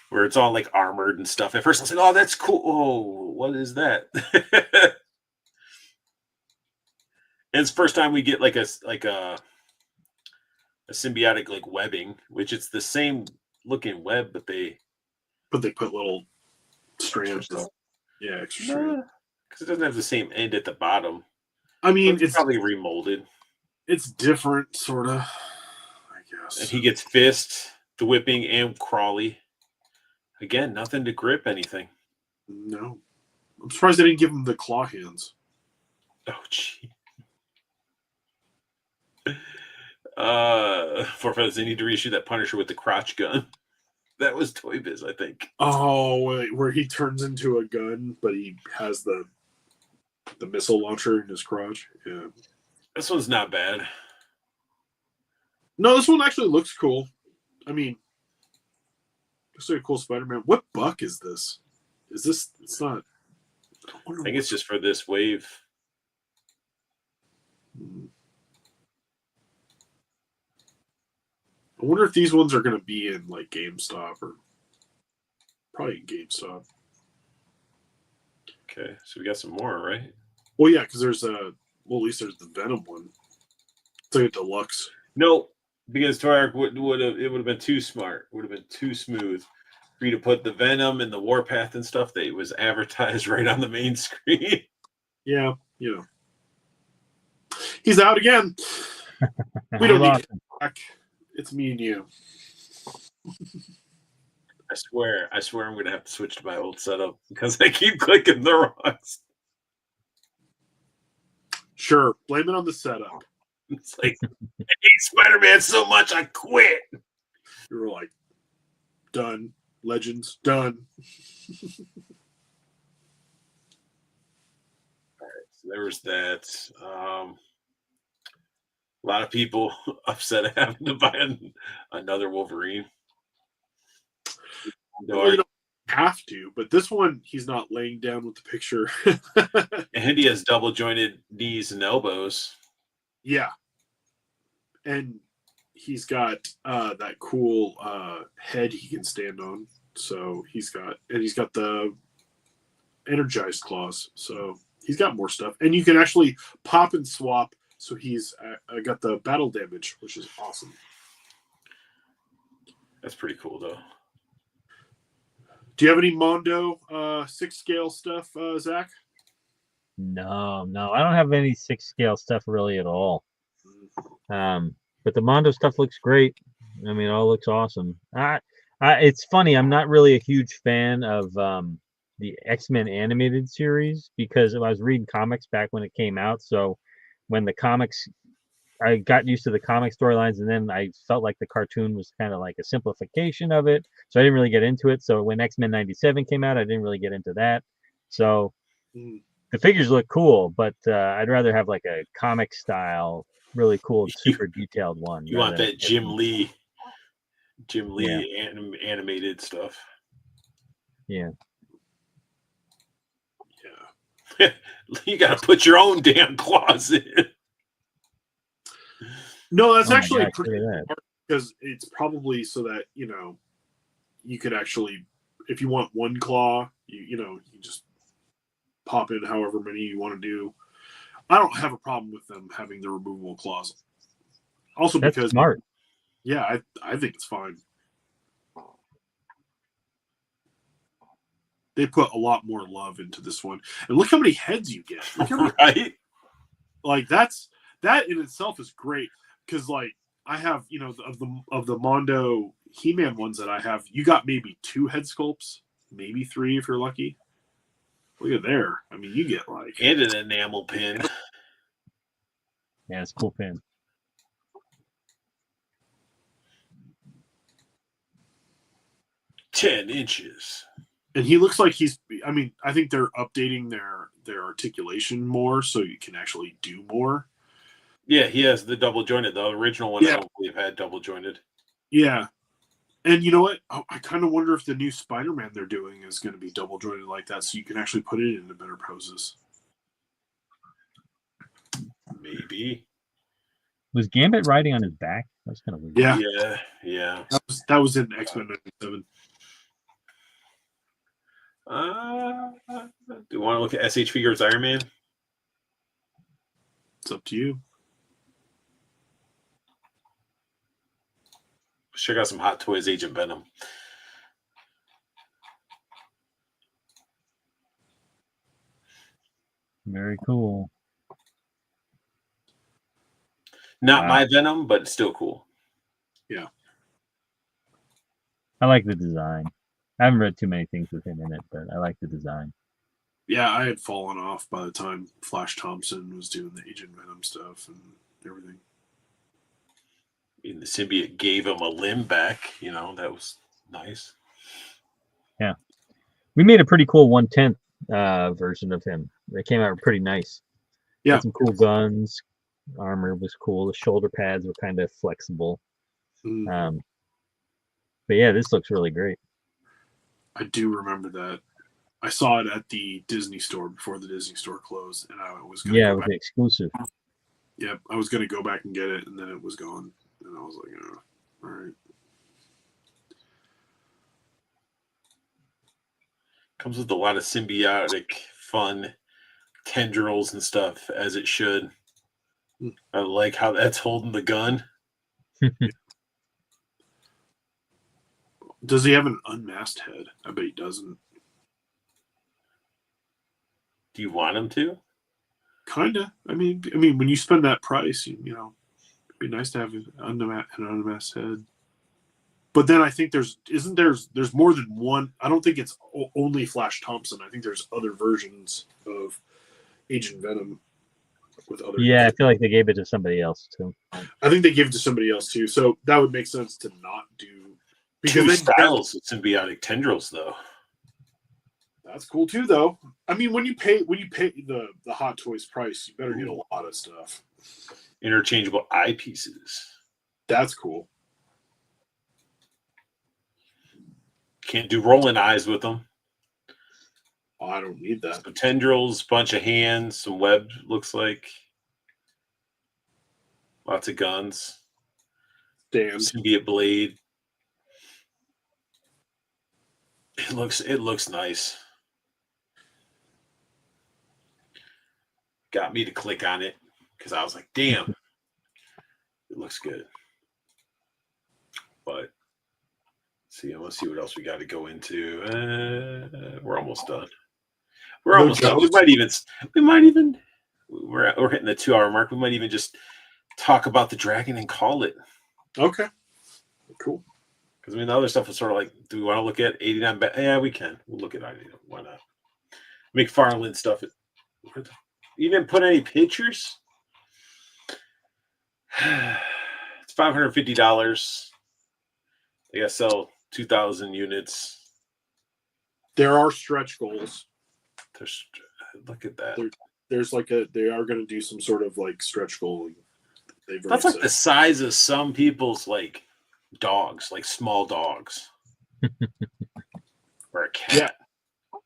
where it's all like armored and stuff. At first I was like, "Oh, that's cool." Oh, what is that? And it's the first time we get like a symbiotic like webbing, which it's the same looking web, but they put little strands. Yeah, extra strands. Because it doesn't have the same end at the bottom. I mean, So it's probably remolded. It's different, sort of. I guess. And he gets fist, the whipping, and crawly. Again, nothing to grip anything. No, I'm surprised they didn't give him the claw hands. Oh, gee. For fellas, they need to reissue that Punisher with the crotch gun. That was Toy Biz, I think. Oh, wait, where he turns into a gun, but he has the missile launcher in his crotch. Yeah. This one's not bad. No, this one actually looks cool. I mean, looks like a cool Spider-Man. What buck is this? Is this? It's not. I think it's just for this wave. I wonder if these ones are going to be in like GameStop or probably in GameStop. Okay, so we got some more, right? Well, yeah, because there's at least there's the Venom one. It's like a deluxe. No, because Toyak would have been too smart. Would have been too smooth for you to put the Venom and the Warpath and stuff that was advertised right on the main screen. Yeah, you know. He's out again. We don't need him back. It's me and you. I swear I'm gonna have to switch to my old setup because I keep clicking the wrongs. Sure, blame it on the setup. It's like I hate Spider-Man so much I quit. You were like, done. Legends, done. All right, so there was that. A lot of people upset at having to buy another Wolverine. Well, you don't have to, but this one he's not laying down with the picture. And he has double jointed knees and elbows. Yeah. And he's got that cool head he can stand on. So he's got the energized claws. So he's got more stuff. And you can actually pop and swap. So he's got the battle damage, which is awesome. That's pretty cool, though. Do you have any Mondo 6 scale stuff, Zach? No, I don't have any 6 scale stuff really at all. But the Mondo stuff looks great. I mean, it all looks awesome. It's funny. I'm not really a huge fan of the X-Men animated series because I was reading comics back when it came out. So when the comics, I got used to the comic storylines, and then I felt like the cartoon was kind of like a simplification of it. So I didn't really get into it. So when X-Men 97 came out, I didn't really get into that. So the figures look cool, but I'd rather have like a comic style, really cool, super detailed one. You want that Jim Lee animated stuff. Yeah. You got to put your own damn claws in. No, that's Oh my actually gosh, look pretty at that. smart because it's probably so that you could actually, if you want one claw, you just pop in however many you want to do. I don't have a problem with them having the removable claws. Also That's because smart. yeah, I think it's fine. They put a lot more love into this one, and look how many heads you get. Look how many, Right? like that in itself is great because like I have of the Mondo He-Man ones that I have, you got maybe 2 head sculpts, maybe 3 if you're lucky. Look at there. I mean, you get like And an enamel pin. Yeah, it's a cool pin. $10 inches. and he looks like he's. I mean, I think they're updating their articulation more so you can actually do more. Yeah, he has the double jointed. The original one I don't believe had double jointed. Yeah. And you know what? I kind of wonder if the new Spider-Man they're doing is going to be double jointed like that, so you can actually put it into better poses. Maybe. Was Gambit riding on his back? That's kind of weird. Yeah, Yeah. that was in X-Men '97. Do you want to look at SH Figures Iron Man? It's up to you. Let's check out some Hot Toys Agent Venom. Very cool. Not Wow. my Venom, but still cool. Yeah. I like the design. I haven't read too many things with him in it, but I like the design. Yeah, I had fallen off by the time Flash Thompson was doing the Agent Venom stuff and everything. And the symbiote gave him a limb back. That was nice. Yeah. We made a pretty cool 1/10 version of him. They came out pretty nice. Yeah. Had some cool guns. Armor was cool. The shoulder pads were kind of flexible. Mm. But yeah, this looks really great. I do remember that. I saw it at the Disney store before the Disney store closed, and I was going to Yeah, it go was back. exclusive. Yep, I was going to go back and get it, and then it was gone. And I was like, oh, all right. Comes with a lot of symbiotic, fun tendrils and stuff, as it should. I like how that's holding the gun. Does he have an unmasked head? I bet he doesn't. Do you want him to? Kinda. I mean, when you spend that price, it'd be nice to have an unmasked head. But then I think there's more than one. I don't think it's only Flash Thompson. I think there's other versions of Agent Venom with other. Yeah, I feel like they gave it to somebody else too. I think they gave it to somebody else too. So that would make sense to not do. Two then- styles with symbiotic tendrils, though. That's cool too, though. I mean, when you pay the Hot Toys price, you better get a lot of stuff. Interchangeable eyepieces. That's cool. Can't do rolling eyes with them. Oh, I don't need that. Some tendrils, bunch of hands, some web. Looks like lots of guns. Damn. Symbiote blade. It looks nice. Got me to click on it because I was like, damn, it looks good. But let's see what else we got to go into. We're almost done. We're almost done. We might even we're hitting the 2-hour mark. We might even just talk about the dragon and call it. Okay. Cool. Because the other stuff was sort of like, do we want to look at 89? Yeah, we can. We'll look at 89. Why not? McFarlane stuff. You didn't put any pictures? It's $550. They got to sell 2,000 units. There are stretch goals. Look at that. There's they are going to do some sort of like stretch goal. That's like the size of some people's like dogs, like small dogs. Or a cat. Yeah.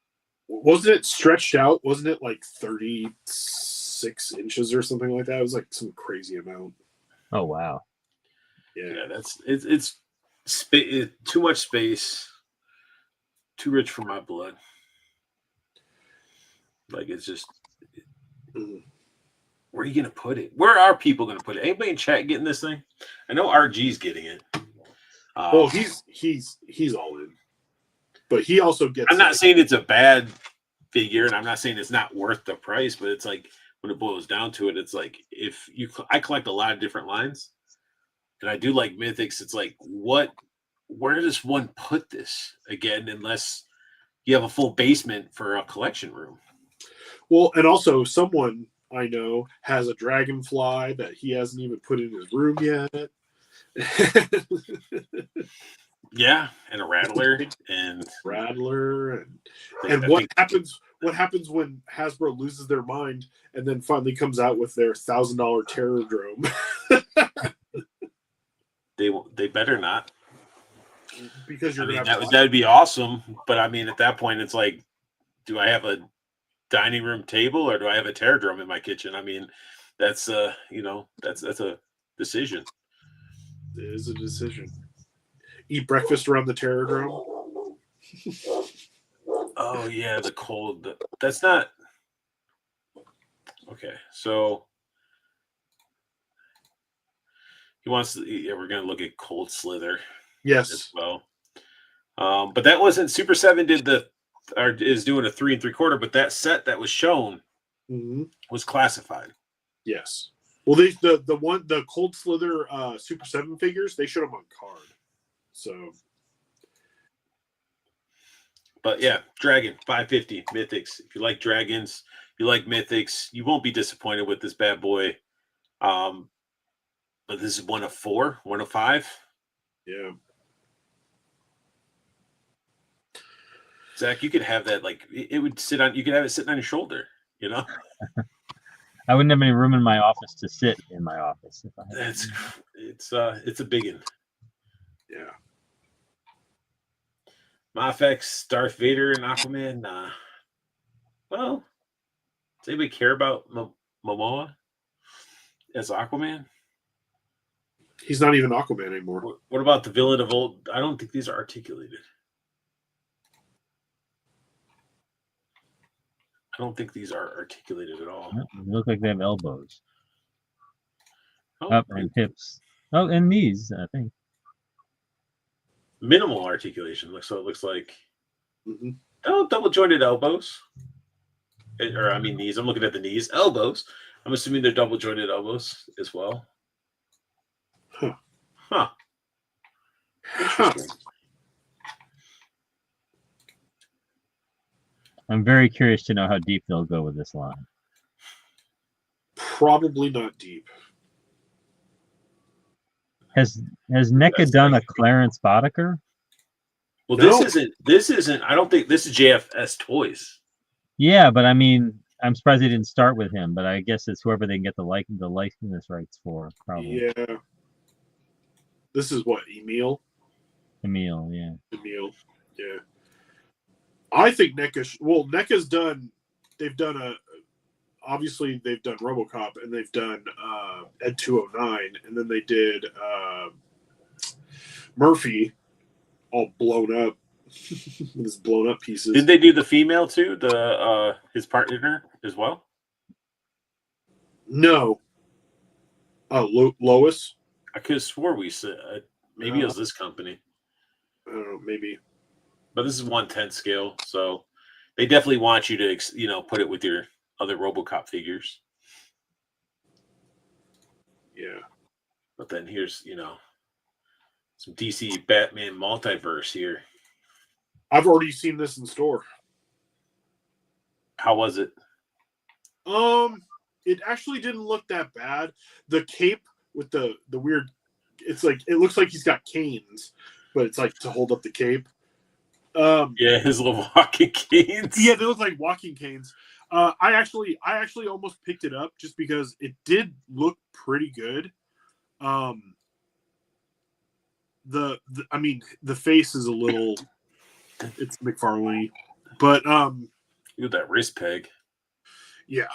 Wasn't it stretched out? Wasn't it like 36 inches or something like that? It was like some crazy amount. Oh wow. Yeah. It's too much space, too rich for my blood. Like it's just, where are you gonna put it? Where are people gonna put it? Anybody in chat getting this thing? I know RG's getting it. Well, he's all in, but he also gets. I'm not saying it's a bad figure, and I'm not saying it's not worth the price, but it's like when it boils down to it, it's like I collect a lot of different lines, and I do like mythics. It's like where does one put this again, unless you have a full basement for a collection room? Well, and also someone I know has a dragonfly that he hasn't even put in his room yet. Yeah, and a rattler and what happens when Hasbro loses their mind and then finally comes out with their $1,000 Terrordrome? They better not, because that would be awesome. But I mean, at that point, it's like, do I have a dining room table or do I have a Terrordrome in my kitchen? I mean, that's that's a decision. It is a decision. Eat breakfast around the Terrordrome. Oh yeah, the cold. That's not okay. So he wants to. Yeah, we're gonna look at Cold Slither. Yes. As well. But that wasn't Super 7 is doing a 3 3/4, but that set that was shown was classified. Yes. Well, the Cold Slither Super 7 figures, they showed them on card. So, but yeah, Dragon 550 Mythics. If you like dragons, you like Mythics, you won't be disappointed with this bad boy. But this is 1 of 4, 1 of 5. Yeah. Zach, you could have that, like it would sit on. You could have it sitting on your shoulder. You know. I wouldn't have any room in my office to sit in my office. If I had It's a big one. Yeah. Mafex, Darth Vader, and Aquaman. Well, does anybody care about Momoa as Aquaman? He's not even Aquaman anymore. What about the villain of old? I don't think these are articulated. I don't think these are articulated at all. They look like they have elbows. Oh, and hips. Oh, and knees, I think. Minimal articulation. So it looks like double jointed elbows. Or I mean knees. I'm looking at the knees. Elbows. I'm assuming they're double jointed elbows as well. Huh. Interesting. I'm very curious to know how deep they'll go with this line. Probably not deep. Has NECA done a Clarence Boddicker? Well, this isn't. I don't think this is JFS Toys. Yeah, but I mean, I'm surprised they didn't start with him. But I guess it's whoever they can get the likeness rights for, probably. Yeah. This is what, Emil? Emil, yeah. Emil, yeah. I think NECA. NECA's done. They've done obviously they've done RoboCop and they've done Ed 209, and then they did Murphy, all blown up with his blown up pieces. Did they do the female too? The his partner as well? No. Lois. I could have swore we said maybe it was this company. I don't know, maybe. But this is 1/10 scale, so they definitely want you to put it with your other RoboCop figures. Yeah. But then here's some DC Batman multiverse here. I've already seen this in store. How was it? It actually didn't look that bad. The cape with the weird, it's like it looks like he's got canes, but it's like to hold up the cape. Yeah, his little walking canes. Yeah, they look like walking canes. I actually almost picked it up just because it did look pretty good. I mean, the face is a little, it's McFarlane, but Look at that wrist peg. Yeah.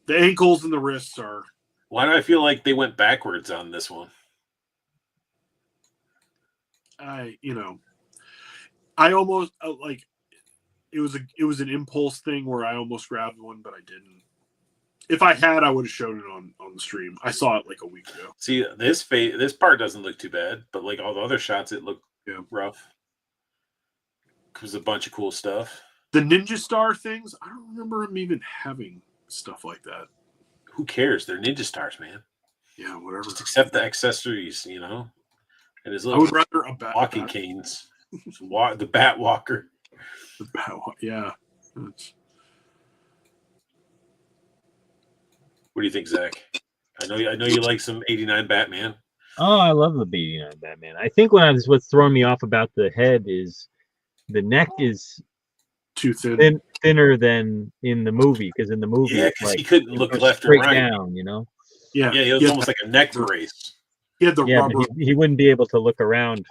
The ankles and the wrists are. Why do I feel like they went backwards on this one? I almost like it was an impulse thing where I almost grabbed one, but I didn't. If I had, I would have shown it on the stream. I saw it like a week ago. See, this part doesn't look too bad, but like all the other shots, it looked rough. Because a bunch of cool stuff. The Ninja Star things, I don't remember him even having stuff like that. Who cares? They're Ninja Stars, man. Yeah, whatever. Just accept the accessories, and his I little would rather a walking canes. The Bat Walker. Yeah. What do you think, Zach? I know you like some '89 Batman. Oh, I love the '89 Batman. I think what's throwing me off about the head is the neck is too thinner than in the movie, because in the movie, because he couldn't look left or right down, Yeah, it was almost like a neck brace. He had the rubber. But he wouldn't be able to look around.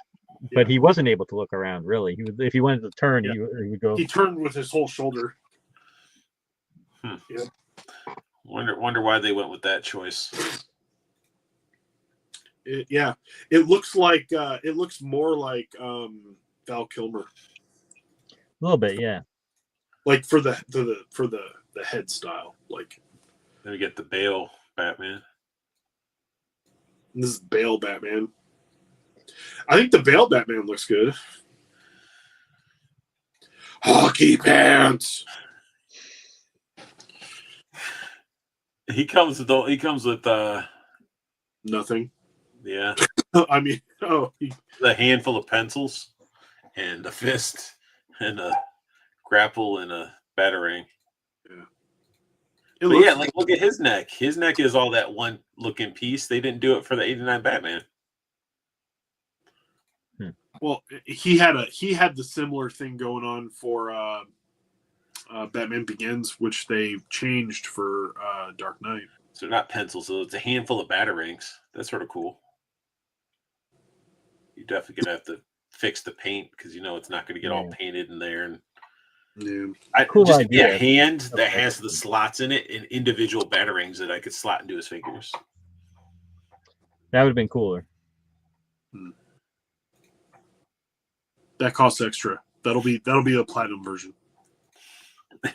But he wasn't able to look around, really. If he wanted to turn, he would go. He turned with his whole shoulder. Yeah. Wonder why they went with that choice. It looks more like Val Kilmer. A little bit, yeah. Like for the head style, like. Then we get the Bale Batman. And this is Bale Batman. I think the Bale Batman looks good. Hockey pants. He comes with nothing. Yeah. I mean, a handful of pencils and a fist and a grapple and a batarang. Yeah. Look at his neck. His neck is all that one looking piece. They didn't do it for the '89 Batman. Well, he had the similar thing going on for Batman Begins, which they changed for Dark Knight. So they're not pencils, so it's a handful of batarangs. That's sort of cool. You're definitely gonna have to fix the paint because it's not gonna get all painted in there. And cool idea. A hand that has the slots in it and individual batarangs that I could slot into his fingers. That would have been cooler. That costs extra. That'll be a platinum version.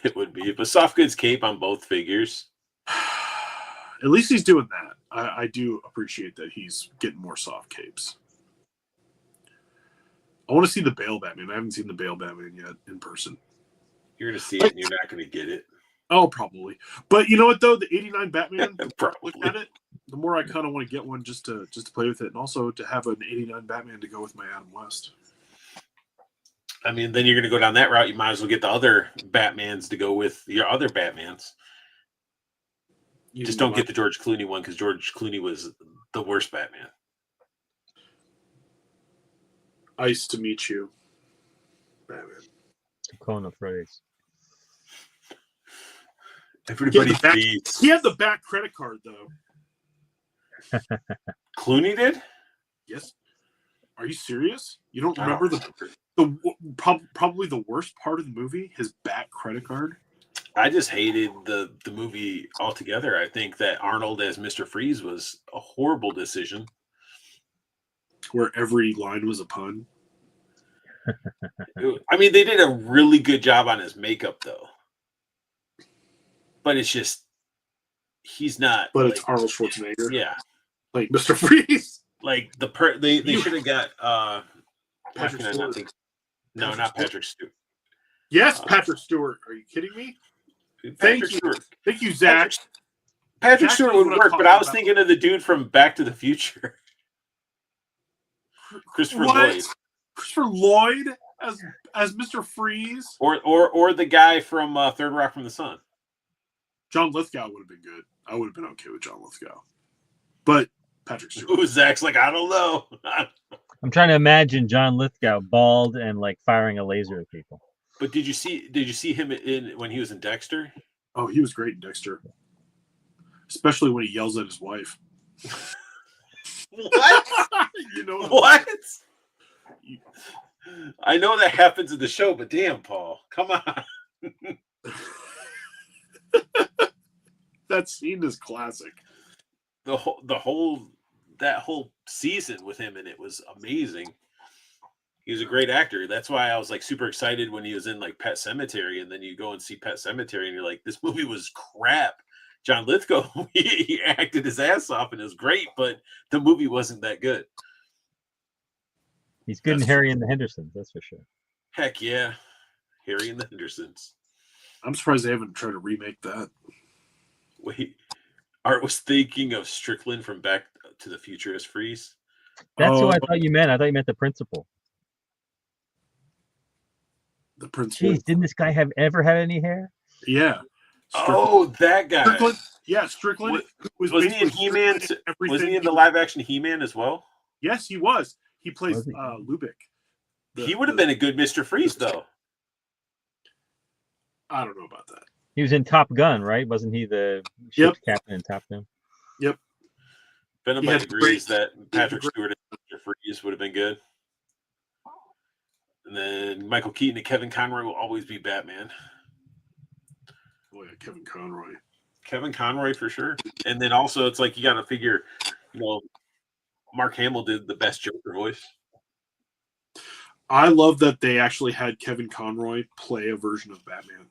It would be, but soft goods cape on both figures. At least he's doing that. I do appreciate that he's getting more soft capes. I want to see the Bale Batman. I haven't seen the Bale Batman yet in person. You're going to see it and you're not going to get it. Oh, probably. But you know what, though? The 89 Batman, probably. look at it, the more I kind of want to get one just to play with it, and also to have an 89 Batman to go with my Adam West. I mean, then you're going to go down that route. You might as well get the other Batmans to go with your other Batmans. Just don't get the George Clooney one because George Clooney was the worst Batman. Ice to meet you, Batman. Coin of phrase. Everybody, please. He had the back credit card, though. Clooney did? Yes. Are you serious? You don't remember probably the worst part of the movie? His back credit card? I just hated the movie altogether. I think that Arnold as Mr. Freeze was a horrible decision. Where every line was a pun. I mean, they did a really good job on his makeup, though. But it's just, he's not. But it's Arnold Schwarzenegger. Yeah. Like Mr. Freeze. Like they should have got Patrick Stewart. No, not Patrick Stewart. Yes, Patrick Stewart. Are you kidding me? Thank you, Zach. Patrick Stewart would work, but I was thinking of the dude from Back to the Future. Christopher Lloyd. Christopher Lloyd as Mr. Freeze? Or the guy from Third Rock from the Sun. John Lithgow would have been good. I would have been okay with John Lithgow. But Patrick Stewart. Ooh, Zach's like, I don't know. I'm trying to imagine John Lithgow bald and like firing a laser at people. But did you see him when he was in Dexter? Oh, he was great in Dexter. Especially when he yells at his wife. What? You know what? I know that happens in the show, but damn, Paul, come on. That scene is classic. That whole season with him in it was amazing. He was a great actor. That's why I was like super excited when he was in like Pet Sematary, and then you go and see Pet Sematary, and you're like, this movie was crap. John Lithgow, he acted his ass off, and it was great, but the movie wasn't that good. He's good in Harry and the Hendersons, that's for sure. Heck yeah, Harry and the Hendersons. I'm surprised they haven't tried to remake that. Wait, Art was thinking of Strickland from Back to the Future as Freeze. That's who I thought you meant. I thought you meant the principal. The principal. Jeez, didn't this guy ever have any hair? Yeah. Oh, that guy. Strickland. Yeah, Strickland. Wasn't he in He-Man? Wasn't he in the live-action He-Man as well? Yes, he was. He plays Lubick. He would have been a good Mr. Freeze, though. I don't know about that. He was in Top Gun, right? Wasn't he the ship's captain in Top Gun? Yep. Venomite agrees that Patrick Stewart and Mr. Freeze would have been good. And then Michael Keaton and Kevin Conroy will always be Batman. Oh, yeah, Kevin Conroy. Kevin Conroy for sure. And then also, it's like you got to figure, Mark Hamill did the best Joker voice. I love that they actually had Kevin Conroy play a version of Batman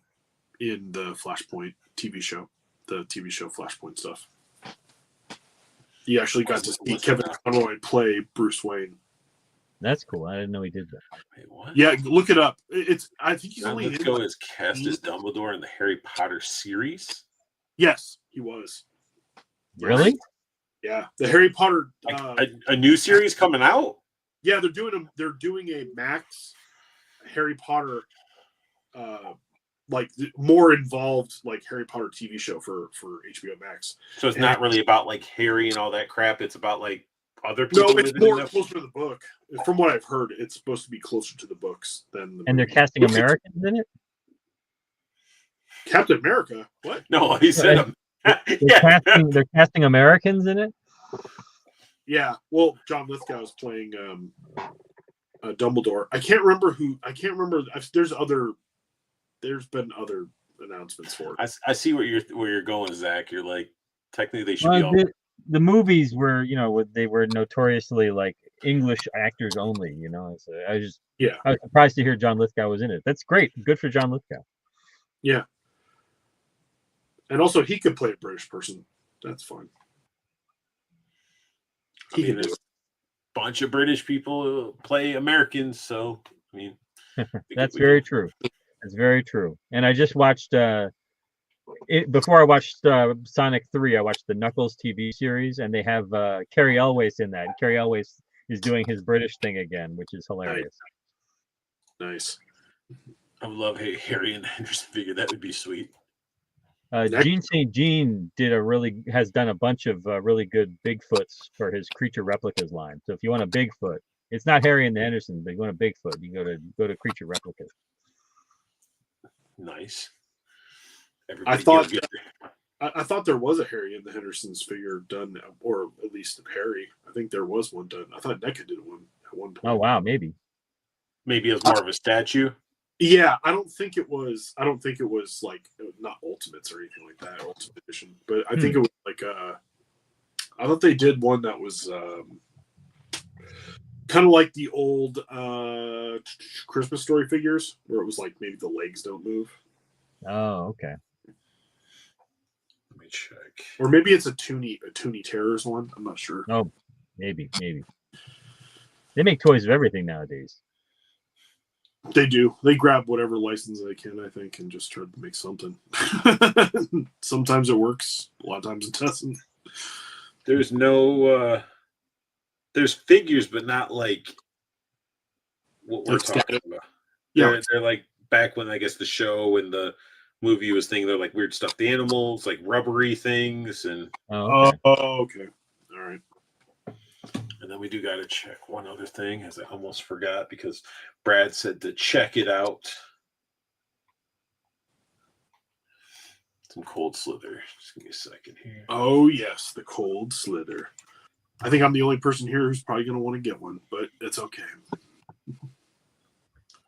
in the Flashpoint TV show, the TV show Flashpoint stuff. You actually got to see Kevin Conroy play Bruce Wayne. That's cool. I didn't know he did that. Wait, what? Yeah, look it up. I think he's John only Lithgow is cast as Dumbledore in the Harry Potter series. Yes, he was. Really? Yeah, the Harry Potter. A new series coming out. Yeah, they're doing a Max Harry Potter, like more involved like Harry Potter TV show for HBO Max. So it's not really about like Harry and all that crap. It's about like other people. No, it's more closer to the book. From what I've heard, it's supposed to be closer to the books than the. And they're casting Americans in it. Captain America? What? No, he said they're casting Americans in it. Yeah, well, John Lithgow is playing Dumbledore. I can't remember who. There's been other announcements for it. I see where you're going, Zach. You're like, technically they should be all. The movies were, they were notoriously like English actors only. So I was surprised to hear John Lithgow was in it. That's great. Good for John Lithgow. Yeah, and also he could play a British person. That's fine. There's a bunch of British people who play Americans, so I mean, that's very true. That's very true. And I just watched before I watched Sonic 3, I watched the Knuckles TV series, and they have Cary Elwes in that. And Cary Elwes is doing his British thing again, which is hilarious. Nice. I would love Harry and the Henderson figure. That would be sweet. Gene St. Jean has done a bunch of really good Bigfoots for his Creature Replicas line. So if you want a Bigfoot, it's not Harry and the Hendersons, but you want a Bigfoot, you go to Creature Replicas. Nice. I thought there was a Harry and the Hendersons figure done, or at least Harry. I think there was one done. I thought NECA did one at one point. Oh wow, maybe it was more of a statue. Yeah, I don't think it was like not Ultimates or anything like that, Ultimate Edition. But I think it was like I thought they did one that was kind of like the old Christmas Story figures, where it was like maybe the legs don't move. Oh, okay. Let me check. Or maybe it's a Toonie Terrors one. I'm not sure. Oh, maybe. They make toys of everything nowadays. They do. They grab whatever license they can, I think, and just try to make something. Sometimes it works. A lot of times it doesn't. There's no there's figures, but not like what we're talking about. Yeah. They're like back when I guess the show and the movie was thing, they're like weird stuffed animals, like rubbery things, and okay. All right. And then we do got to check one other thing, as I almost forgot because Brad said to check it out. Some Cold Slither. Just give me a second here. Oh yes, the Cold Slither. I think I'm the only person here who's probably going to want to get one, but it's okay.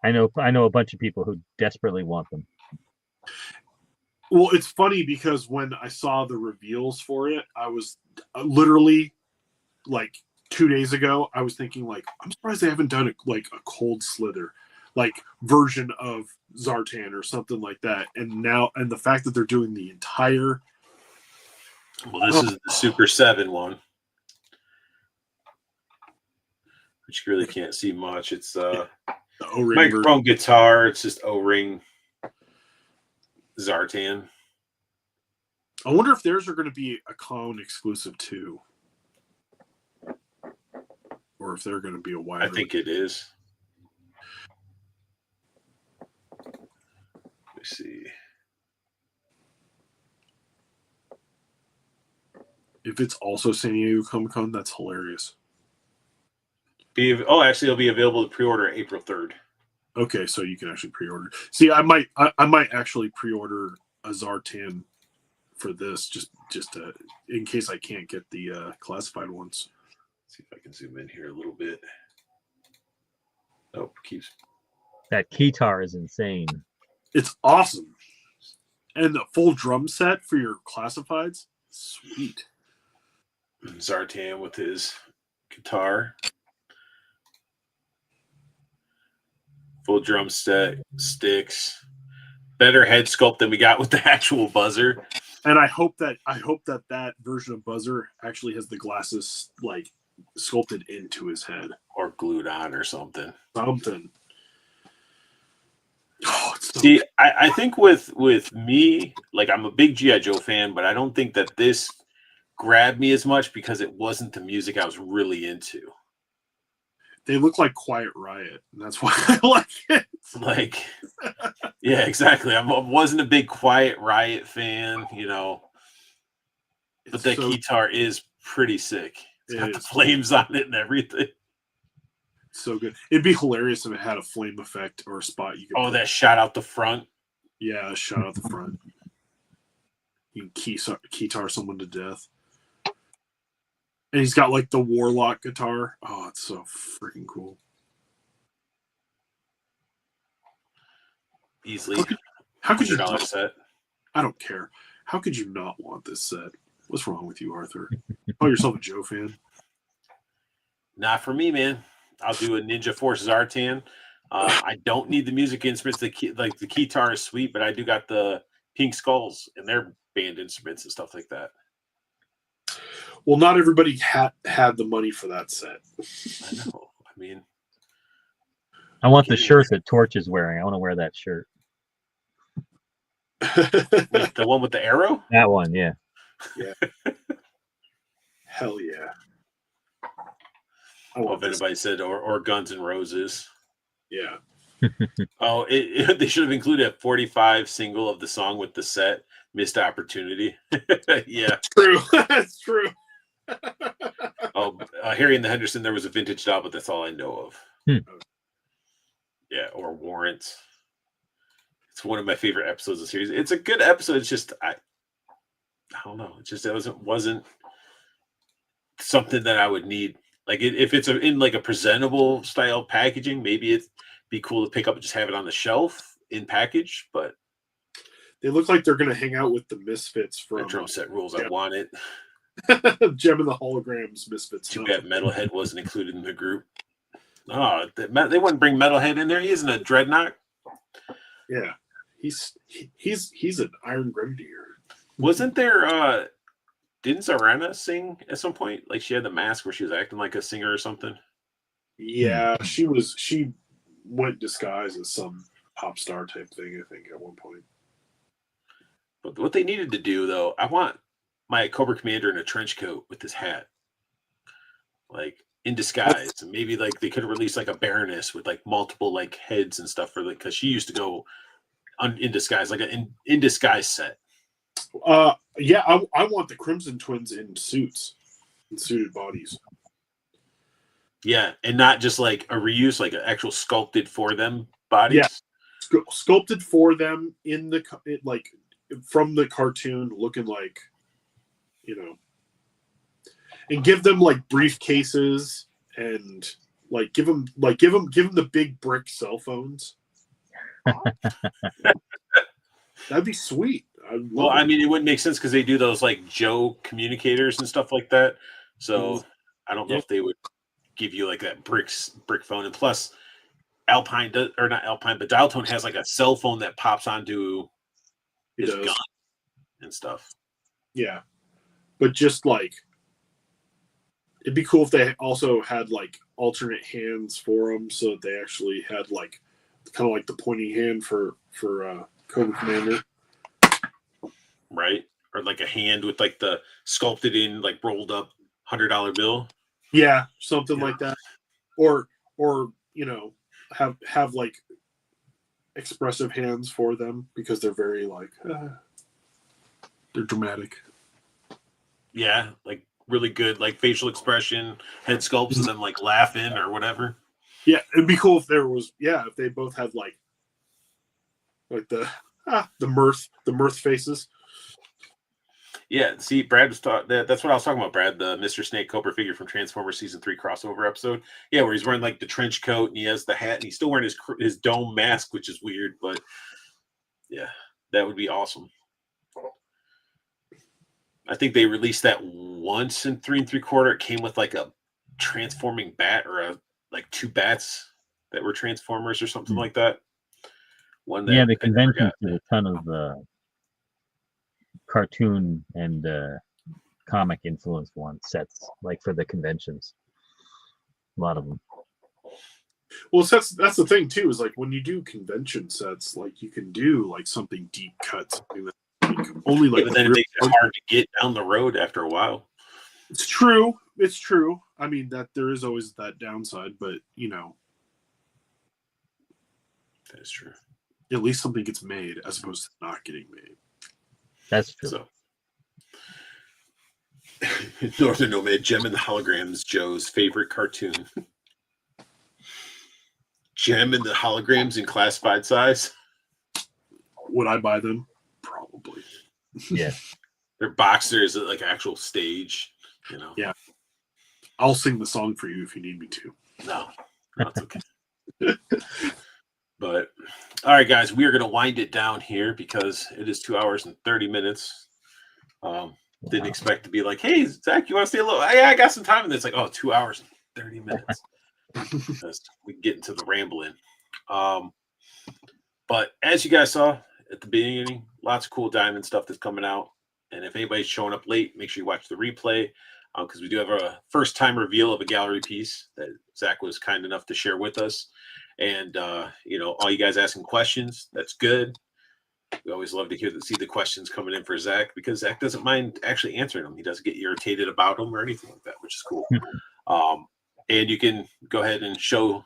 I know a bunch of people who desperately want them. Well, it's funny because when I saw the reveals for it, I was literally like 2 days ago. I was thinking like, I'm surprised they haven't done a cold slither, like version of Zartan or something like that. And the fact that they're doing the entire. Well, this is the Super 7 one, which you really can't see much. It's The O-ring microphone guitar. It's just O-ring Zartan. I wonder if theirs are going to be a clone exclusive too, or if they're going to be a wide. I think it is. Let me see. If it's also San Diego Comic Con, that's hilarious. Actually, it'll be available to pre-order April 3rd. Okay, so you can actually pre-order. See, I might actually pre-order a Zartan for this, just in case I can't get the classified ones. Let's see if I can zoom in here a little bit. Oh, keeps. That guitar is insane. It's awesome, and the full drum set for your classifieds, sweet. Zartan with his guitar. Full drum set, sticks. Better head sculpt than we got with the actual buzzer. And I hope that version of Buzzer actually has the glasses like sculpted into his head Or glued on or something. Something. Oh, it's so See, I think with me, like I'm a big G.I. Joe fan, but I don't think that this grabbed me as much because it wasn't the music I was really into. They look like Quiet Riot, and that's why I like it. Like, yeah, exactly. I wasn't a big Quiet Riot fan, you know, but It's that so, guitar is pretty sick. It's It got the is. flames on it and everything. so good. It'd be hilarious if it had a flame effect or a spot you could. Oh, that shot out the front. Yeah, shot out the front. You can keytar someone to death. And he's got like the Warlock guitar. Oh, it's so freaking cool. Easily. How could you $100 not? set. I don't care. How could you not want this set? What's wrong with you, Arthur? Call yourself a Joe fan? Not for me, man. I'll do a Ninja Force Zartan. I don't need the music instruments. The guitar is sweet, but I do got the Pink Skulls and their band instruments and stuff like that. Well, not everybody had the money for that set. I know. I mean, I want the shirt that Torch is wearing. I want to wear that shirt. the one with the arrow? That one, yeah. Yeah. Hell yeah. I Well, want if this. anybody said or Guns N' Roses. Yeah. Oh, they should have included a 45 single of the song with the set. Missed opportunity. Yeah. True. That's true. Oh, Harry and the Henderson, there was a vintage doll, but that's all I know of. Yeah, or Warrant. It's one of my favorite episodes of the series. It's a good episode. It's just I don't know. It just wasn't something that I would need. Like if it's in like a presentable style packaging, maybe it'd be cool to pick up and just have it on the shelf in package. But They look like they're going to hang out with the Misfits the from drum set rules. Yeah. I want it. Gem and the Holograms Misfits. Too bad Metalhead wasn't included in the group. Oh, they wouldn't bring Metalhead in there. He isn't a Dreadnought. Yeah. He's an Iron Grenadier. Wasn't there didn't Zarana sing at some point? Like she had the mask where she was acting like a singer or something. Yeah, she went disguised as some pop star type thing, I think, at one point. But what they needed to do though, I want my Cobra Commander in a trench coat with his hat. Like in disguise. And maybe like they could have released like a Baroness with like multiple like heads and stuff for like because she used to go in disguise, like an in disguise set. Yeah, I want the Crimson Twins in suits, in suited bodies. Yeah, and not just like a reuse, like an actual sculpted for them bodies. Yeah, sculpted for them like from the cartoon, looking like, you know, and give them like briefcases and like give them the big brick cell phones. That'd be sweet. Well, I mean, it wouldn't make sense because they do those like Joe communicators and stuff like that. So I don't know if they would give you like that brick phone. And plus, Alpine does, or not Alpine, but Dial Tone has like a cell phone that pops onto his gun and stuff. Yeah, but just like it'd be cool if they also had like alternate hands for them, so that they actually had like kind of like the pointy hand for Cobra Commander, right? Or like a hand with like the sculpted in like rolled up $100 bill. Yeah, something like that, or have like expressive hands for them because they're very like they're dramatic. Yeah, like really good like facial expression, head sculpts, and them like laughing or whatever. Yeah, it'd be cool if there was if they both had like the mirth faces. Yeah, see, Brad was that's what I was talking about, Brad, the Mr. Snake Cobra figure from Transformers Season 3 crossover episode. Yeah, where he's wearing like the trench coat and he has the hat and he's still wearing his dome mask, which is weird, but yeah, that would be awesome. I think they released that once in 3 3/4. It came with like a transforming bat or like 2 bats that were Transformers or something like that. One that the convention did a ton of cartoon and comic influenced sets, like for the conventions. A lot of them. Well, that's the thing too. Is like when you do convention sets, like you can do like something deep cut, something that only like. But then it makes it hard to get down the road after a while. It's true. It's true. I mean that there is always that downside, but that is true. At least something gets made as opposed to not getting made. That's true. So, Northern Nomad, Gem and the Holograms, Joe's favorite cartoon. Gem and the Holograms in classified size. Would I buy them? Probably. Yeah. They're boxers at like actual stage, Yeah. I'll sing the song for you if you need me to. No, that's okay. But all right, guys, we are going to wind it down here because it is 2 hours and 30 minutes. Didn't expect to be like, hey, Zach, you want to stay a little? Yeah, I got some time. And it's like, 2 hours and 30 minutes. We get into the rambling. But as you guys saw at the beginning, lots of cool diamond stuff that's coming out. And if anybody's showing up late, make sure you watch the replay because we do have a first time reveal of a gallery piece that Zach was kind enough to share with us. And, all you guys asking questions, that's good. We always love to see the questions coming in for Zach because Zach doesn't mind actually answering them. He doesn't get irritated about them or anything like that, which is cool. And you can go ahead and show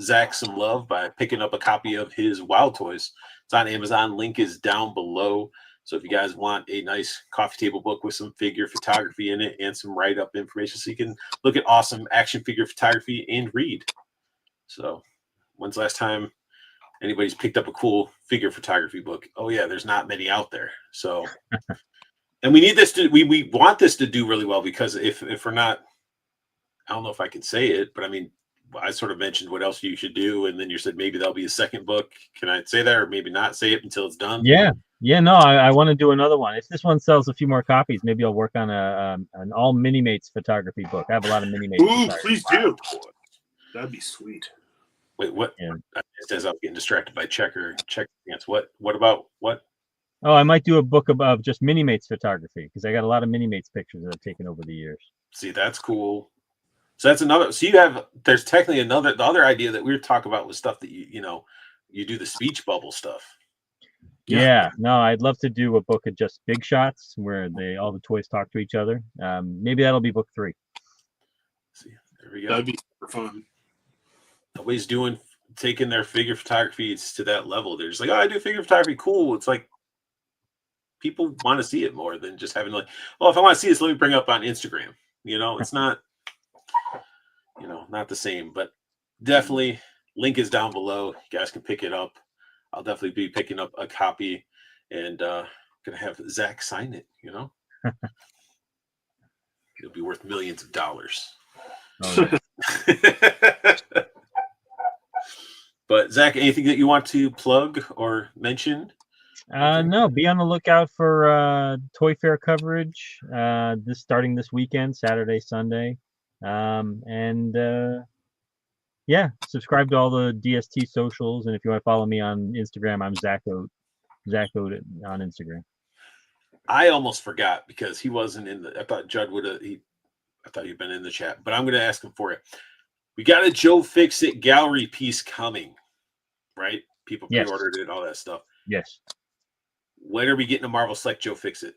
Zach some love by picking up a copy of his Wild Toys. It's on Amazon. Link is down below. So if you guys want a nice coffee table book with some figure photography in it and some write-up information so you can look at awesome action figure photography and read. So when's the last time anybody's picked up a cool figure photography book? Oh yeah, there's not many out there. So, and we need this we want this to do really well because if we're not, I don't know if I can say it, but I mean, I sort of mentioned what else you should do, and then you said maybe there'll be a second book. Can I say that, or maybe not say it until it's done? Yeah. No, I want to do another one. If this one sells a few more copies, maybe I'll work on an all Minimates photography book. I have a lot of Minimates. Ooh, please do. That'd be sweet. Wait, what? Yeah. As I'm getting distracted by checker pants. What about what? Oh, I might do a book of just Minimates photography because I got a lot of Minimates pictures that I've taken over the years. See, that's cool. So that's another. So there's technically the other idea that we were talking about was stuff that you do the speech bubble stuff. Yeah, no, I'd love to do a book of just big shots where all the toys talk to each other. Maybe that'll be book 3. See, there we go. That'd be super fun. Nobody's taking their figure photography to that level. They're just like, I do figure photography, cool. It's like people want to see it more than just having like, if I want to see this, let me bring it up on Instagram. It's not, not the same, but definitely link is down below. You guys can pick it up. I'll definitely be picking up a copy and gonna have Zach sign it. It'll be worth millions of dollars. Oh, yeah. But Zach, anything that you want to plug or mention? No, be on the lookout for Toy Fair coverage. Starting this weekend, Saturday, Sunday, and yeah, subscribe to all the DST socials, and if you want to follow me on Instagram, I'm Zacho on Instagram. I almost forgot because he wasn't in the. I thought Judd would have. I thought he'd been in the chat, but I'm going to ask him for it. We got a Joe Fixit gallery piece coming, right? People pre-ordered it, all that stuff. Yes. When are we getting a Marvel Select Joe Fixit?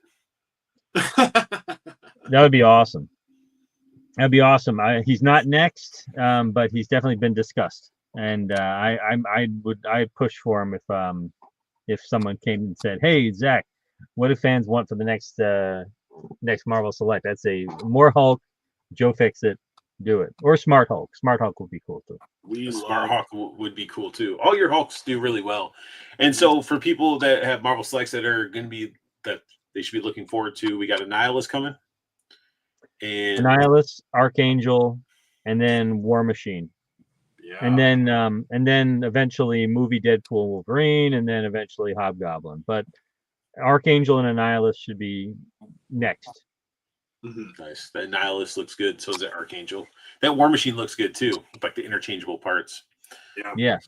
That would be awesome. That'd be awesome. He's not next, but he's definitely been discussed, and I'd push for him if someone came and said, "Hey, Zach, what do fans want for the next Marvel Select? I'd say more Hulk, Joe Fixit, do it, or Smart Hulk. Smart Hulk would be cool too. Smart Hulk would be cool too. All your Hulks do really well, and so for people that have Marvel Selects that are going to be that they should be looking forward to, we got a Nihilus coming, and Nihilus, Archangel, and then War Machine. Yeah. And then eventually movie Deadpool, Wolverine, and then eventually Hobgoblin. But Archangel and Annihilus should be next. Nice. That Nihilus looks good. So does that Archangel. That War Machine looks good too. Like the interchangeable parts. Yeah.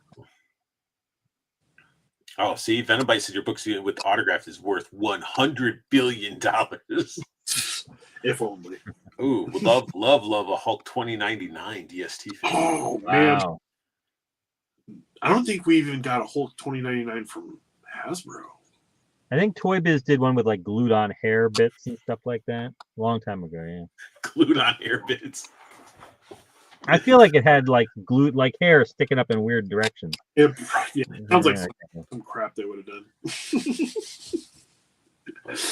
Oh, see, Venombite said your book with autograph is worth $100 billion. If only. Ooh, would love a Hulk 2099 DST figure. Oh Wow. man, I don't think we even got a Hulk 2099 from Hasbro. I think Toy Biz did one with like glued on hair bits and stuff like that a long time ago. Yeah. Glued on hair bits. I feel like it had like glued like hair sticking up in weird directions. It sounds like some crap they would have done.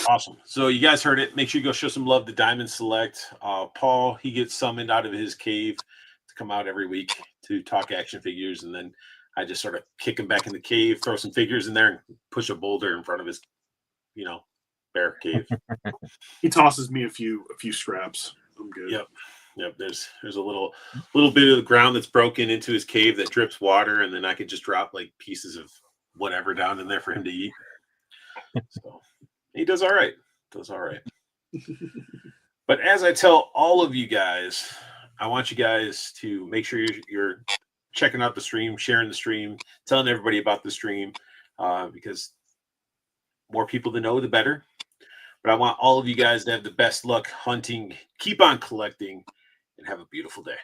Awesome. So you guys heard it. Make sure you go show some love to Diamond Select. Paul, he gets summoned out of his cave to come out every week to talk action figures, and then I just sort of kick him back in the cave, throw some figures in there, and push a boulder in front of his, bear cave. He tosses me a few scraps. I'm good. Yep. There's a little bit of the ground that's broken into his cave that drips water, and then I could just drop like pieces of whatever down in there for him to eat. So he does all right. But as I tell all of you guys, I want you guys to make sure you're checking out the stream, sharing the stream, telling everybody about the stream, because more people to know, the better. But I want all of you guys to have the best luck hunting, keep on collecting, and have a beautiful day.